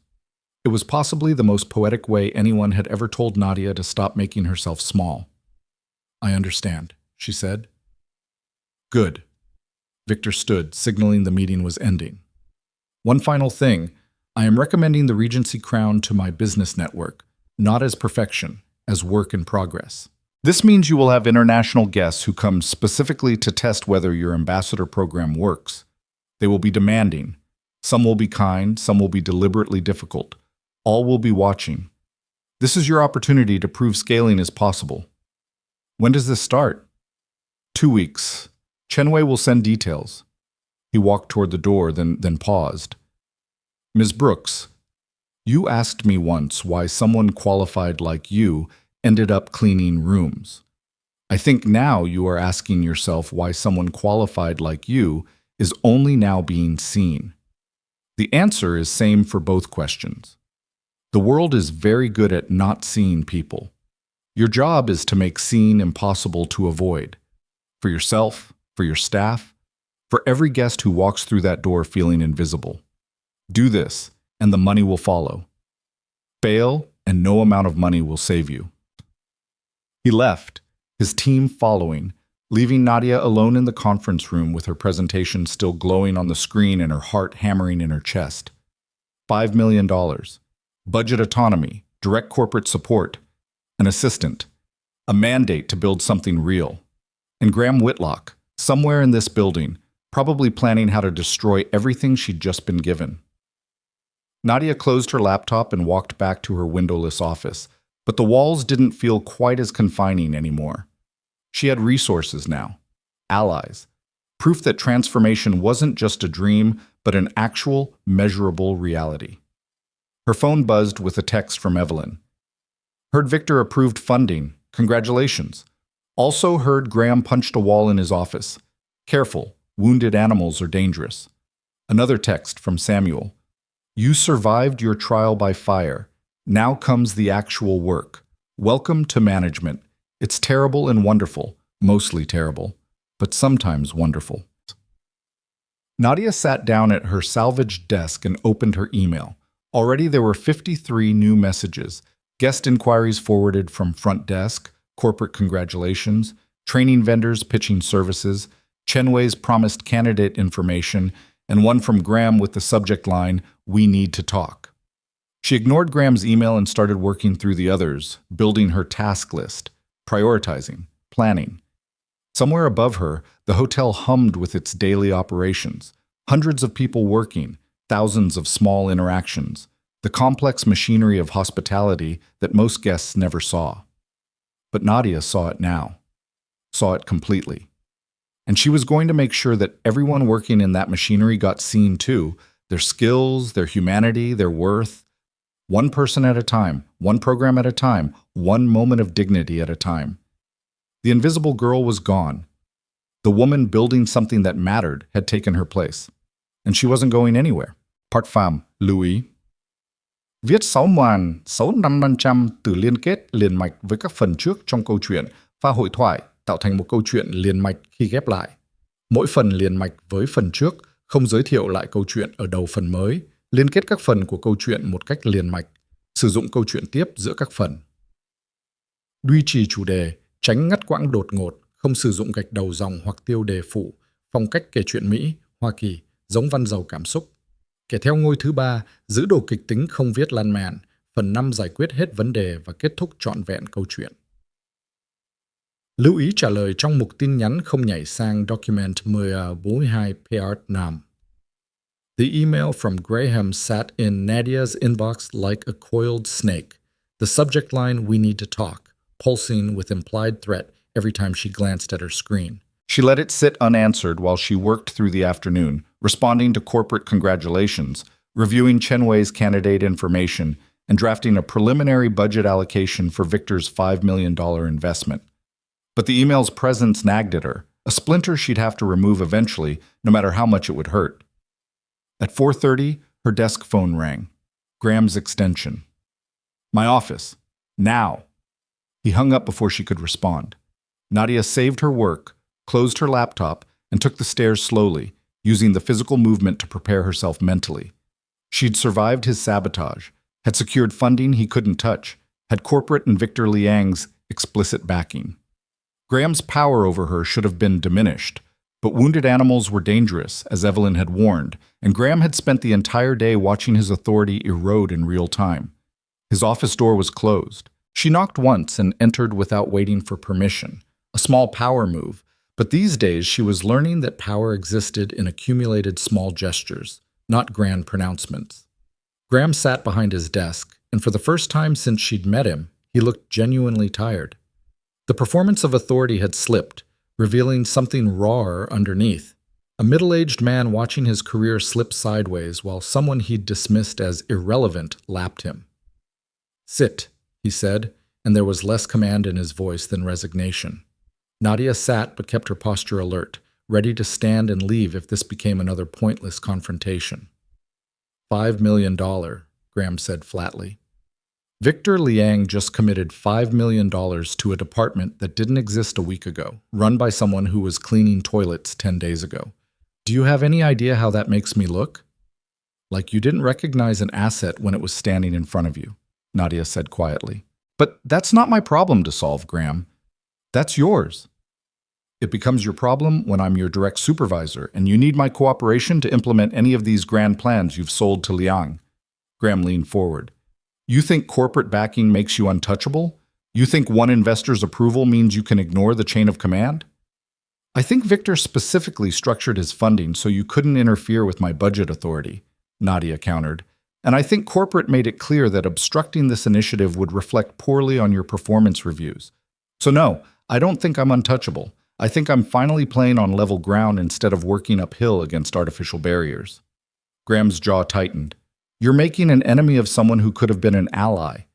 It was possibly the most poetic way anyone had ever told Nadia to stop making herself small. I understand, she said. Good. Victor stood, signaling the meeting was ending. One final thing. I am recommending the Regency crown to my business network, not as perfection, as work in progress. This means you will have international guests who come specifically to test whether your ambassador program works. They will be demanding. Some will be kind, some will be deliberately difficult. All will be watching. This is your opportunity to prove scaling is possible. When does this start? 2 weeks. Chen Wei will send details. He walked toward the door, then paused. Ms. Brooks, you asked me once why someone qualified like you ended up cleaning rooms. I think now you are asking yourself why someone qualified like you is only now being seen. The answer is same for both questions. The world is very good at not seeing people. Your job is to make seeing impossible to avoid. For yourself, for your staff, for every guest who walks through that door feeling invisible. Do this, and the money will follow. Fail, and no amount of money will save you. He left, his team following, leaving Nadia alone in the conference room with her presentation still glowing on the screen and her heart hammering in her chest. $5 million. Budget autonomy, direct corporate support, an assistant, a mandate to build something real. And Graham Whitlock, somewhere in this building, probably planning how to destroy everything she'd just been given. Nadia closed her laptop and walked back to her windowless office, but the walls didn't feel quite as confining anymore. She had resources now, allies, proof that transformation wasn't just a dream, but an actual, measurable reality. Her phone buzzed with a text from Evelyn. Heard Victor approved funding. Congratulations. Also heard Graham punched a wall in his office. Careful, wounded animals are dangerous. Another text from Samuel. You survived your trial by fire. Now comes the actual work. Welcome to management. It's terrible and wonderful, mostly terrible, but sometimes wonderful. Nadia sat down at her salvaged desk and opened her email. Already there were 53 new messages, guest inquiries forwarded from front desk, corporate congratulations, training vendors pitching services, Chen Wei's promised candidate information, and one from Graham with the subject line, "We need to talk." She ignored Graham's email and started working through the others, building her task list, prioritizing, planning. Somewhere above her, the hotel hummed with its daily operations. Hundreds of people working, thousands of small interactions, the complex machinery of hospitality that most guests never saw. But Nadia saw it now, saw it completely. And she was going to make sure that everyone working in that machinery got seen too, their skills, their humanity, their worth. One person at a time, one program at a time, one moment of dignity at a time. The invisible girl was gone. The woman building something that mattered had taken her place. And she wasn't going anywhere. Part Pham, Louis. Viết 6 màn, 65% từ liên kết liền mạch với các phần trước trong câu chuyện, pha hội thoại tạo thành một câu chuyện liền mạch khi ghép lại. Mỗi phần liền mạch với phần trước, không giới thiệu lại câu chuyện ở đầu phần mới, liên kết các phần của câu chuyện một cách liền mạch, sử dụng câu chuyện tiếp giữa các phần. Duy trì chủ đề, tránh ngắt quãng đột ngột, không sử dụng gạch đầu dòng hoặc tiêu đề phụ, phong cách kể chuyện Mỹ, Hoa Kỳ, giống văn giàu cảm xúc. Kể theo ngôi thứ 3, giữ đồ kịch tính không viết lan man, phần 5 giải quyết hết vấn đề và kết thúc trọn vẹn câu chuyện. Lưu ý trả lời trong mục tin nhắn không nhảy sang document 1042 PR Nam. The email from Graham sat in Nadia's inbox like a coiled snake. The subject line, "We need to talk," pulsing with implied threat every time she glanced at her screen. She let it sit unanswered while she worked through the afternoon, responding to corporate congratulations, reviewing Chen Wei's candidate information, and drafting a preliminary budget allocation for Victor's $5 million investment. But the email's presence nagged at her, a splinter she'd have to remove eventually, no matter how much it would hurt. At 4:30, her desk phone rang. Graham's extension. "My office. Now." He hung up before she could respond. Nadia saved her work, closed her laptop, and took the stairs slowly, using the physical movement to prepare herself mentally. She'd survived his sabotage, had secured funding he couldn't touch, had corporate and Victor Liang's explicit backing. Graham's power over her should have been diminished, but wounded animals were dangerous, as Evelyn had warned, and Graham had spent the entire day watching his authority erode in real time. His office door was closed. She knocked once and entered without waiting for permission, a small power move, but these days she was learning that power existed in accumulated small gestures, not grand pronouncements. Graham sat behind his desk, and for the first time since she'd met him, he looked genuinely tired. The performance of authority had slipped, revealing something rawer underneath. A middle-aged man watching his career slip sideways while someone he'd dismissed as irrelevant lapped him. "Sit," he said, and there was less command in his voice than resignation. Nadia sat but kept her posture alert, ready to stand and leave if this became another pointless confrontation. $5 million, Graham said flatly. Victor Liang just committed $5 million to a department that didn't exist a week ago, run by someone who was cleaning toilets 10 days ago. Do you have any idea how that makes me look? Like you didn't recognize an asset when it was standing in front of you, Nadia said quietly. But that's not my problem to solve, Graham. That's yours. It becomes your problem when I'm your direct supervisor and you need my cooperation to implement any of these grand plans you've sold to Liang. Graham leaned forward. You think corporate backing makes you untouchable? You think one investor's approval means you can ignore the chain of command? I think Victor specifically structured his funding so you couldn't interfere with my budget authority, Nadia countered. And I think corporate made it clear that obstructing this initiative would reflect poorly on your performance reviews. So no, I don't think I'm untouchable. I think I'm finally playing on level ground instead of working uphill against artificial barriers. Graham's jaw tightened. You're making an enemy of someone who could have been an ally.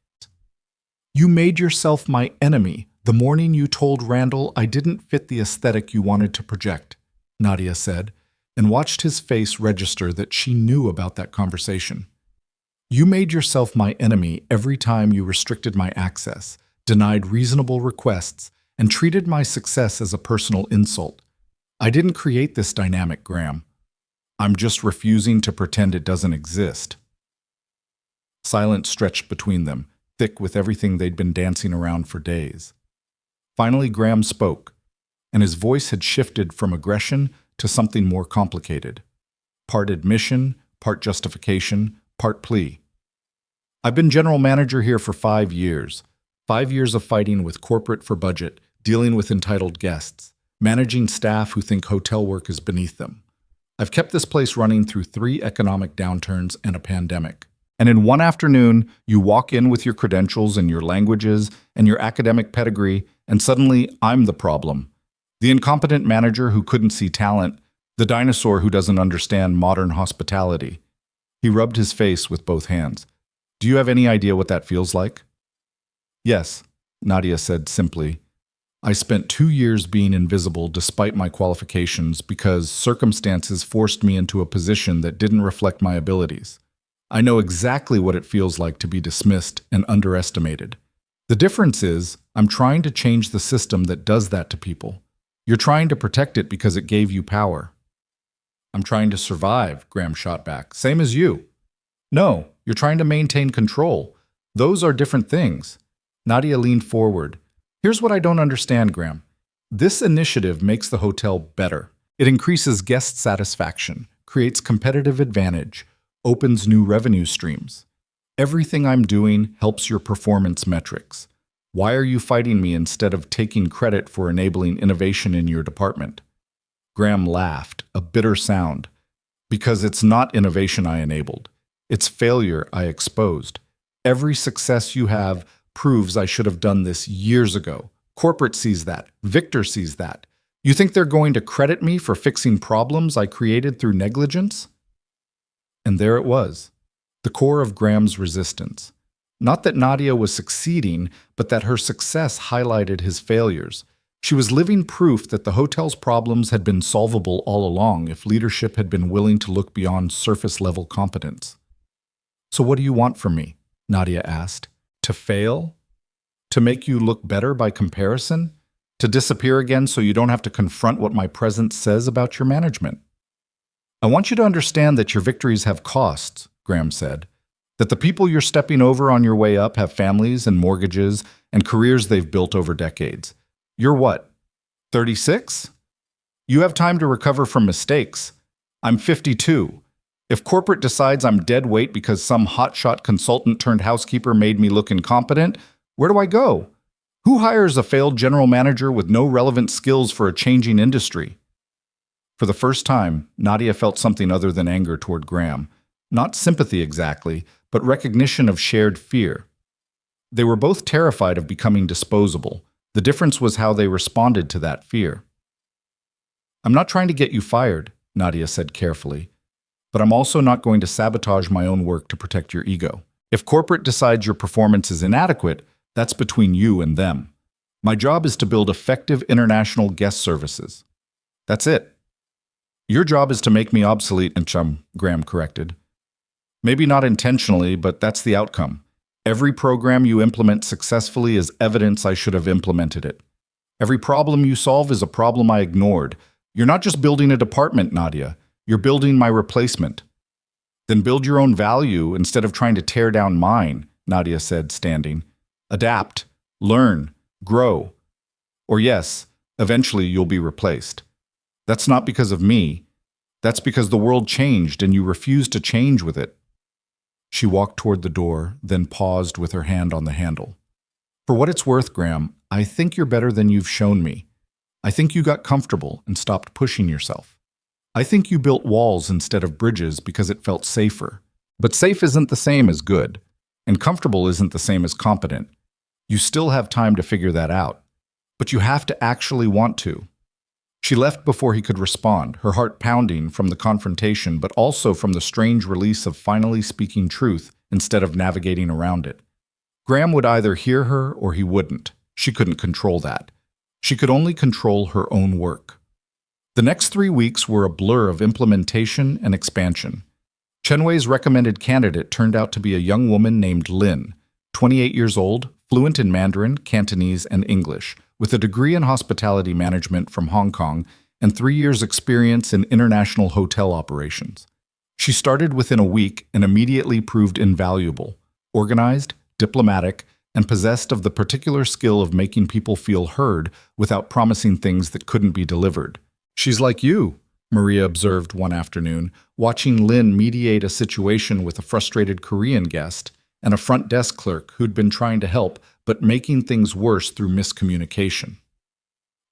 You made yourself my enemy the morning you told Randall I didn't fit the aesthetic you wanted to project, Nadia said, and watched his face register that she knew about that conversation. You made yourself my enemy every time you restricted my access, denied reasonable requests, and treated my success as a personal insult. I didn't create this dynamic, Graham. I'm just refusing to pretend it doesn't exist. Silence stretched between them, thick with everything they'd been dancing around for days. Finally, Graham spoke, and his voice had shifted from aggression to something more complicated. Part admission, part justification, part plea. I've been general manager here for 5 years. 5 years of fighting with corporate for budget, dealing with entitled guests, managing staff who think hotel work is beneath them. I've kept this place running through 3 economic downturns and a pandemic. And in one afternoon, you walk in with your credentials and your languages and your academic pedigree, and suddenly I'm the problem. The incompetent manager who couldn't see talent, the dinosaur who doesn't understand modern hospitality. He rubbed his face with both hands. Do you have any idea what that feels like? Yes, Nadia said simply. I spent 2 years being invisible despite my qualifications because circumstances forced me into a position that didn't reflect my abilities. I know exactly what it feels like to be dismissed and underestimated. The difference is, I'm trying to change the system that does that to people. You're trying to protect it because it gave you power. I'm trying to survive, Graham shot back. Same as you. No, you're trying to maintain control. Those are different things. Nadia leaned forward. Here's what I don't understand, Graham. This initiative makes the hotel better. It increases guest satisfaction, creates competitive advantage, opens new revenue streams. Everything I'm doing helps your performance metrics. Why are you fighting me instead of taking credit for enabling innovation in your department? Graham laughed, a bitter sound. Because it's not innovation I enabled. It's failure I exposed. Every success you have proves I should have done this years ago. Corporate sees that. Victor sees that. You think they're going to credit me for fixing problems I created through negligence? And there it was, the core of Graham's resistance. Not that Nadia was succeeding, but that her success highlighted his failures. She was living proof that the hotel's problems had been solvable all along if leadership had been willing to look beyond surface-level competence. So what do you want from me? Nadia asked. To fail? To make you look better by comparison? To disappear again so you don't have to confront what my presence says about your management? I want you to understand that your victories have costs, Graham said. That the people you're stepping over on your way up have families and mortgages and careers they've built over decades. You're what, 36? You have time to recover from mistakes. I'm 52. If corporate decides I'm dead weight because some hotshot consultant turned housekeeper made me look incompetent, where do I go? Who hires a failed general manager with no relevant skills for a changing industry? For the first time, Nadia felt something other than anger toward Graham. Not sympathy exactly, but recognition of shared fear. They were both terrified of becoming disposable. The difference was how they responded to that fear. I'm not trying to get you fired, Nadia said carefully. But I'm also not going to sabotage my own work to protect your ego. If corporate decides your performance is inadequate, that's between you and them. My job is to build effective international guest services. That's it. Your job is to make me obsolete, and Graham corrected. Maybe not intentionally, but that's the outcome. Every program you implement successfully is evidence I should have implemented it. Every problem you solve is a problem I ignored. You're not just building a department, Nadia. You're building my replacement. Then build your own value instead of trying to tear down mine, Nadia said, standing. Adapt, learn, grow. Or yes, eventually you'll be replaced. That's not because of me. That's because the world changed and you refuse to change with it. She walked toward the door, then paused with her hand on the handle. For what it's worth, Graham, I think you're better than you've shown me. I think you got comfortable and stopped pushing yourself. I think you built walls instead of bridges because it felt safer. But safe isn't the same as good, and comfortable isn't the same as competent. You still have time to figure that out, but you have to actually want to. She left before he could respond, her heart pounding from the confrontation but also from the strange release of finally speaking truth instead of navigating around it. Graham would either hear her or he wouldn't. She couldn't control that. She could only control her own work. The next 3 weeks were a blur of implementation and expansion. Chenwei's recommended candidate turned out to be a young woman named Lin, 28 years old, fluent in Mandarin, Cantonese, and English, with a degree in hospitality management from Hong Kong and 3 years' experience in international hotel operations. She started within a week and immediately proved invaluable, organized, diplomatic, and possessed of the particular skill of making people feel heard without promising things that couldn't be delivered. She's like you, Maria observed one afternoon, watching Lin mediate a situation with a frustrated Korean guest and a front desk clerk who'd been trying to help but making things worse through miscommunication.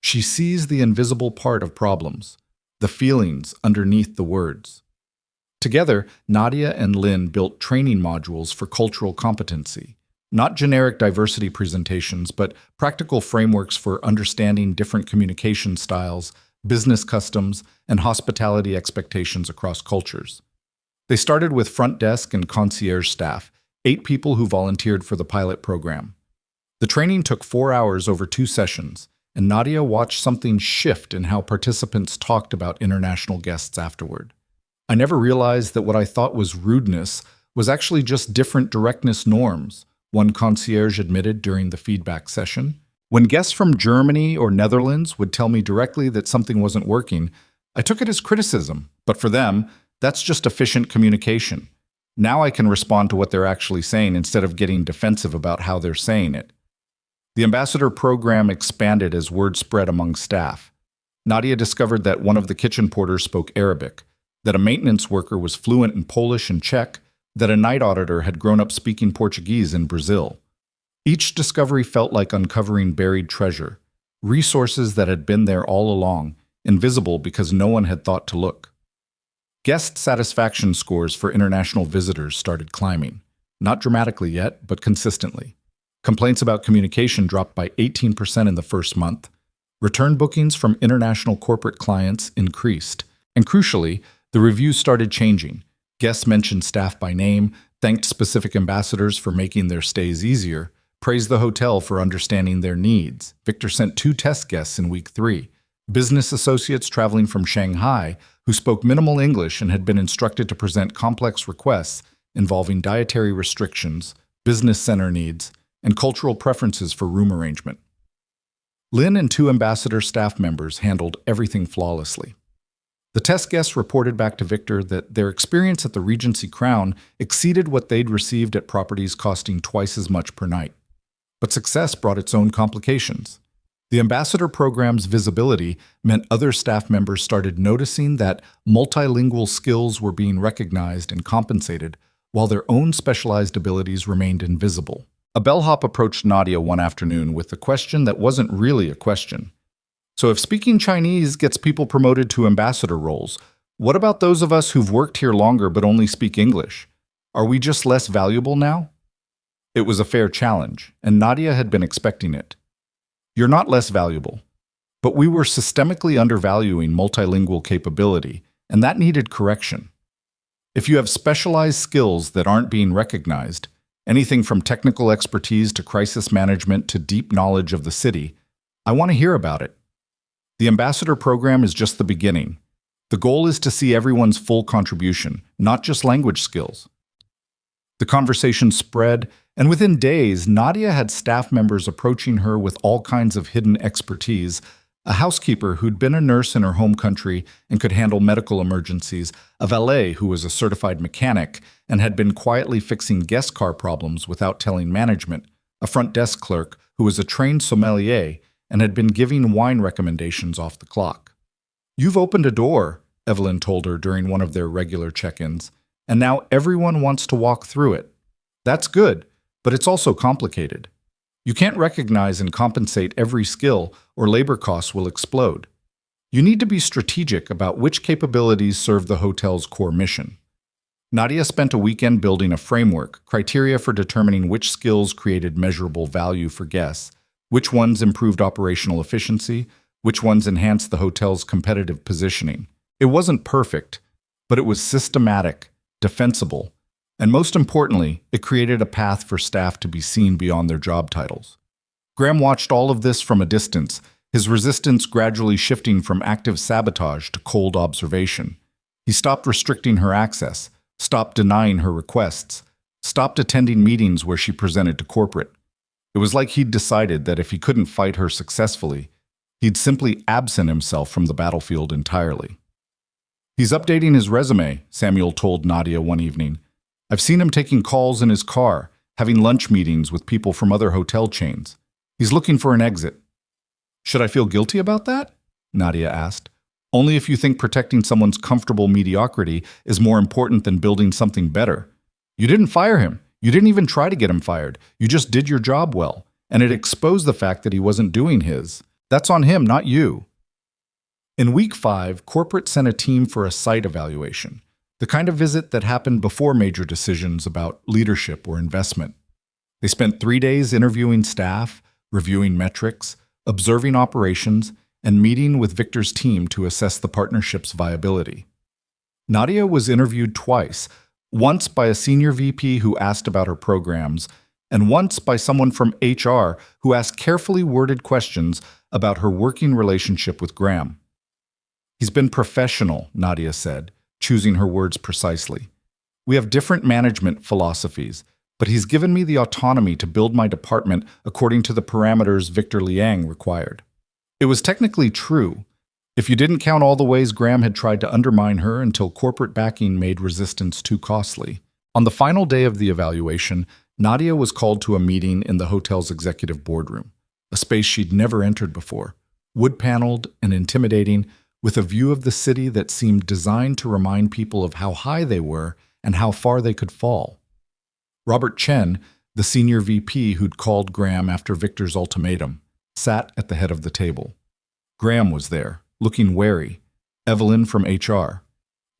She sees the invisible part of problems, the feelings underneath the words. Together, Nadia and Lin built training modules for cultural competency. Not generic diversity presentations, but practical frameworks for understanding different communication styles, business customs, and hospitality expectations across cultures. They started with front desk and concierge staff, 8 people who volunteered for the pilot program. The training took 4 hours over 2 sessions, and Nadia watched something shift in how participants talked about international guests afterward. I never realized that what I thought was rudeness was actually just different directness norms, one concierge admitted during the feedback session. When guests from Germany or Netherlands would tell me directly that something wasn't working, I took it as criticism, but for them, that's just efficient communication. Now I can respond to what they're actually saying instead of getting defensive about how they're saying it. The ambassador program expanded as word spread among staff. Nadia discovered that one of the kitchen porters spoke Arabic, that a maintenance worker was fluent in Polish and Czech, that a night auditor had grown up speaking Portuguese in Brazil. Each discovery felt like uncovering buried treasure, resources that had been there all along, invisible because no one had thought to look. Guest satisfaction scores for international visitors started climbing, not dramatically yet, but consistently. Complaints about communication dropped by 18% in the first month. Return bookings from international corporate clients increased. And crucially, the reviews started changing. Guests mentioned staff by name, thanked specific ambassadors for making their stays easier, praised the hotel for understanding their needs. Victor sent 2 test guests in week 3. Business associates traveling from Shanghai who spoke minimal English and had been instructed to present complex requests involving dietary restrictions, business center needs, and cultural preferences for room arrangement. Lynn and 2 ambassador staff members handled everything flawlessly. The test guests reported back to Victor that their experience at the Regency Crown exceeded what they'd received at properties costing twice as much per night. But success brought its own complications. The ambassador program's visibility meant other staff members started noticing that multilingual skills were being recognized and compensated, while their own specialized abilities remained invisible. A bellhop approached Nadia one afternoon with a question that wasn't really a question. So if speaking Chinese gets people promoted to ambassador roles, what about those of us who've worked here longer but only speak English? Are we just less valuable now? It was a fair challenge, and Nadia had been expecting it. You're not less valuable, but we were systemically undervaluing multilingual capability, and that needed correction. If you have specialized skills that aren't being recognized, anything from technical expertise to crisis management to deep knowledge of the city, I want to hear about it. The ambassador program is just the beginning. The goal is to see everyone's full contribution, not just language skills. The conversation spread, and within days, Nadia had staff members approaching her with all kinds of hidden expertise, a housekeeper who'd been a nurse in her home country and could handle medical emergencies, a valet who was a certified mechanic and had been quietly fixing guest car problems without telling management, a front desk clerk who was a trained sommelier and had been giving wine recommendations off the clock. "You've opened a door," Evelyn told her during one of their regular check-ins, "and now everyone wants to walk through it. That's good, but it's also complicated. You can't recognize and compensate every skill, or labor costs will explode. You need to be strategic about which capabilities serve the hotel's core mission." Nadia spent a weekend building a framework, criteria for determining which skills created measurable value for guests, which ones improved operational efficiency, which ones enhanced the hotel's competitive positioning. It wasn't perfect, but it was systematic, defensible, and most importantly, it created a path for staff to be seen beyond their job titles. Graham watched all of this from a distance, his resistance gradually shifting from active sabotage to cold observation. He stopped restricting her access, stopped denying her requests, stopped attending meetings where she presented to corporate. It was like he'd decided that if he couldn't fight her successfully, he'd simply absent himself from the battlefield entirely. "He's updating his resume," Samuel told Nadia one evening. "I've seen him taking calls in his car, having lunch meetings with people from other hotel chains. He's looking for an exit." "Should I feel guilty about that?" Nadia asked. "Only if you think protecting someone's comfortable mediocrity is more important than building something better. You didn't fire him. You didn't even try to get him fired. You just did your job well, and it exposed the fact that he wasn't doing his. That's on him, not you." In week 5, corporate sent a team for a site evaluation, the kind of visit that happened before major decisions about leadership or investment. They spent 3 days interviewing staff, reviewing metrics, observing operations, and meeting with Victor's team to assess the partnership's viability. Nadia was interviewed twice, once by a senior VP who asked about her programs, and once by someone from HR who asked carefully worded questions about her working relationship with Graham. "He's been professional," Nadia said, choosing her words precisely. "We have different management philosophies, but he's given me the autonomy to build my department according to the parameters Victor Liang required." It was technically true, if you didn't count all the ways Graham had tried to undermine her until corporate backing made resistance too costly. On the final day of the evaluation, Nadia was called to a meeting in the hotel's executive boardroom, a space she'd never entered before, wood-paneled and intimidating, with a view of the city that seemed designed to remind people of how high they were and how far they could fall. Robert Chen, the senior VP who'd called Graham after Victor's ultimatum, sat at the head of the table. Graham was there, looking wary, Evelyn from HR,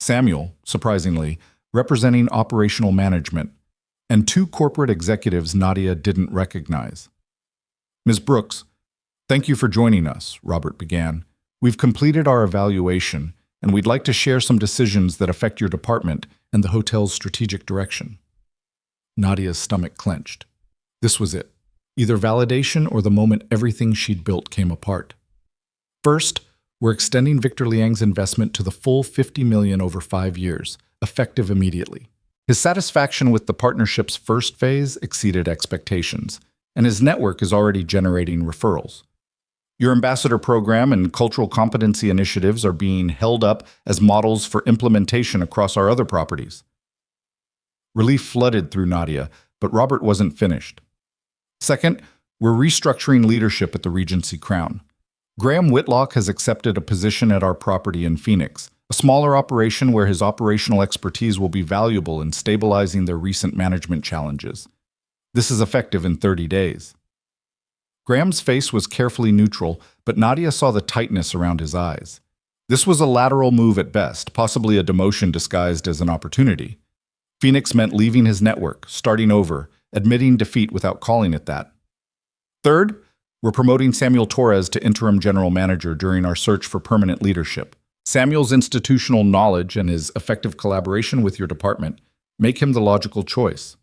Samuel, surprisingly, representing operational management, and two corporate executives Nadia didn't recognize. "Ms. Brooks, thank you for joining us," Robert began. "We've completed our evaluation, and we'd like to share some decisions that affect your department and the hotel's strategic direction." Nadia's stomach clenched. This was it. Either validation or the moment everything she'd built came apart. First, we're extending Victor Liang's investment to the full $50 million over 5 years, effective immediately. His satisfaction with the partnership's first phase exceeded expectations, and his network is already generating referrals. Your ambassador program and cultural competency initiatives are being held up as models for implementation across our other properties. Relief flooded through Nadia, but Robert wasn't finished. Second, we're restructuring leadership at the Regency Crown. Graham Whitlock has accepted a position at our property in Phoenix, a smaller operation where his operational expertise will be valuable in stabilizing their recent management challenges. This is effective in 30 days. Graham's face was carefully neutral, but Nadia saw the tightness around his eyes. This was a lateral move at best, possibly a demotion disguised as an opportunity. Phoenix meant leaving his network, starting over, admitting defeat without calling it that. Third, we're promoting Samuel Torres to interim general manager during our search for permanent leadership. Samuel's institutional knowledge and his effective collaboration with your department make him the logical choice.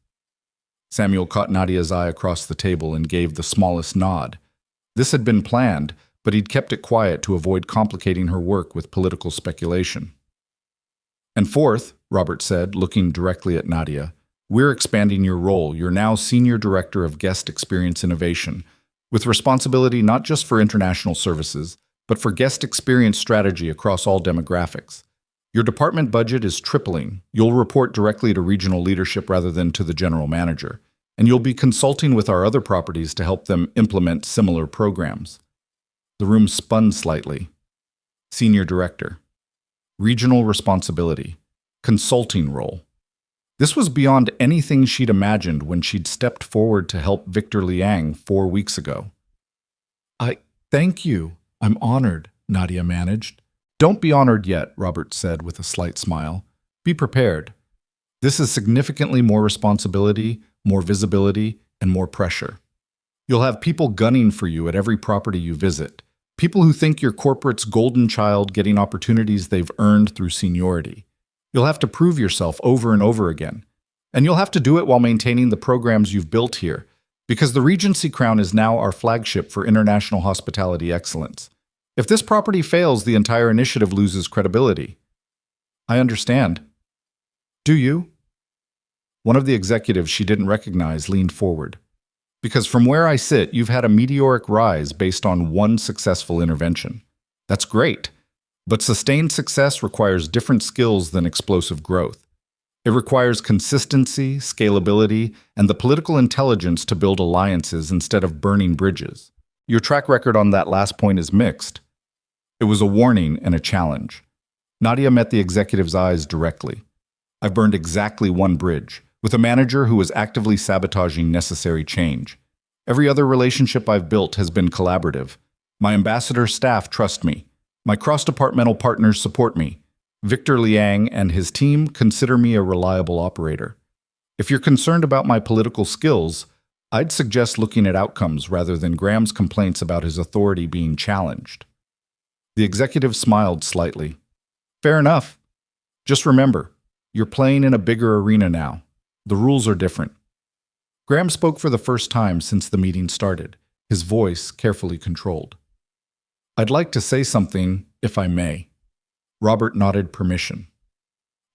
Samuel caught Nadia's eye across the table and gave the smallest nod. This had been planned, but he'd kept it quiet to avoid complicating her work with political speculation. And fourth, Robert said, looking directly at Nadia, we're expanding your role. You're now Senior Director of Guest Experience Innovation, with responsibility not just for international services, but for guest experience strategy across all demographics. Your department budget is tripling. You'll report directly to regional leadership rather than to the general manager, and you'll be consulting with our other properties to help them implement similar programs. The room spun slightly. Senior Director. Regional responsibility. Consulting role. This was beyond anything she'd imagined when she'd stepped forward to help Victor Liang 4 weeks ago. Thank you. I'm honored, Nadia managed. Don't be honored yet, Robert said with a slight smile. Be prepared. This is significantly more responsibility, more visibility, and more pressure. You'll have people gunning for you at every property you visit. People who think you're corporate's golden child getting opportunities they've earned through seniority. You'll have to prove yourself over and over again. And you'll have to do it while maintaining the programs you've built here, because the Regency Crown is now our flagship for international hospitality excellence. If this property fails, the entire initiative loses credibility. I understand. Do you? One of the executives she didn't recognize leaned forward. Because from where I sit, you've had a meteoric rise based on one successful intervention. That's great. But sustained success requires different skills than explosive growth. It requires consistency, scalability, and the political intelligence to build alliances instead of burning bridges. Your track record on that last point is mixed. It was a warning and a challenge. Nadia met the executive's eyes directly. I've burned exactly one bridge, with a manager who was actively sabotaging necessary change. Every other relationship I've built has been collaborative. My ambassador staff trust me. My cross-departmental partners support me. Victor Liang and his team consider me a reliable operator. If you're concerned about my political skills, I'd suggest looking at outcomes rather than Graham's complaints about his authority being challenged. The executive smiled slightly. Fair enough. Just remember, you're playing in a bigger arena now. The rules are different. Graham spoke for the first time since the meeting started, his voice carefully controlled. I'd like to say something, if I may. Robert nodded permission.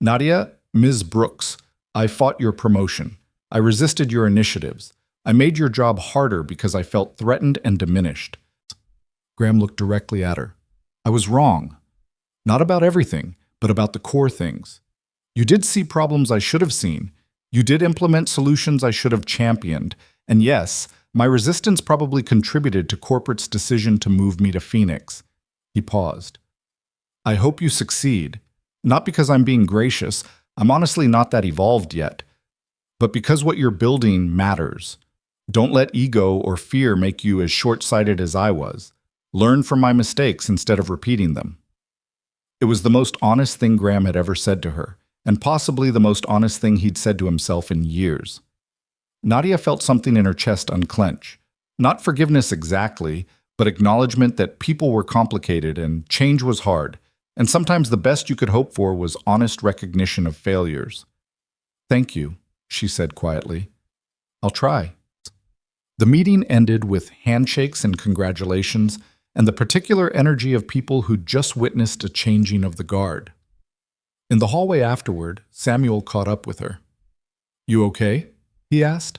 Nadia, Ms. Brooks, I fought your promotion. I resisted your initiatives. I made your job harder because I felt threatened and diminished. Graham looked directly at her. I was wrong. Not about everything, but about the core things. You did see problems I should have seen. You did implement solutions I should have championed. And yes, my resistance probably contributed to corporate's decision to move me to Phoenix. He paused. I hope you succeed. Not because I'm being gracious. I'm honestly not that evolved yet. But because what you're building matters. Don't let ego or fear make you as short-sighted as I was. Learn from my mistakes instead of repeating them. It was the most honest thing Graham had ever said to her, and possibly the most honest thing he'd said to himself in years. Nadia felt something in her chest unclench. Not forgiveness exactly, but acknowledgement that people were complicated and change was hard, and sometimes the best you could hope for was honest recognition of failures. Thank you, she said quietly. I'll try. The meeting ended with handshakes and congratulations, and the particular energy of people who'd just witnessed a changing of the guard. In the hallway afterward, Samuel caught up with her. You okay? He asked.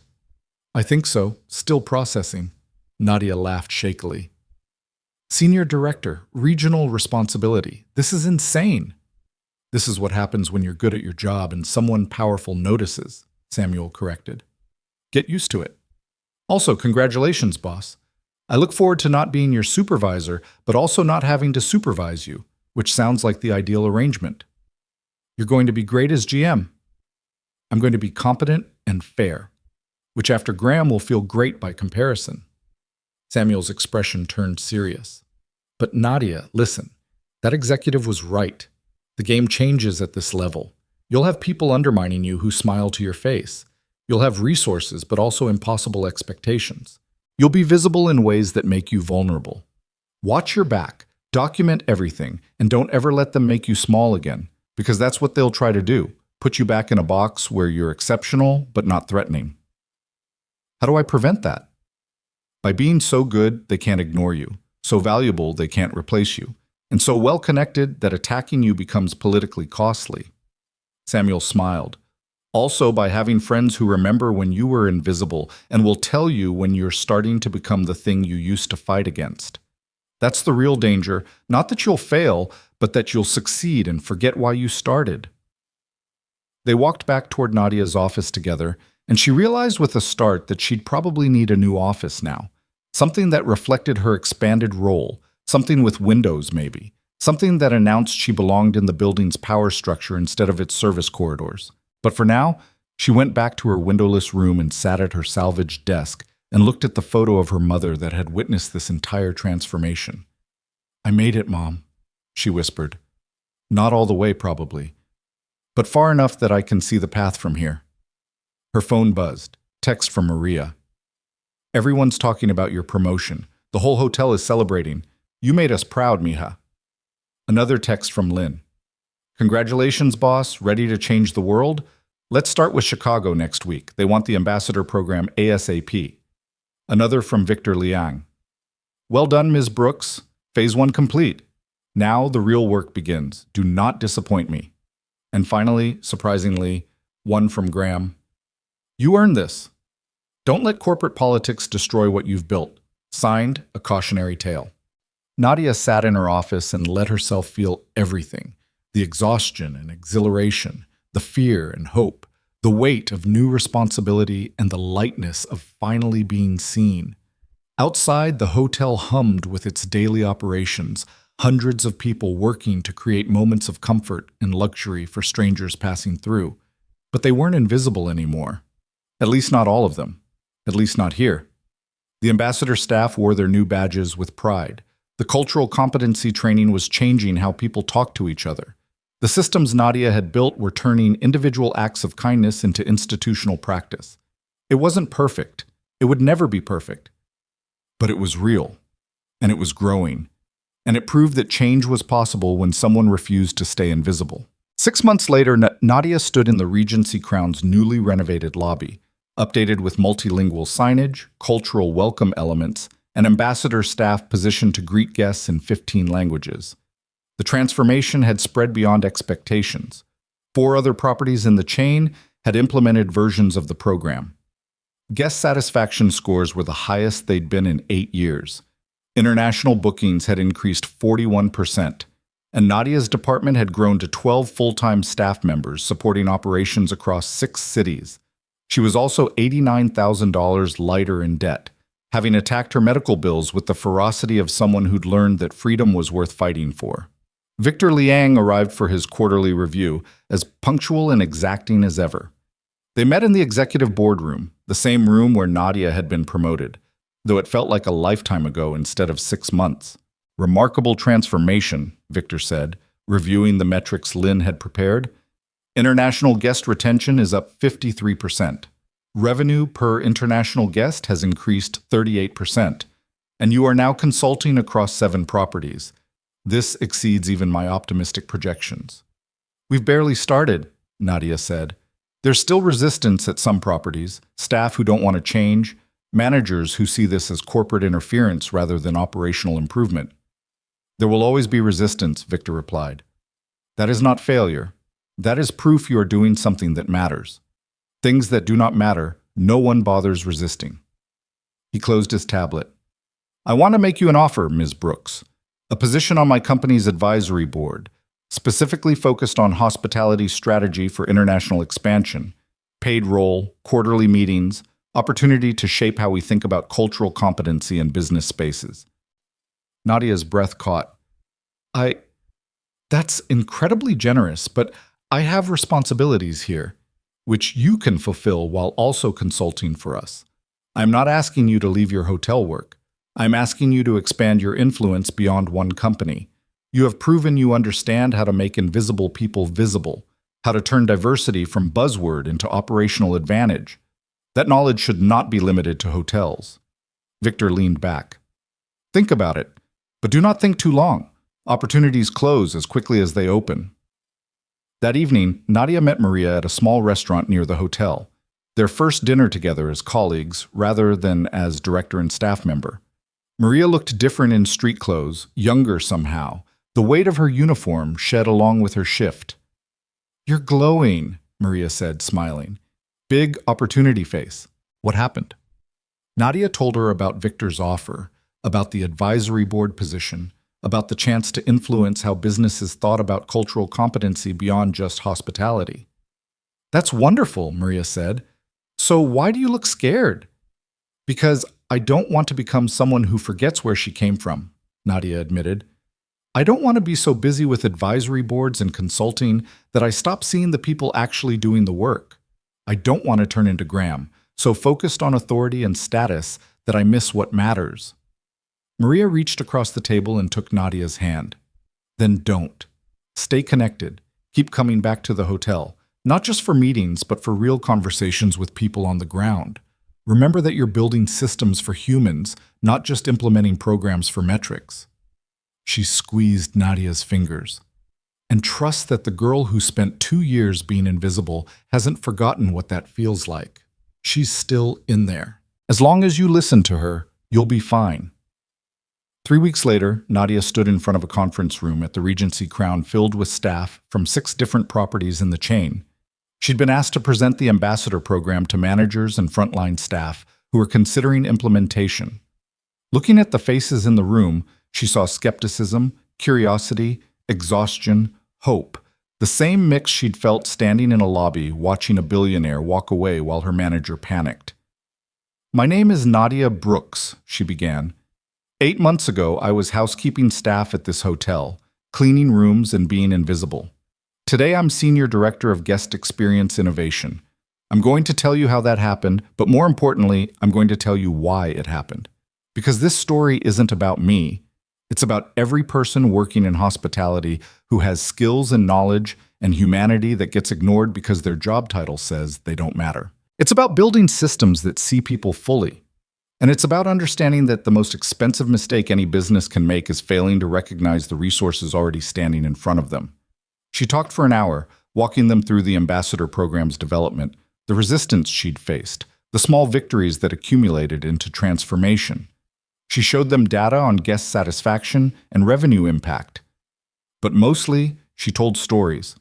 I think so, still processing. Nadia laughed shakily. Senior Director, regional responsibility. This is insane. This is what happens when you're good at your job and someone powerful notices, Samuel corrected. Get used to it. Also, congratulations, boss. I look forward to not being your supervisor, but also not having to supervise you, which sounds like the ideal arrangement. You're going to be great as GM. I'm going to be competent and fair, which after Graham will feel great by comparison. Samuel's expression turned serious. But Nadia, listen, that executive was right. The game changes at this level. You'll have people undermining you who smile to your face. You'll have resources, but also impossible expectations. You'll be visible in ways that make you vulnerable. Watch your back, document everything, and don't ever let them make you small again, because that's what they'll try to do, put you back in a box where you're exceptional but not threatening. How do I prevent that? By being so good they can't ignore you, so valuable they can't replace you, and so well-connected that attacking you becomes politically costly. Samuel smiled. Also by having friends who remember when you were invisible and will tell you when you're starting to become the thing you used to fight against. That's the real danger, not that you'll fail, but that you'll succeed and forget why you started. They walked back toward Nadia's office together, and she realized with a start that she'd probably need a new office now. Something that reflected her expanded role, something with windows maybe, something that announced she belonged in the building's power structure instead of its service corridors. But for now, she went back to her windowless room and sat at her salvaged desk and looked at the photo of her mother that had witnessed this entire transformation. I made it, Mom, she whispered. Not all the way, probably, but far enough that I can see the path from here. Her phone buzzed. Text from Maria. Everyone's talking about your promotion. The whole hotel is celebrating. You made us proud, mija. Another text from Lynn. Congratulations, boss. Ready to change the world? Let's start with Chicago next week. They want the ambassador program ASAP. Another from Victor Liang. Well done, Ms. Brooks. Phase 1 complete. Now the real work begins. Do not disappoint me. And finally, surprisingly, one from Graham. You earned this. Don't let corporate politics destroy what you've built. Signed, a cautionary tale. Nadia sat in her office and let herself feel everything. The exhaustion and exhilaration, the fear and hope, the weight of new responsibility, and the lightness of finally being seen. Outside, the hotel hummed with its daily operations, hundreds of people working to create moments of comfort and luxury for strangers passing through. But they weren't invisible anymore. At least not all of them. At least not here. The ambassador staff wore their new badges with pride. The cultural competency training was changing how people talked to each other. The systems Nadia had built were turning individual acts of kindness into institutional practice. It wasn't perfect. It would never be perfect. But it was real, and it was growing, and it proved that change was possible when someone refused to stay invisible. 6 months later, Nadia stood in the Regency Crown's newly renovated lobby, updated with multilingual signage, cultural welcome elements, and ambassador staff positioned to greet guests in 15 languages. The transformation had spread beyond expectations. 4 other properties in the chain had implemented versions of the program. Guest satisfaction scores were the highest they'd been in 8 years. International bookings had increased 41%, and Nadia's department had grown to 12 full-time staff members supporting operations across 6 cities. She was also $89,000 lighter in debt, having attacked her medical bills with the ferocity of someone who'd learned that freedom was worth fighting for. Victor Liang arrived for his quarterly review, as punctual and exacting as ever. They met in the executive boardroom, the same room where Nadia had been promoted, though it felt like a lifetime ago instead of 6 months. Remarkable transformation, Victor said, reviewing the metrics Lin had prepared. International guest retention is up 53%. Revenue per international guest has increased 38%, and you are now consulting across 7 properties. This exceeds even my optimistic projections. We've barely started, Nadia said. There's still resistance at some properties, staff who don't want to change, managers who see this as corporate interference rather than operational improvement. There will always be resistance, Victor replied. That is not failure. That is proof you are doing something that matters. Things that do not matter, no one bothers resisting. He closed his tablet. I want to make you an offer, Ms. Brooks. A position on my company's advisory board, specifically focused on hospitality strategy for international expansion, paid role, quarterly meetings, opportunity to shape how we think about cultural competency in business spaces. Nadia's breath caught. That's incredibly generous, but I have responsibilities here, which you can fulfill while also consulting for us. I'm not asking you to leave your hotel work. I'm asking you to expand your influence beyond one company. You have proven you understand how to make invisible people visible, how to turn diversity from buzzword into operational advantage. That knowledge should not be limited to hotels. Victor leaned back. Think about it, but do not think too long. Opportunities close as quickly as they open. That evening, Nadia met Maria at a small restaurant near the hotel, their first dinner together as colleagues rather than as director and staff member. Maria looked different in street clothes, younger somehow, the weight of her uniform shed along with her shift. You're glowing, Maria said, smiling. Big opportunity face. What happened? Nadia told her about Victor's offer, about the advisory board position, about the chance to influence how businesses thought about cultural competency beyond just hospitality. That's wonderful, Maria said. So why do you look scared? Because I don't want to become someone who forgets where she came from, Nadia admitted. I don't want to be so busy with advisory boards and consulting that I stop seeing the people actually doing the work. I don't want to turn into Graham, so focused on authority and status that I miss what matters. Maria reached across the table and took Nadia's hand. Then don't. Stay connected. Keep coming back to the hotel, not just for meetings, but for real conversations with people on the ground. Remember that you're building systems for humans, not just implementing programs for metrics. She squeezed Nadia's fingers. And trust that the girl who spent 2 years being invisible hasn't forgotten what that feels like. She's still in there. As long as you listen to her, you'll be fine. 3 weeks later, Nadia stood in front of a conference room at the Regency Crown filled with staff from 6 different properties in the chain. She'd been asked to present the ambassador program to managers and frontline staff who were considering implementation. Looking at the faces in the room, she saw skepticism, curiosity, exhaustion, hope, the same mix she'd felt standing in a lobby watching a billionaire walk away while her manager panicked. My name is Nadia Brooks, she began. 8 months ago, I was housekeeping staff at this hotel, cleaning rooms and being invisible. Today, I'm Senior Director of Guest Experience Innovation. I'm going to tell you how that happened, but more importantly, I'm going to tell you why it happened. Because this story isn't about me. It's about every person working in hospitality who has skills and knowledge and humanity that gets ignored because their job title says they don't matter. It's about building systems that see people fully, And it's about understanding that the most expensive mistake any business can make is failing to recognize the resources already standing in front of them. She talked for an hour, walking them through the ambassador program's development, the resistance she'd faced, the small victories that accumulated into transformation. She showed them data on guest satisfaction and revenue impact. But mostly, she told stories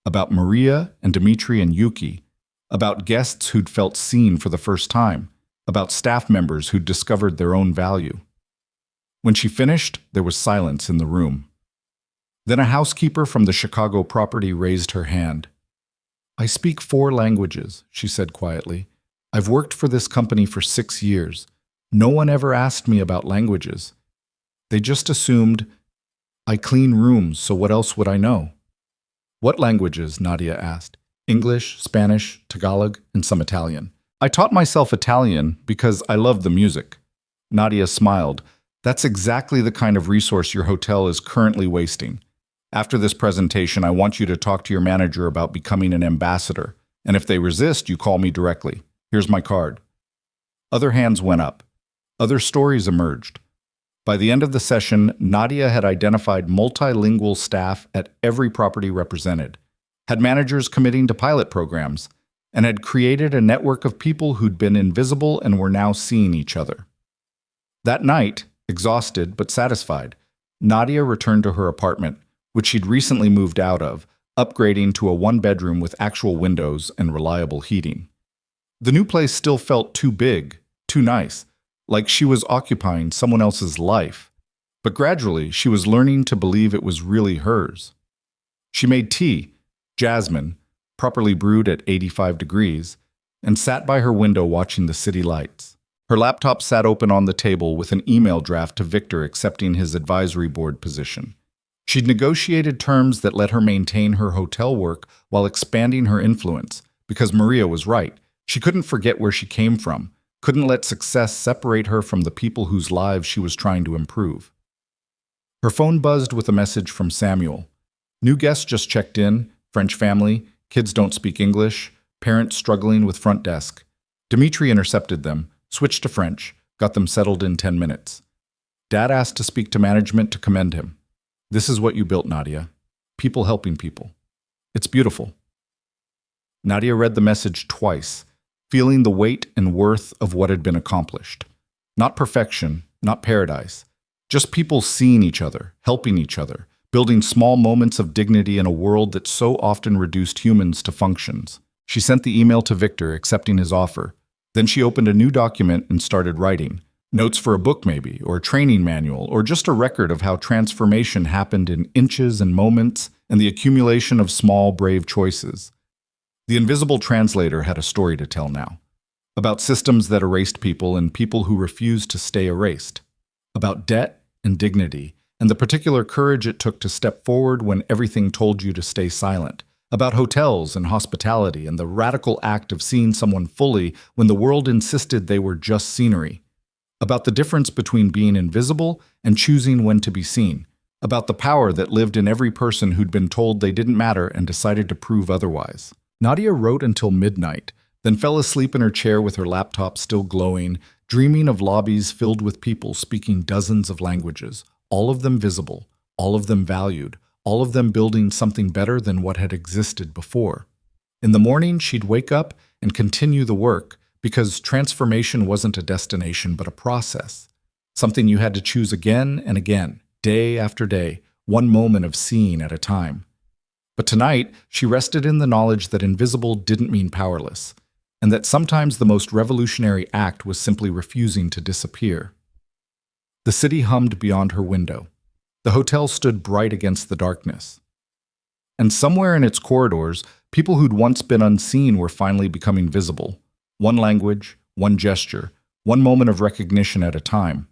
about Maria and Dmitry and Yuki, about guests who'd felt seen for the first time, about staff members who'd discovered their own value. When she finished, there was silence in the room. Then a housekeeper from the Chicago property raised her hand. "I speak 4 languages," she said quietly. "I've worked for this company for 6 years. No one ever asked me about languages. They just assumed I clean rooms, so what else would I know?" "What languages?" Nadia asked. "English, Spanish, Tagalog, and some Italian. I taught myself Italian because I love the music." Nadia smiled. "That's exactly the kind of resource your hotel is currently wasting. After this presentation, I want you to talk to your manager about becoming an ambassador. And if they resist, you call me directly. Here's my card." Other hands went up. Other stories emerged. By the end of the session, Nadia had identified multilingual staff at every property represented, had managers committing to pilot programs, and had created a network of people who'd been invisible and were now seeing each other. That night, exhausted but satisfied, Nadia returned to her apartment, which she'd recently moved out of, upgrading to a 1-bedroom with actual windows and reliable heating. The new place still felt too big, too nice, like she was occupying someone else's life. But gradually, she was learning to believe it was really hers. She made tea, jasmine, properly brewed at 85 degrees, and sat by her window watching the city lights. Her laptop sat open on the table with an email draft to Victor accepting his advisory board position. She'd negotiated terms that let her maintain her hotel work while expanding her influence, because Maria was right. She couldn't forget where she came from, couldn't let success separate her from the people whose lives she was trying to improve. Her phone buzzed with a message from Samuel. "New guests just checked in, French family, kids don't speak English, parents struggling with front desk." Dmitry intercepted them, switched to French, got them settled in 10 minutes. Dad asked to speak to management to commend him. "This is what you built, Nadia. People helping people. It's beautiful." Nadia read the message twice, feeling the weight and worth of what had been accomplished. Not perfection, not paradise, just people seeing each other, helping each other, building small moments of dignity in a world that so often reduced humans to functions. She sent the email to Victor, accepting his offer. Then she opened a new document and started writing. Notes for a book maybe, or a training manual, or just a record of how transformation happened in inches and moments and the accumulation of small, brave choices. The invisible translator had a story to tell now. About systems that erased people and people who refused to stay erased. About debt and dignity, and the particular courage it took to step forward when everything told you to stay silent. About hotels and hospitality and the radical act of seeing someone fully when the world insisted they were just scenery. About the difference between being invisible and choosing when to be seen. About the power that lived in every person who'd been told they didn't matter and decided to prove otherwise. Nadia wrote until midnight, then fell asleep in her chair with her laptop still glowing, dreaming of lobbies filled with people speaking dozens of languages, all of them visible, all of them valued, all of them building something better than what had existed before. In the morning, she'd wake up and continue the work, because transformation wasn't a destination but a process, something you had to choose again and again, day after day, one moment of seeing at a time. But tonight, she rested in the knowledge that invisible didn't mean powerless, and that sometimes the most revolutionary act was simply refusing to disappear. The city hummed beyond her window. The hotel stood bright against the darkness. And somewhere in its corridors, people who'd once been unseen were finally becoming visible. One language, one gesture, one moment of recognition at a time.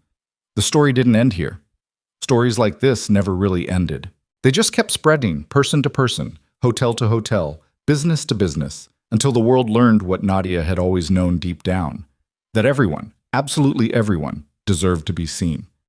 The story didn't end here. Stories like this never really ended. They just kept spreading, person to person, hotel to hotel, business to business, until the world learned what Nadia had always known deep down, that everyone, absolutely everyone, deserved to be seen.